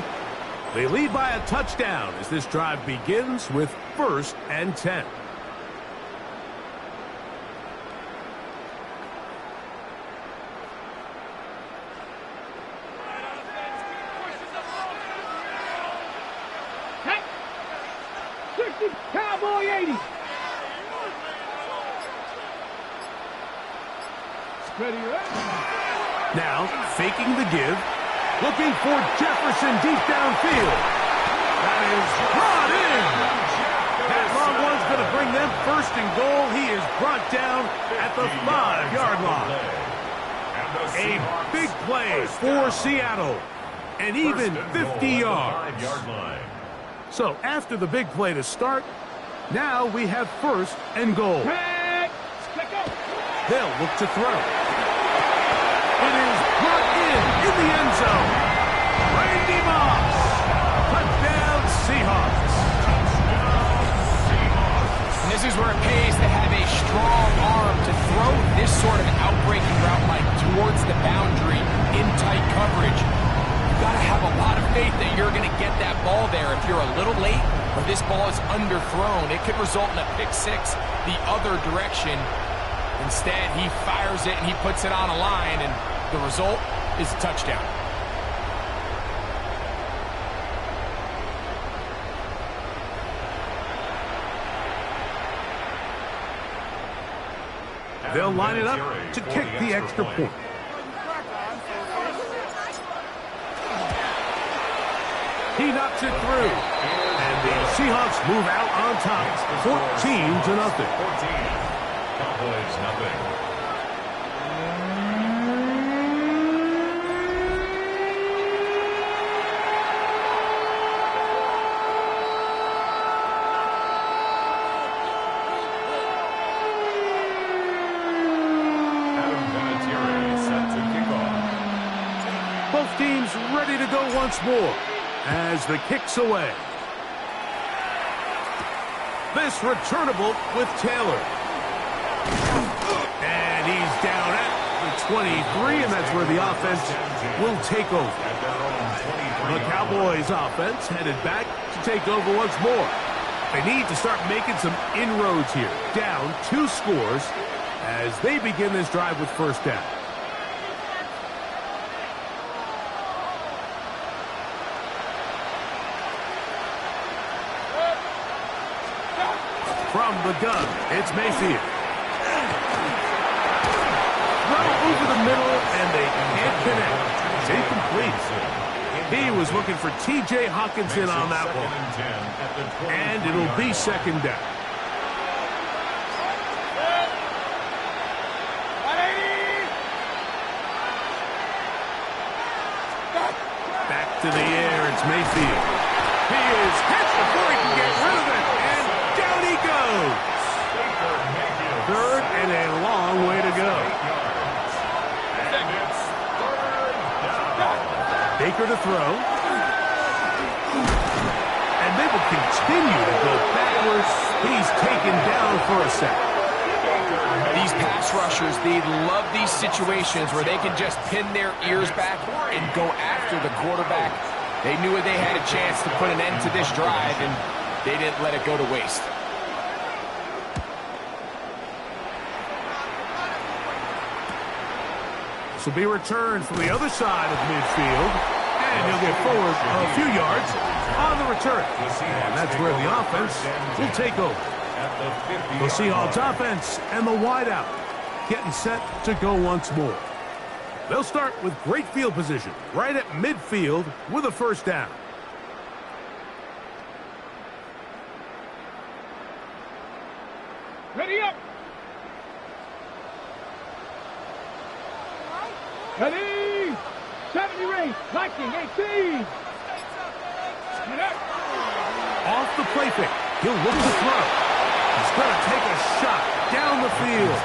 They lead by a touchdown as this drive begins with 1st and 10. Cowboy 80. Ready, Now, faking the give, looking for Jefferson deep downfield. That is brought in. That long one's going to bring them 1st and goal. He is brought down at the 5-yard line. A big play for Seattle, and even 50 yards. So after the big play to start, now we have 1st and goal. They'll look to throw. It is brought in the end zone. Randy Moss. Touchdown Seahawks. And this is where it pays to have a strong arm to throw this sort of outbreaking route like towards the boundary in tight coverage. You've got to have a lot of faith that you're going to get that ball there. If you're a little late or this ball is underthrown, it could result in a pick 6 the other direction. Instead, he fires it and he puts it on a line, and the result is a touchdown. They'll line it up to kick the extra point. He knocks it through. And the Seahawks move out on top, 14-0. Cowboys nothing. Both teams ready to go once more as the kick's away. This returnable with Taylor. And he's down at the 23, and that's where the offense will take over. The Cowboys offense headed back to take over once more. They need to start making some inroads here. Down 2 scores as they begin this drive with 1st down. From the gun, it's Mayfield. Throw over the middle, and they can't connect. It's incomplete. He was looking for T.J. Hawkinson on that one. And it'll be 2nd down. Back to the air, it's Mayfield. He is hit before he can get rid of it. Down he goes. 3rd and a long way to go. Baker to throw. And they will continue to go backwards. He's taken down for a sack. These pass rushers, they love these situations where they can just pin their ears back and go after the quarterback. They knew they had a chance to put an end to this drive, and they didn't let it go to waste. This will be returned from the other side of midfield, and he'll get forward a few yards on the return. And that's where the offense will take over. The Seahawks offense and the wideout getting set to go once more. They'll start with great field position right at midfield with a first down. Ready up. Ready. 70 range. Liking 18. Off the play pick. He'll look to throw. He's going to take a shot down the field.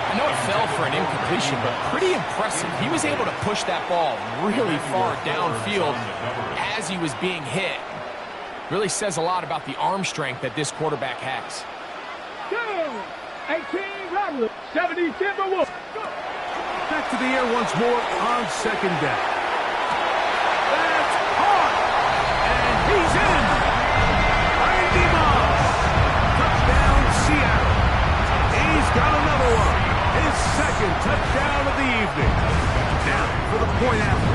I know it fell for an incompletion, but pretty impressive. He was able to push that ball really far downfield as he was being hit. Really says a lot about the arm strength that this quarterback has. 18 Robert. 70 Timberwolves. Back to the air once more on second down. That's hard. And he's in. Randy Moss. Touchdown, Seattle. He's got another one. His second touchdown of the evening. Now for the point after.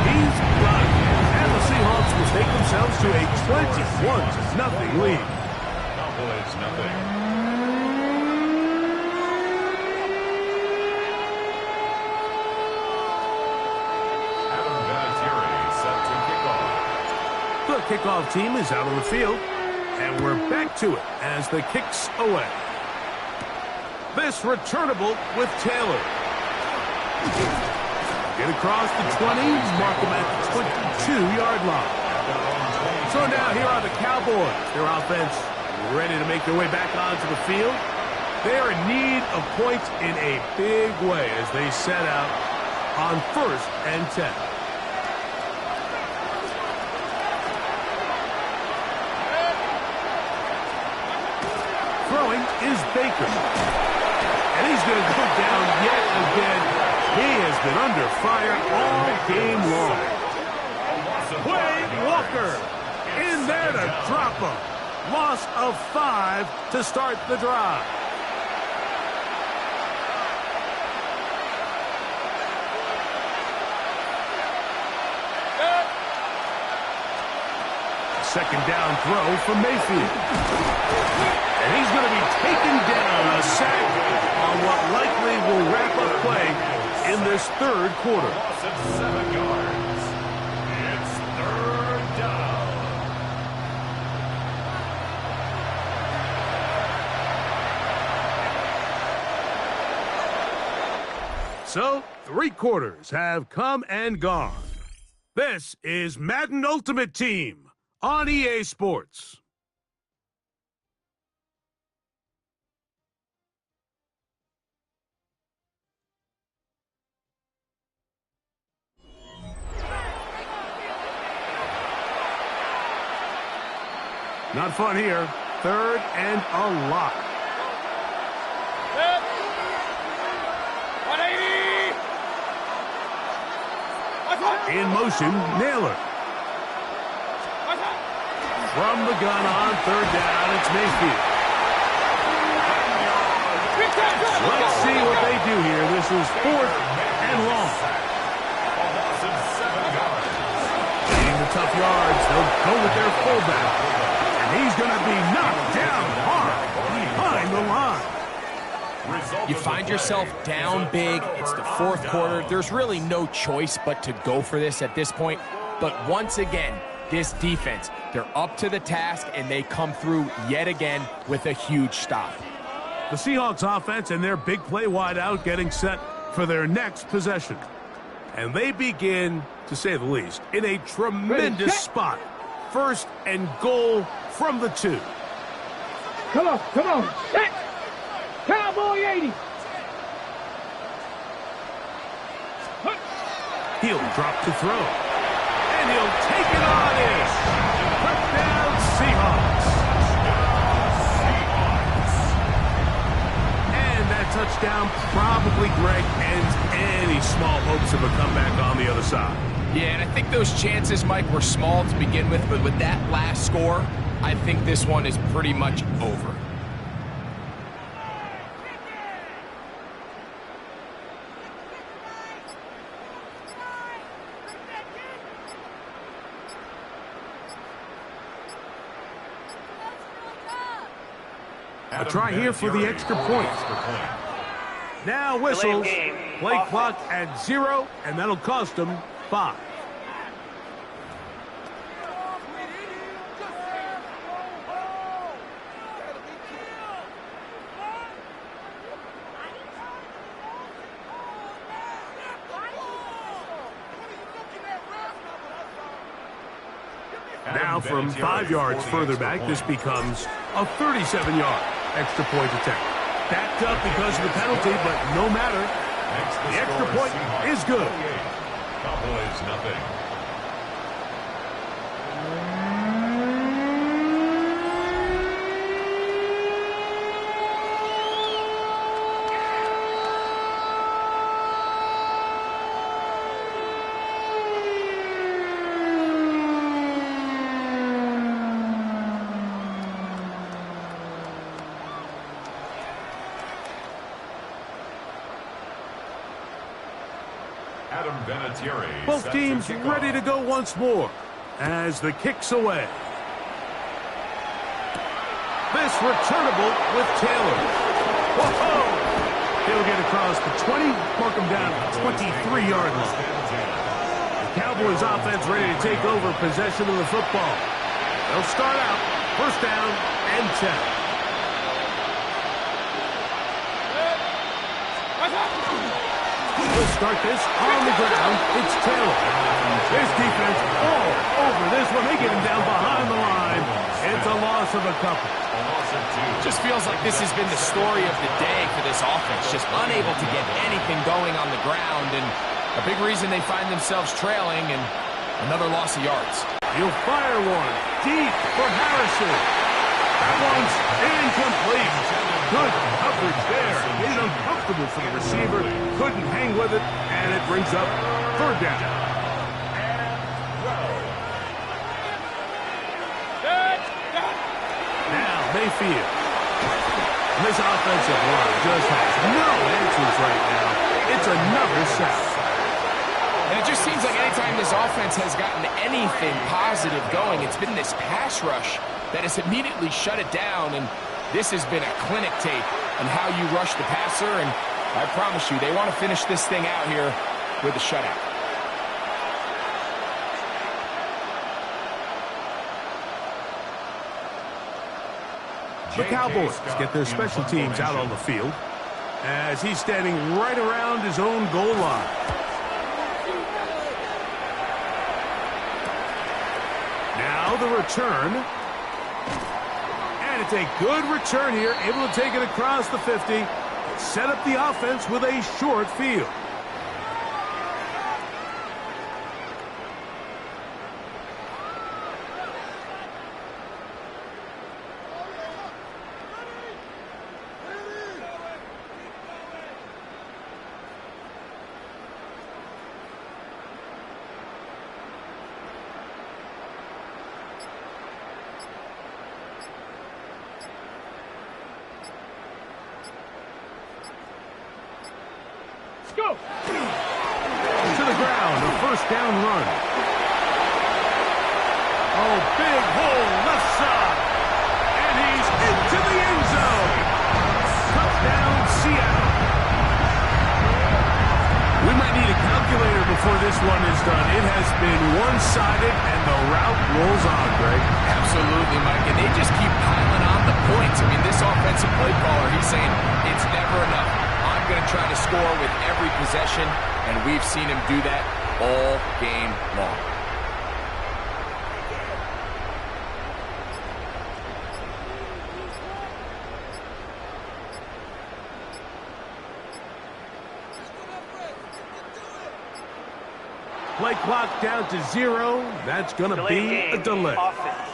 He's got it. And the Seahawks will take themselves to a 21-0 lead. Cowboys nothing. The kickoff team is out on the field, and we're back to it as the kick's away. This returnable with Taylor. Get across the 20, mark them at the 22-yard line. So now here are the Cowboys. Their offense ready to make their way back onto the field. They're in need of points in a big way as they set out on 1st and 10. Throwing is Baker. And he's going to go down yet again. He has been under fire all game long. Wade Walker in there to drop him. Loss of 5 to start the drive. Second down throw from Mayfield. And he's going to be taken down, a sack on what likely will wrap up play in this third quarter. Loss of 7 yards. It's 3rd down. So, 3 quarters have come and gone. This is Madden Ultimate Team on EA Sports. Not fun here. 3rd and a lot. 180. In motion, Naylor. From the gun on 3rd down, it's Mayfield. Let's see what they do here. This is 4th and long. Getting the tough yards, they'll go with their fullback. And he's going to be knocked down hard behind the line. You find yourself down big. It's the 4th quarter. There's really no choice but to go for this at this point. But once again, this defense, they're up to the task, and they come through yet again with a huge stop. The Seahawks offense and their big play wideout getting set for their next possession. And they begin, to say the least, in a tremendous spot. 1st and goal from the 2. Come on. Set. Cowboy 80. He'll drop to throw. And he'll take it on in. Touchdown, Seahawks. that touchdown probably, Greg, ends any small hopes of a comeback on the other side. Yeah, and I think those chances, Mike, were small to begin with, but with that last score, I think this one is pretty much over. A try here for the extra point. Now whistles, play clock at 0, and that'll cost them 5. Now from 5 yards further back, this becomes a 37-yard extra point attempt. Backed up because of the penalty, but no matter. The extra point is good. Cowboys nothing. Both teams ready to go once more as the kick's away. This returnable with Taylor. Whoa! He'll get across the 20, mark him down at the 23-yard line. The Cowboys offense ready to take over possession of the football. They'll start out first down and 10. We'll start this on the ground. It's Taylor. This defense all over this one. They get him down behind the line. It's a loss of a couple. Just feels like this has been the story of the day for this offense. Just unable to get anything going on the ground, and a big reason they find themselves trailing, and another loss of yards. He'll fire one deep for Harrison. That one's incomplete. Good coverage there. Made it uncomfortable for the receiver. Couldn't hang with it, and it brings up third down. Now Mayfield. This offensive line just has no answers right now. It's another sack. And it just seems like anytime this offense has gotten anything positive going, it's been this pass rush that has immediately shut it down, and this has been a clinic tape on how you rush the passer, and I promise you, they want to finish this thing out here with a shutout. The Cowboys get their special teams out on the field as he's standing right around his own goal line. Now the return. And it's a good return here, able to take it across the 50, set up the offense with a short field. Go! To the ground, a first down run. Oh, big hole left side. And he's into the end zone. Touchdown, Seattle. We might need a calculator before this one is done. It has been one-sided, and the route rolls on, Greg. Absolutely, Mike, and they just keep piling on the points. I mean, this offensive play caller, he's saying it's never enough. I'm going to try to score with every possession, and we've seen him do that all game long. Play clock down to 0. That's going to be a delay. Offense.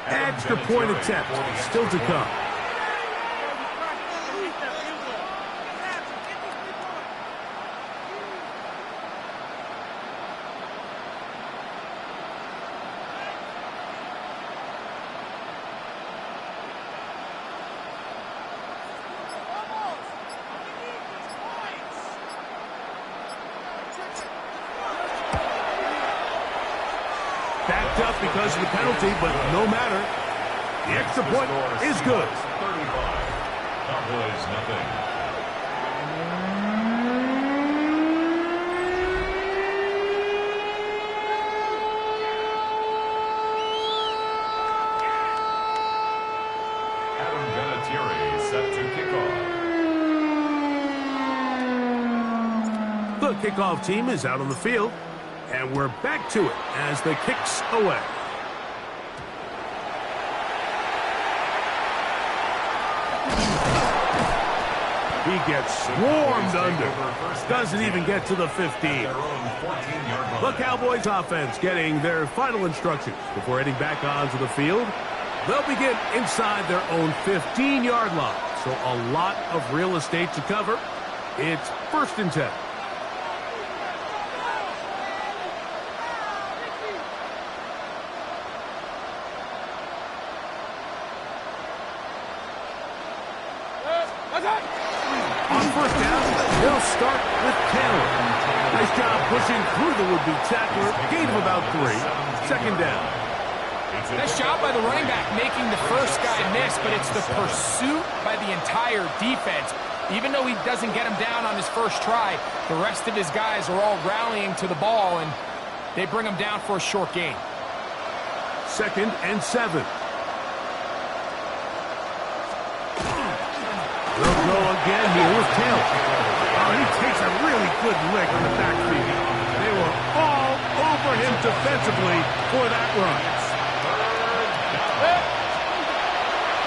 Extra point attempt still to come. Backed up because of the penalty, but no matter. The extra point is good. 35. Cowboys nothing. Adam Vinatieri set to kickoff. The kickoff team is out on the field. And we're back to it as the kick's away. He gets swarmed under. Doesn't even get to the 15. The Cowboys offense getting their final instructions before heading back onto the field. They'll begin inside their own 15-yard line. So a lot of real estate to cover. It's 1st and 10. On 1st down, they'll start with Taylor. Nice job pushing through the would-be tackler. Gain of about 3. 2nd down. Nice job by the running back making the first guy miss, but it's the pursuit by the entire defense. Even though he doesn't get him down on his first try, the rest of his guys are all rallying to the ball, and they bring him down for a short gain. 2nd and 7. They'll go again here with Taylor. Oh, he takes a really good lick on the backfield. They were all over him defensively for that run.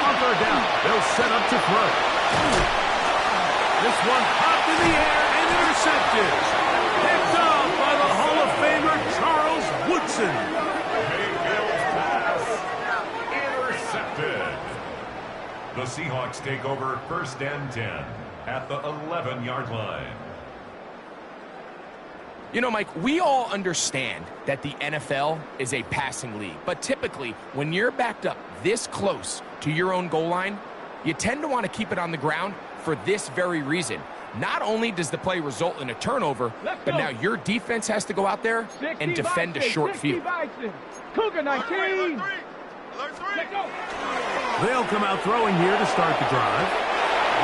On 3rd down, they'll set up to throw. This one popped in the air and intercepted. Picked off by the Hall of Famer Charles Woodson. Mayfield's pass intercepted. The Seahawks take over 1st and 10 at the 11-yard line. You know, Mike, we all understand that the NFL is a passing league, but typically when you're backed up this close to your own goal line, you tend to want to keep it on the ground for this very reason. Not only does the play result in a turnover, but now your defense has to go out there and defend a short field. Cougar 19. They'll come out throwing here to start the drive.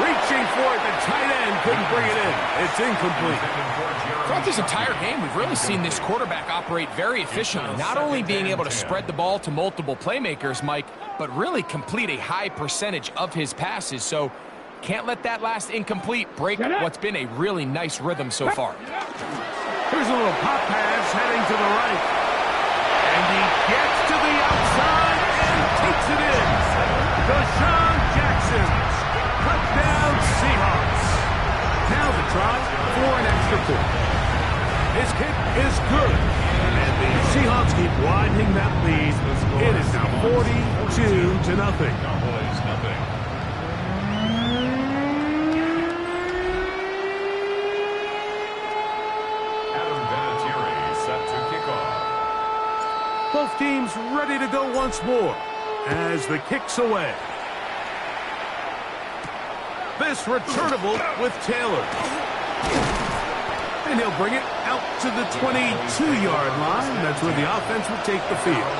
Reaching for it, the tight end couldn't bring it in. It's incomplete. Throughout this entire game, we've really seen this quarterback operate very efficiently, not only being able to spread the ball to multiple playmakers, Mike, but really complete a high percentage of his passes. So can't let that last incomplete break what's been a really nice rhythm so far. Here's a little pop pass heading to the right. And he gets to the outside and takes it in. Deshaun Jackson. Touchdown Seahawks. Now the try for an extra point. His kick is good. And the Seahawks keep widening that lead. It is now 42-0. Cowboys nothing. Adam Vinatieri set to kickoff. Both teams ready to go once more as the kick's away. This returnable with Taylor. And he'll bring it out to the 22-yard line. That's where the offense will take the field.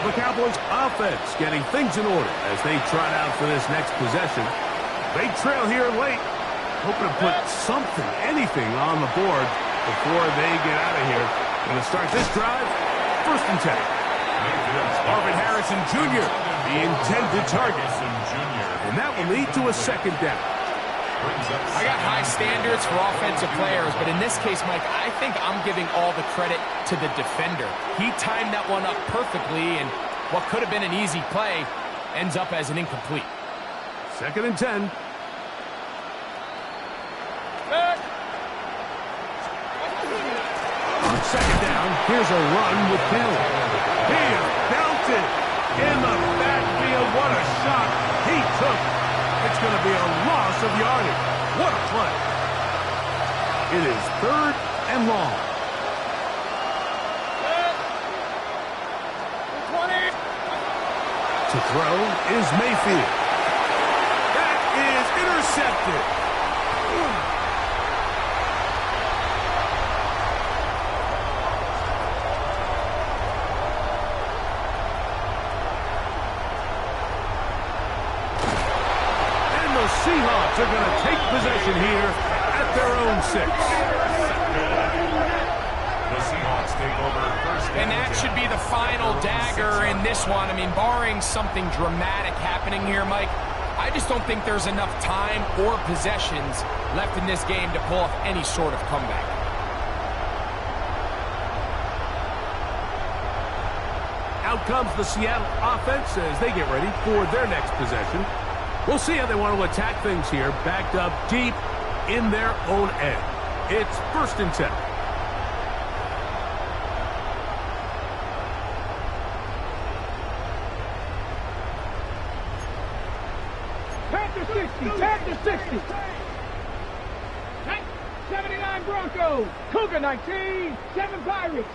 The Cowboys offense getting things in order as they trot out for this next possession. They trail here late, hoping to put something, anything on the board before they get out of here. Going to start this drive, 1st and 10. Marvin Harrison Jr., the intended target. And that will lead to a 2nd down. I got high standards for offensive players, but in this case, Mike, I think I'm giving all the credit to the defender. He timed that one up perfectly, and what could have been an easy play ends up as an incomplete. 2nd and 10. On 2nd down, here's a run with Taylor. He is belted. In the backfield, what a shot he took. It's going to be a loss of yardage. What a play. It is 3rd and long. 20. To throw is Mayfield. That is intercepted. Seahawks are going to take possession here at their own 6. The Seahawks take over first. And that should be the final dagger in this one. I mean, barring something dramatic happening here, Mike, I just don't think there's enough time or possessions left in this game to pull off any sort of comeback. Out comes the Seattle offense as they get ready for their next possession. We'll see how they want to attack things here, backed up deep in their own end. It's 1st and 10. Panther 60, Panther 60. 79 Broncos, Cougar 19, 7 Pirates,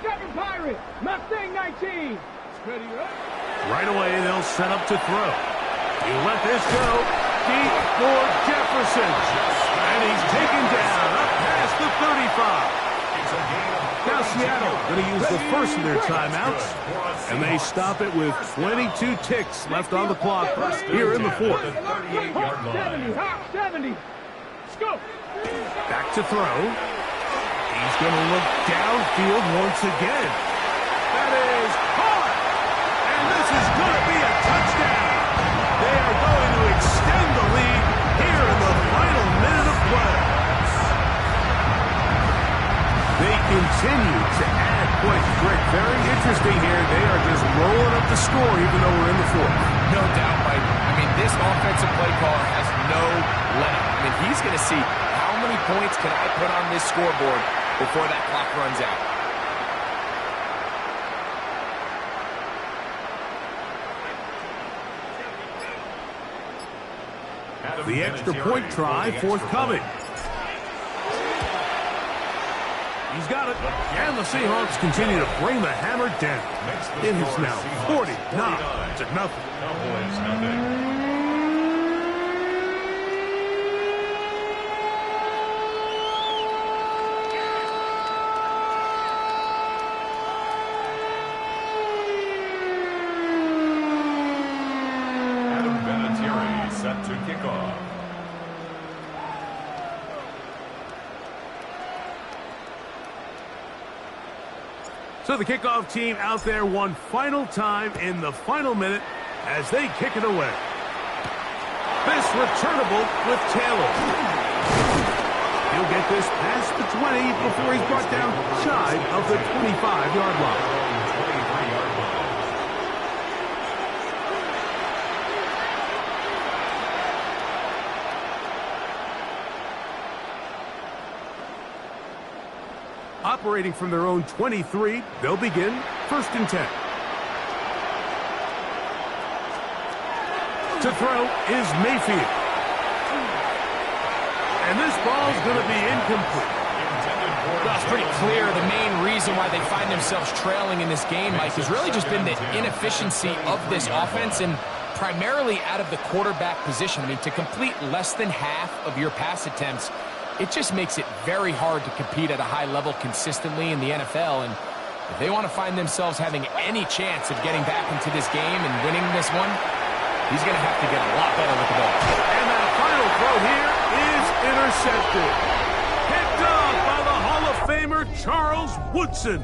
Mustang 19. Right away, they'll set up to throw. He let this go deep for Jefferson. And he's taken down up past the 35. Now Seattle going to use the first of their timeouts. And they stop it with 22 ticks left on the clock here in the 4th. 70. Scope. Back to throw. He's going to look downfield once again. That is hard. And this is going to be a touchdown. They are going to extend the lead here in the final minute of play. They continue to add points. Greg, very interesting here. They are just rolling up the score even though we're in the 4th. No doubt, Mike. I mean, this offensive play caller has no let-up. I mean, he's going to see how many points can I put on this scoreboard before that clock runs out. The extra point try forthcoming. He's got it. And the Seahawks continue to bring the hammer down. It is now 49-0. Cowboys nothing. Set to kick off. So the kickoff team out there one final time in the final minute as they kick it away. This returnable with Taylor. He'll get this past the 20 before he's brought down shy of the 25-yard line. Operating from their own 23, they'll begin 1st and 10. To throw is Mayfield. And this ball's going to be incomplete. Well, it's pretty clear the main reason why they find themselves trailing in this game, Mike, has really just been the inefficiency of this offense and primarily out of the quarterback position. I mean, to complete less than half of your pass attempts, it just makes it very hard to compete at a high level consistently in the NFL. And if they want to find themselves having any chance of getting back into this game and winning this one, he's going to have to get a lot better with the ball. And that final throw here is intercepted. Picked off by the Hall of Famer Charles Woodson.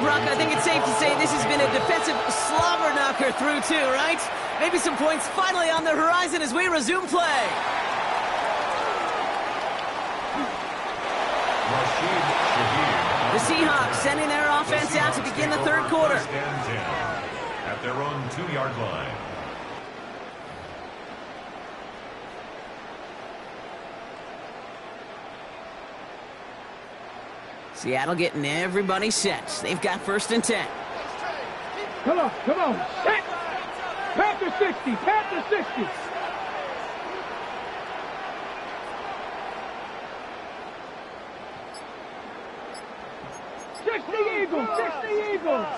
Brock, I think it's safe to say this has been a defensive slobber knocker through two, right? Maybe some points finally on the horizon as we resume play. The Seahawks sending their offense out to begin the third quarter. At their own 2-yard line. Seattle getting everybody set. They've got 1st and 10. Come on, set! Panther 60, Panther 60! Six the Eagles!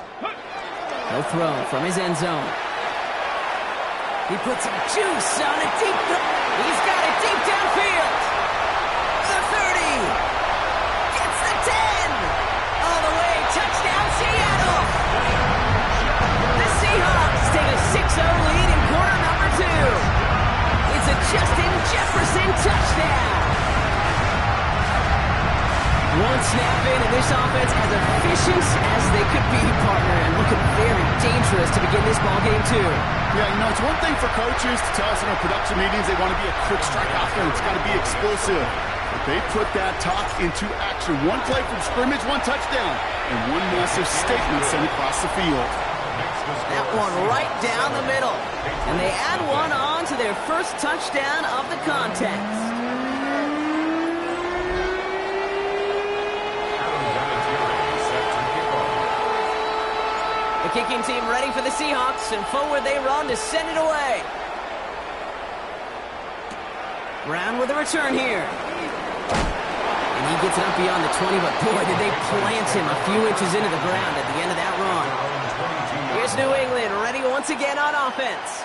He'll throw from his end zone. He puts some juice on it deep. He's got it deep downfield. The 30. Gets the 10. All the way. Touchdown, Seattle. The Seahawks take a 6-0 lead in quarter number 2. It's a Justin Jefferson touchdown. One snap in, and this offense as efficient as they could be, partner. And looking very dangerous to begin this ball game, too. Yeah, you know, it's one thing for coaches to tell us in our production meetings they want to be a quick strike offense. It's got to be explosive. But they put that talk into action. One play from scrimmage, one touchdown, and one massive statement sent across the field. That one right down the middle. And they add one on to their first touchdown of the contest. The kicking team ready for the Seahawks, and forward they run to send it away. Brown with a return here. And he gets it up beyond the 20, but boy, did they plant him a few inches into the ground at the end of that run. Here's New England ready once again on offense.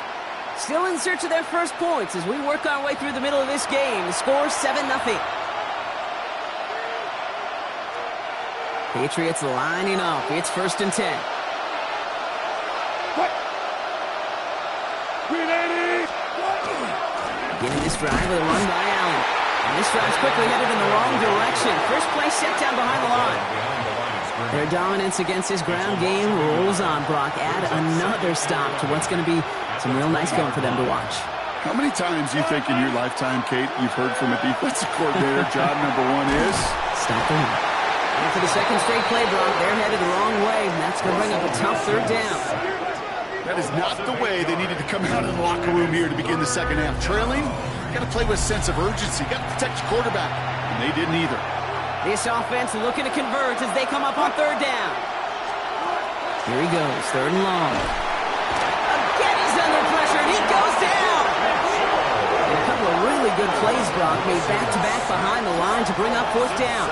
Still in search of their first points as we work our way through the middle of this game. The score 7-0. Patriots lining up. It's 1st and 10. Beginning this drive with a run by Allen. And this drive's quickly headed in the wrong direction. First play set down behind the line. Their dominance against this ground game rolls on. Brock, add another stop to what's going to be some real nice film for them to watch. How many times do you think in your lifetime, Kate, you've heard from a defensive coordinator, job number one is? Stop them. And for the second straight play, Brock, they're headed the wrong way, and that's going to bring up a tough 3rd down. That is not the way they needed to come out of the locker room here to begin the second half. Trailing, got to play with a sense of urgency. Got to protect your quarterback, and they didn't either. This offense looking to convert as they come up on 3rd down. Here he goes, 3rd and long. Again, he's under pressure, and he goes down. And a couple of really good plays, Brock, made back-to-back behind the line to bring up 4th down.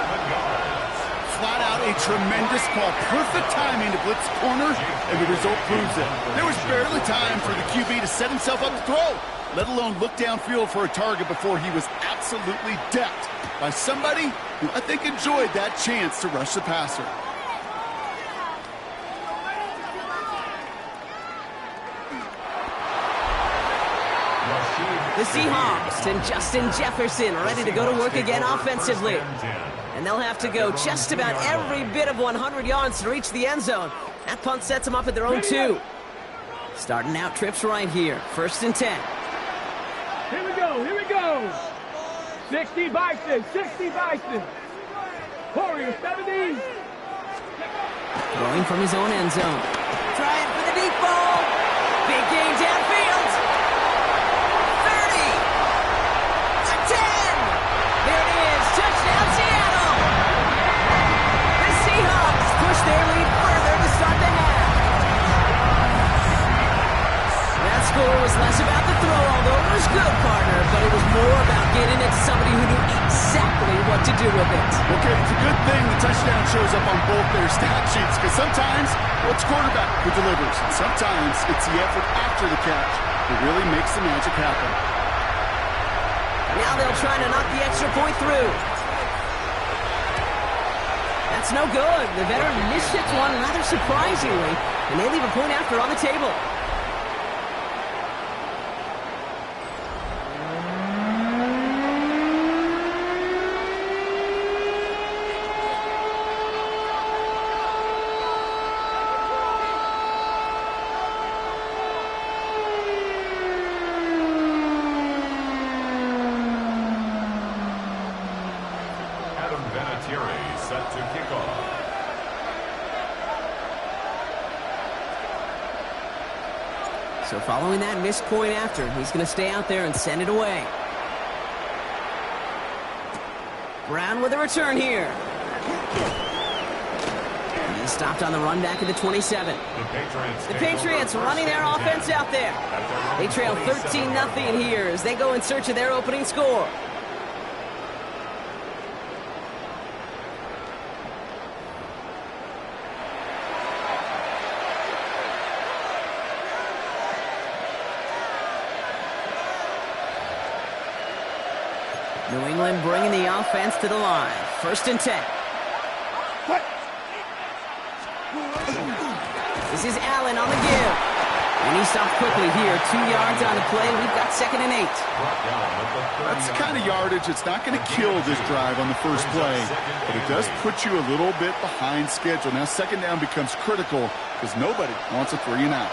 Flat out a tremendous call. Perfect timing to blitz corner, and the result proves it. There was barely time for the QB to set himself up to throw, let alone look downfield for a target before he was absolutely decked by somebody who I think enjoyed that chance to rush the passer. The Seahawks and Justin Jefferson ready to go to work again offensively. And they'll have to go just about every bit of 100 yards to reach the end zone. That punt sets them up at their own 2. Starting out trips right here. 1st and 10. Here we go, here we go. 60 Bison, 60 Bison. Warrior 70. Throwing from his own end zone. Trying for the deep ball. Big game downfield. 30. To 10. There it is. Touchdown Seattle. The Seahawks push their lead further to start the half. That score was less about the throw, although it was good, partner, but it was more about getting it to somebody who knew exactly what to do with it. Okay, it's a good thing the touchdown shows up on both their stat sheets, because sometimes it's quarterback who delivers, and sometimes it's the effort after the catch that really makes the magic happen. Now they'll try to knock the extra point through. That's no good. The veteran mishits one rather surprisingly, and they leave a point after on the table. Set to kick off. So following that missed point after, he's going to stay out there and send it away. Brown with a return here. And he's stopped on the run back at the 27. The Patriots running their offense out there. They trail 13-0 here as they go in search of their opening score. New England bringing the offense to the line. 1st and 10. This is Allen on the give. And he stopped quickly here. 2 yards on the play. We've got 2nd and 8. That's the kind of yardage it's not going to kill this drive on the first play, but it does put you a little bit behind schedule. Now 2nd down becomes critical because nobody wants a 3 and out.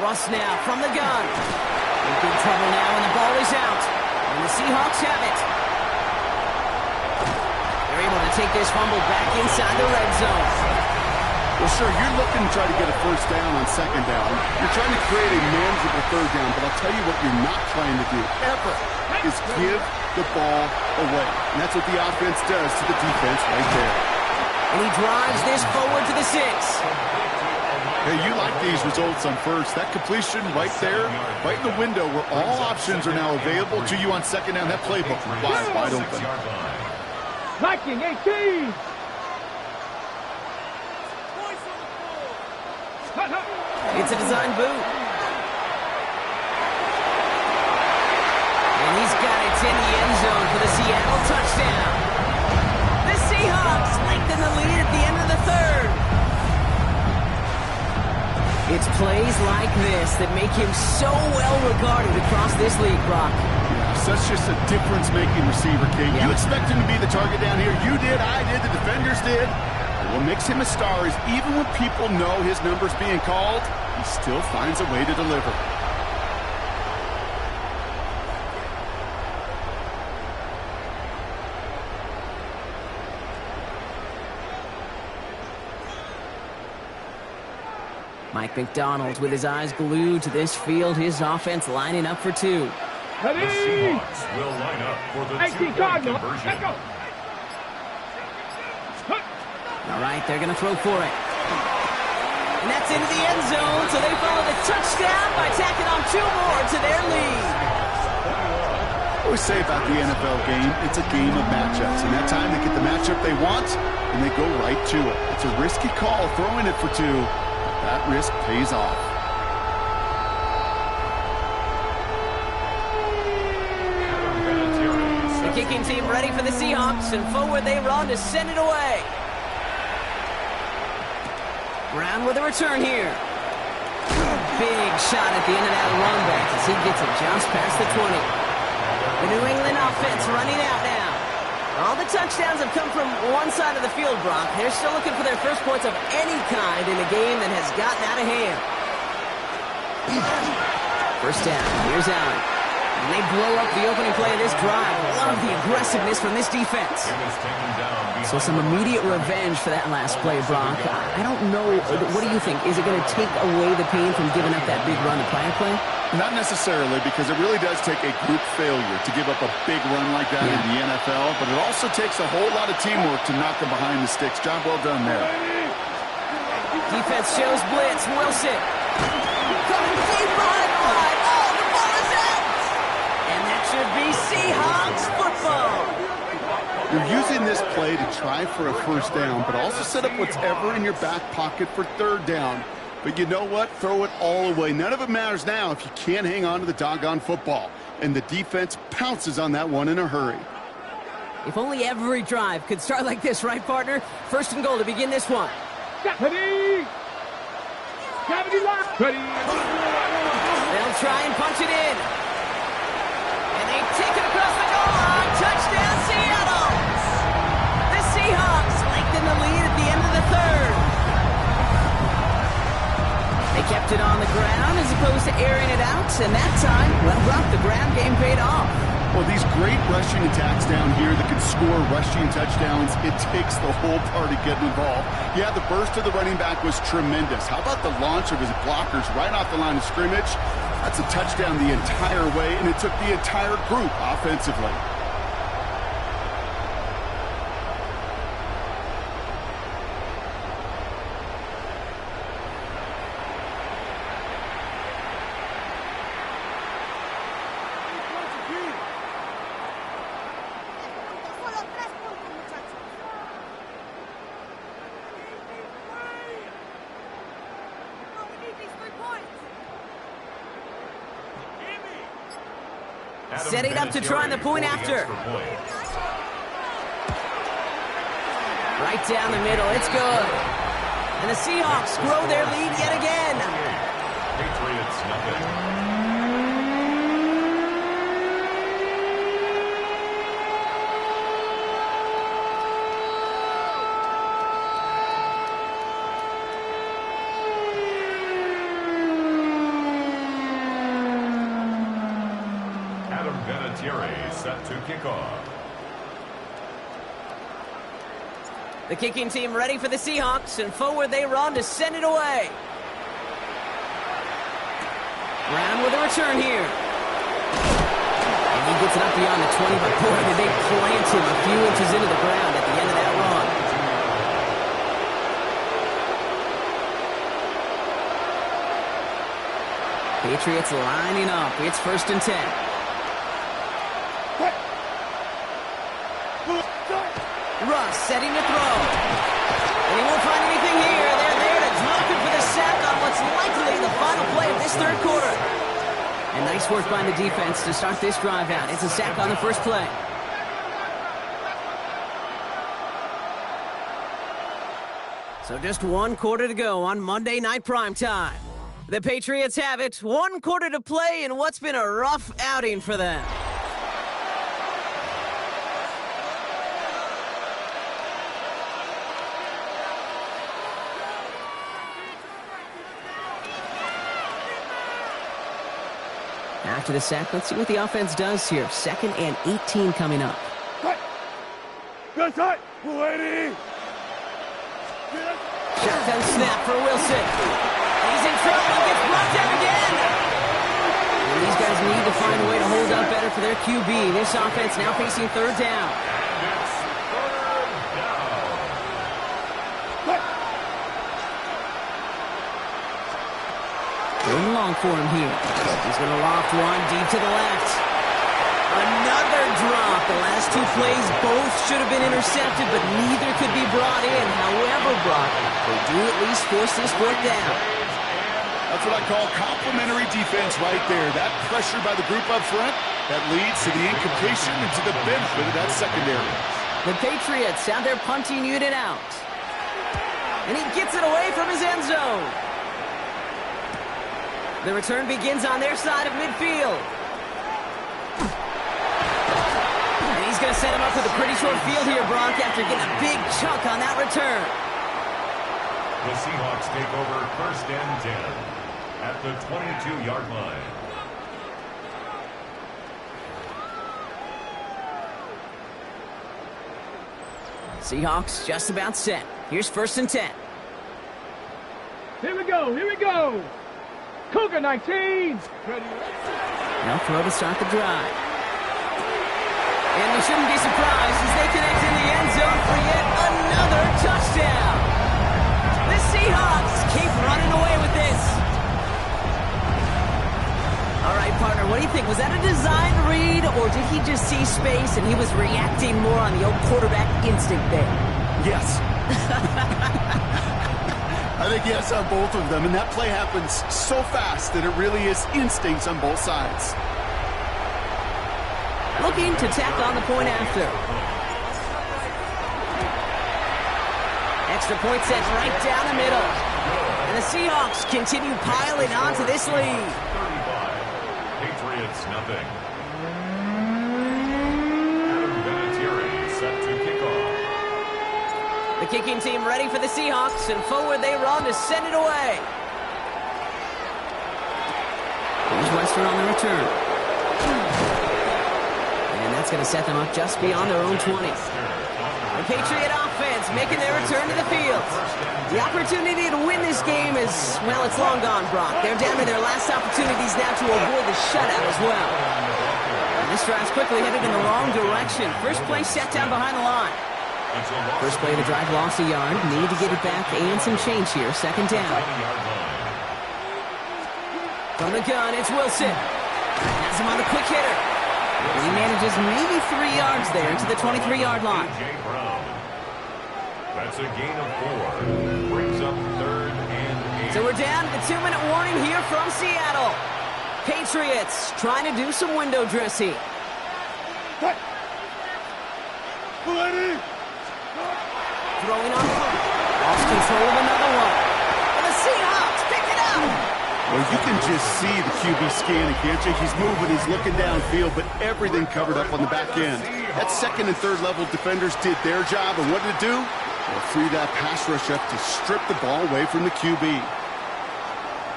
Russ now from the gun. In big trouble now, and the ball is out. And the Seahawks have it. They're able to take this fumble back inside the red zone. Well, sure, you're looking to try to get a 1st down on 2nd down. You're trying to create a manageable 3rd down, but I'll tell you what you're not trying to do, ever, is give the ball away. And that's what the offense does to the defense right there. And he drives this forward to the 6. Hey, you like these results on 1st. That completion right there, right in the window where all options are now available to you on 2nd down. That playbook wide open. Liking 18. It's a design boot. And he's got it in the end zone for the Seattle touchdown. The Seahawks lengthen the lead at the end of the 3rd. It's plays like this that make him so well regarded across this league, Brock. Yeah, such just a difference-making receiver, King. Yeah. You expect him to be the target down here. You did, I did, the defenders did. But what makes him a star is even when people know his number's being called, he still finds a way to deliver. Mike McDonald with his eyes glued to this field. His offense lining up for 2. The Seahawks will line up for the 2-point conversion. Let's go. All right, they're going to throw for it. And that's into the end zone, so they follow the touchdown by tacking on 2 more to their lead. I always say about the NFL game, it's a game of matchups. And that time they get the matchup they want, and they go right to it. It's a risky call throwing it for 2. That risk pays off. The kicking team ready for the Seahawks, and forward they run to send it away. Brown with a return here. Big shot at the end of that run back as he gets it just past the 20. The New England offense running out now. All the touchdowns have come from one side of the field, Brock. They're still looking for their first points of any kind in a game that has gotten out of hand. 1st down. Here's Allen. And they blow up the opening play of this drive. Love the aggressiveness from this defense. So some immediate revenge for that last play, Brock. I don't know. What do you think? Is it going to take away the pain from giving up that big run to play? Not necessarily, because it really does take a group failure to give up a big run like that in the NFL, but it also takes a whole lot of teamwork to knock them behind the sticks. Job well done there. Defense shows blitz. Wilson. Coming deep behind the line. Oh, the ball is out! And that should be Seahawks football. You're using this play to try for a 1st down, but also set up what's ever in your back pocket for 3rd down. But you know what? Throw it all away. None of it matters now if you can't hang on to the doggone football. And the defense pounces on that one in a hurry. If only every drive could start like this, right, partner? 1st and goal to begin this one. Ready. They'll try and punch it in. And they take it across the goal line. Touchdown, Seattle! The Seahawks lengthen the lead at the end of the 3rd. They kept it on the ground as opposed to airing it out, and that time, well, Brock, the ground game paid off. Well, these great rushing attacks down here that can score rushing touchdowns, it takes the whole party getting involved. Yeah, the burst of the running back was tremendous. How about the launch of his blockers right off the line of scrimmage? That's a touchdown the entire way, and it took the entire group offensively. Setting up to try the point after. Right down the middle. It's good. And the Seahawks grow their lead yet again. Patriots nothing. Set to kick off. The kicking team ready for the Seahawks, and forward they run to send it away. Brown with a return here. And he gets it up beyond the 20, but boy, did they plant him a few inches into the ground at the end of that run. Patriots lining up. It's 1st and 10. Russ setting to throw. And he won't find anything here. They're there to drop him for the sack on what's likely the final play of this 3rd quarter. And nice work by the defense to start this drive out. It's a sack on the first play. So just 1 quarter to go on Monday Night Primetime. The Patriots have it. 1 quarter to play in what's been a rough outing for them. After the sack, let's see what the offense does here. 2nd and 18 coming up. Good tight. Ready. Shotgun snap for Wilson. He's in trouble. Gets brought down again. And these guys need to find a way to hold up better for their QB. This offense now facing 3rd down. Going long for him here. He's going to loft one deep to the left. Another drop. The last 2 plays both should have been intercepted, but neither could be brought in. However brought, they do at least force this 4th down. That's what I call complimentary defense right there. That pressure by the group up front, that leads to the incompletion and to the benefit of that secondary. The Patriots have their punting unit out. And he gets it away from his end zone. The return begins on their side of midfield. And he's going to set him up with a pretty short field here, Brock, after getting a big chunk on that return. The Seahawks take over 1st and 10 at the 22-yard line. Seahawks just about set. Here's 1st and 10. Here we go. Here we go. Cougar 19. Now throw to start the drive. And we shouldn't be surprised as they connect in the end zone for yet another touchdown. The Seahawks keep running away with this. All right, partner, what do you think? Was that a design read, or did he just see space and he was reacting more on the old quarterback instinct there? Yes. I think yes on both of them, and that play happens so fast that it really is instincts on both sides. Looking to tack on the point after. Extra point set right down the middle. And the Seahawks continue piling onto this lead. 35. Patriots nothing. The kicking team ready for the Seahawks, and forward they run to send it away. Here's Western on the return. And that's going to set them up just beyond their own 20. The Patriot offense making their return to the field. The opportunity to win this game is, well, it's long gone, Brock. They're down to their last opportunities now to avoid the shutout as well. And this drive's quickly headed in the wrong direction. First play set down behind the line. First play of the drive lost a yard. Need to get it back and some change here. 2nd down. From the gun, it's Wilson. Has him on the quick hitter. He manages maybe 3 yards there to the 23-yard line. That's a gain of 4. Brings up 3rd and 8. So we're down to the 2-minute warning here from Seattle. Patriots trying to do some window dressing. Throwing on lost control of another one. And the Seahawks pick it up. Well, you can just see the QB scanning, can't you? He's moving, he's looking downfield, but everything covered up on the back end. That second and third level defenders did their job, and what did it do? Well, free that pass rush up to strip the ball away from the QB.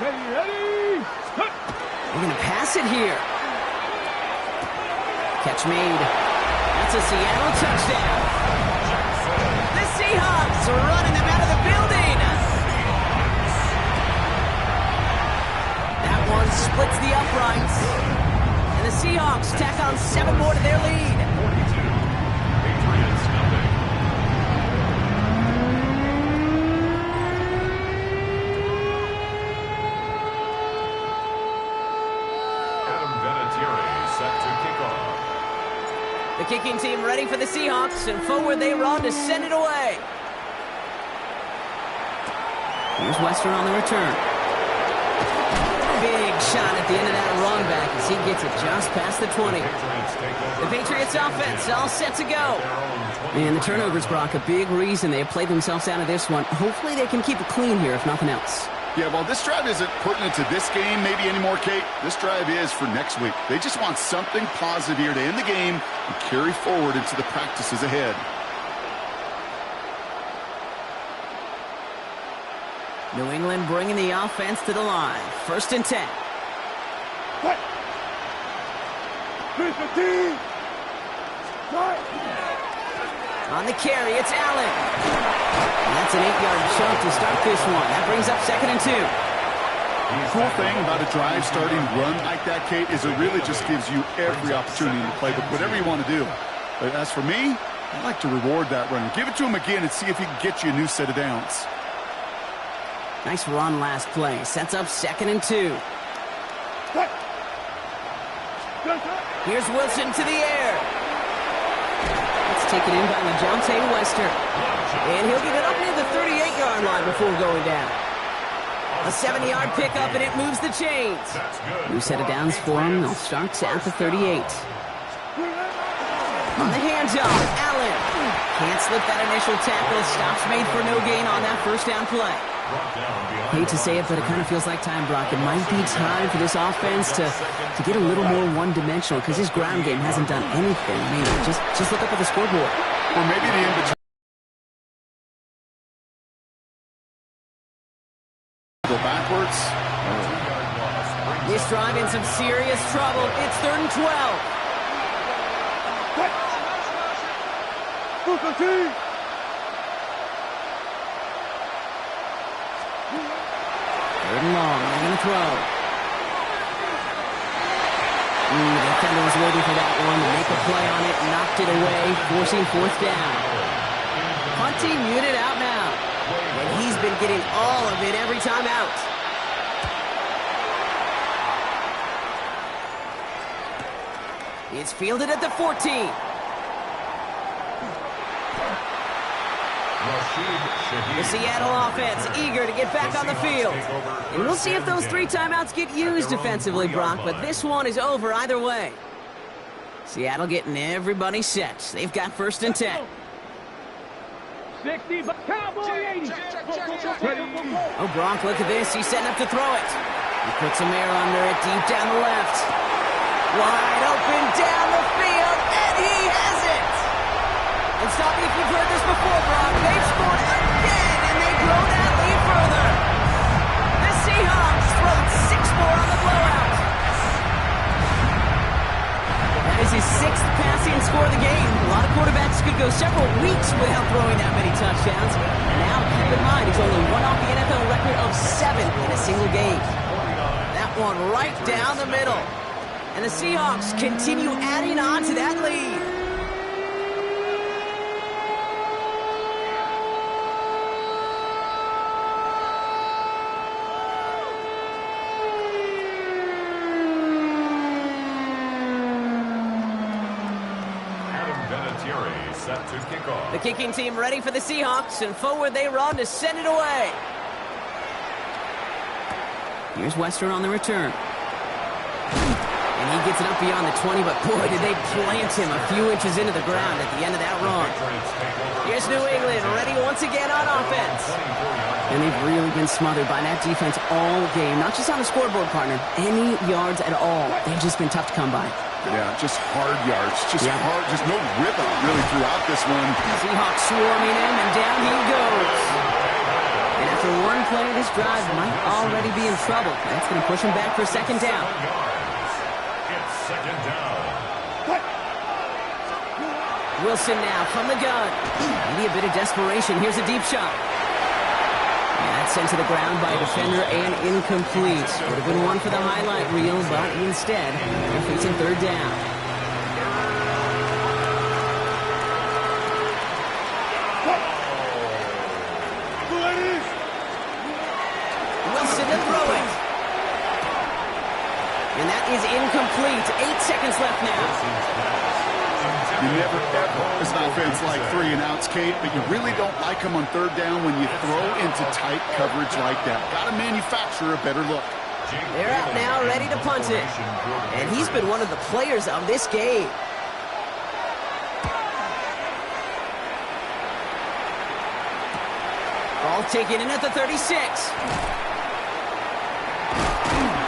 Ready. We're going to pass it here. Catch made. That's a Seattle touchdown. The Seahawks are running them out of the building. That one splits the uprights. And the Seahawks tack on 7 more to their lead. Patriots nothing. Set to kick off. The kicking team ready for the Seahawks, and forward they run to send it away. Here's Western on the return. Big shot at the end of that run back as he gets it just past the 20. The Patriots offense all set to go. And the turnovers, Brock, a big reason they have played themselves out of this one. Hopefully they can keep it clean here, if nothing else. Yeah, well, this drive isn't pertinent to this game maybe anymore, Kate. This drive is for next week. They just want something positive here to end the game and carry forward into the practices ahead. New England bringing the offense to the line. 1st and 10. On the carry, it's Allen. And that's an 8-yard chunk to start this one. That brings up 2nd and 2. The cool thing about a drive starting run like that, Kate, is it really just gives you every opportunity in the playbook, whatever you want to do. But as for me, I'd like to reward that run. Give it to him again and see if he can get you a new set of downs. Nice run last play. Sets up 2nd and 2. Here's Wilson to the air. It's taken in by LaJohntay Wester. And he'll get it up near the 38-yard line before going down. A 70-yard pickup, and it moves the chains. New set of downs for him. They'll start at the 38. On the handoff, Allen. Can't slip that initial tackle. Stops made for no gain on that 1st down play. Hate to say it, but it kind of feels like time, Brock. It might be time for this offense to get a little more one-dimensional because his ground game hasn't done anything. Maybe just look up at the scoreboard. Or maybe the in-between. Go backwards. This drive in some serious trouble. It's 3rd and 12. Third and long, they're going to throw. The defender was waiting for that one to make a play on it, knocked it away, forcing 4th down. Punt team unit out now, and he's been getting all of it every time out. It's fielded at the 14. The Seattle offense eager to get back on the field. And we'll see if those 3 timeouts get used defensively, Brock, but this one is over either way. Seattle getting everybody set. They've got 1st and 10. 60, Cowboy 80. Oh, Brock, look at this. He's setting up to throw it. He puts some air under it, deep down the left. Wide open down the field, and he has it. And stop me if you've heard this before, Brock. They've scored again, and they grow that lead further. The Seahawks throw 6 more on the blowout. That is his 6th passing score of the game. A lot of quarterbacks could go several weeks without throwing that many touchdowns. And now, keep in mind, he's only one off the NFL record of 7 in a single game. That one right down the middle. And the Seahawks continue adding on to that lead. Set to kick off. The kicking team ready for the Seahawks, and forward they run to send it away. Here's Western on the return. And he gets it up beyond the 20, but boy, did they plant him a few inches into the ground at the end of that run. Here's New England, ready once again on offense. And they've really been smothered by that defense all game. Not just on the scoreboard, partner. Any yards at all. They've just been tough to come by. Yeah, just hard yards. Just hard. Just no rhythm really throughout this one. Seahawks swarming him, and down he goes. And after one play, this drive might already be in trouble. That's going to push him back for second down. It's second down. Wilson now from the gun. Maybe a bit of desperation. Here's a deep shot. And that's sent to the ground by a defender and incomplete. Would have been one for the highlight reel, but instead, they're facing third down. Wilson to throw it. And that is incomplete. 8 seconds left now. You never, ever, as an offense, like 3-and-outs, Kate, but you really don't like them on third down when you throw into tight coverage like that. Got to manufacture a better look. They're out now, ready to punt it. And he's been one of the players of this game. Ball taken in at the 36.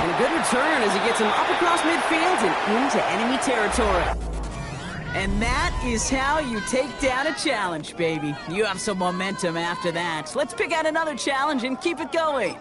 And a good return as he gets him up across midfield and into enemy territory. And that is how you take down a challenge, baby. You have some momentum after that. Let's pick out another challenge and keep it going.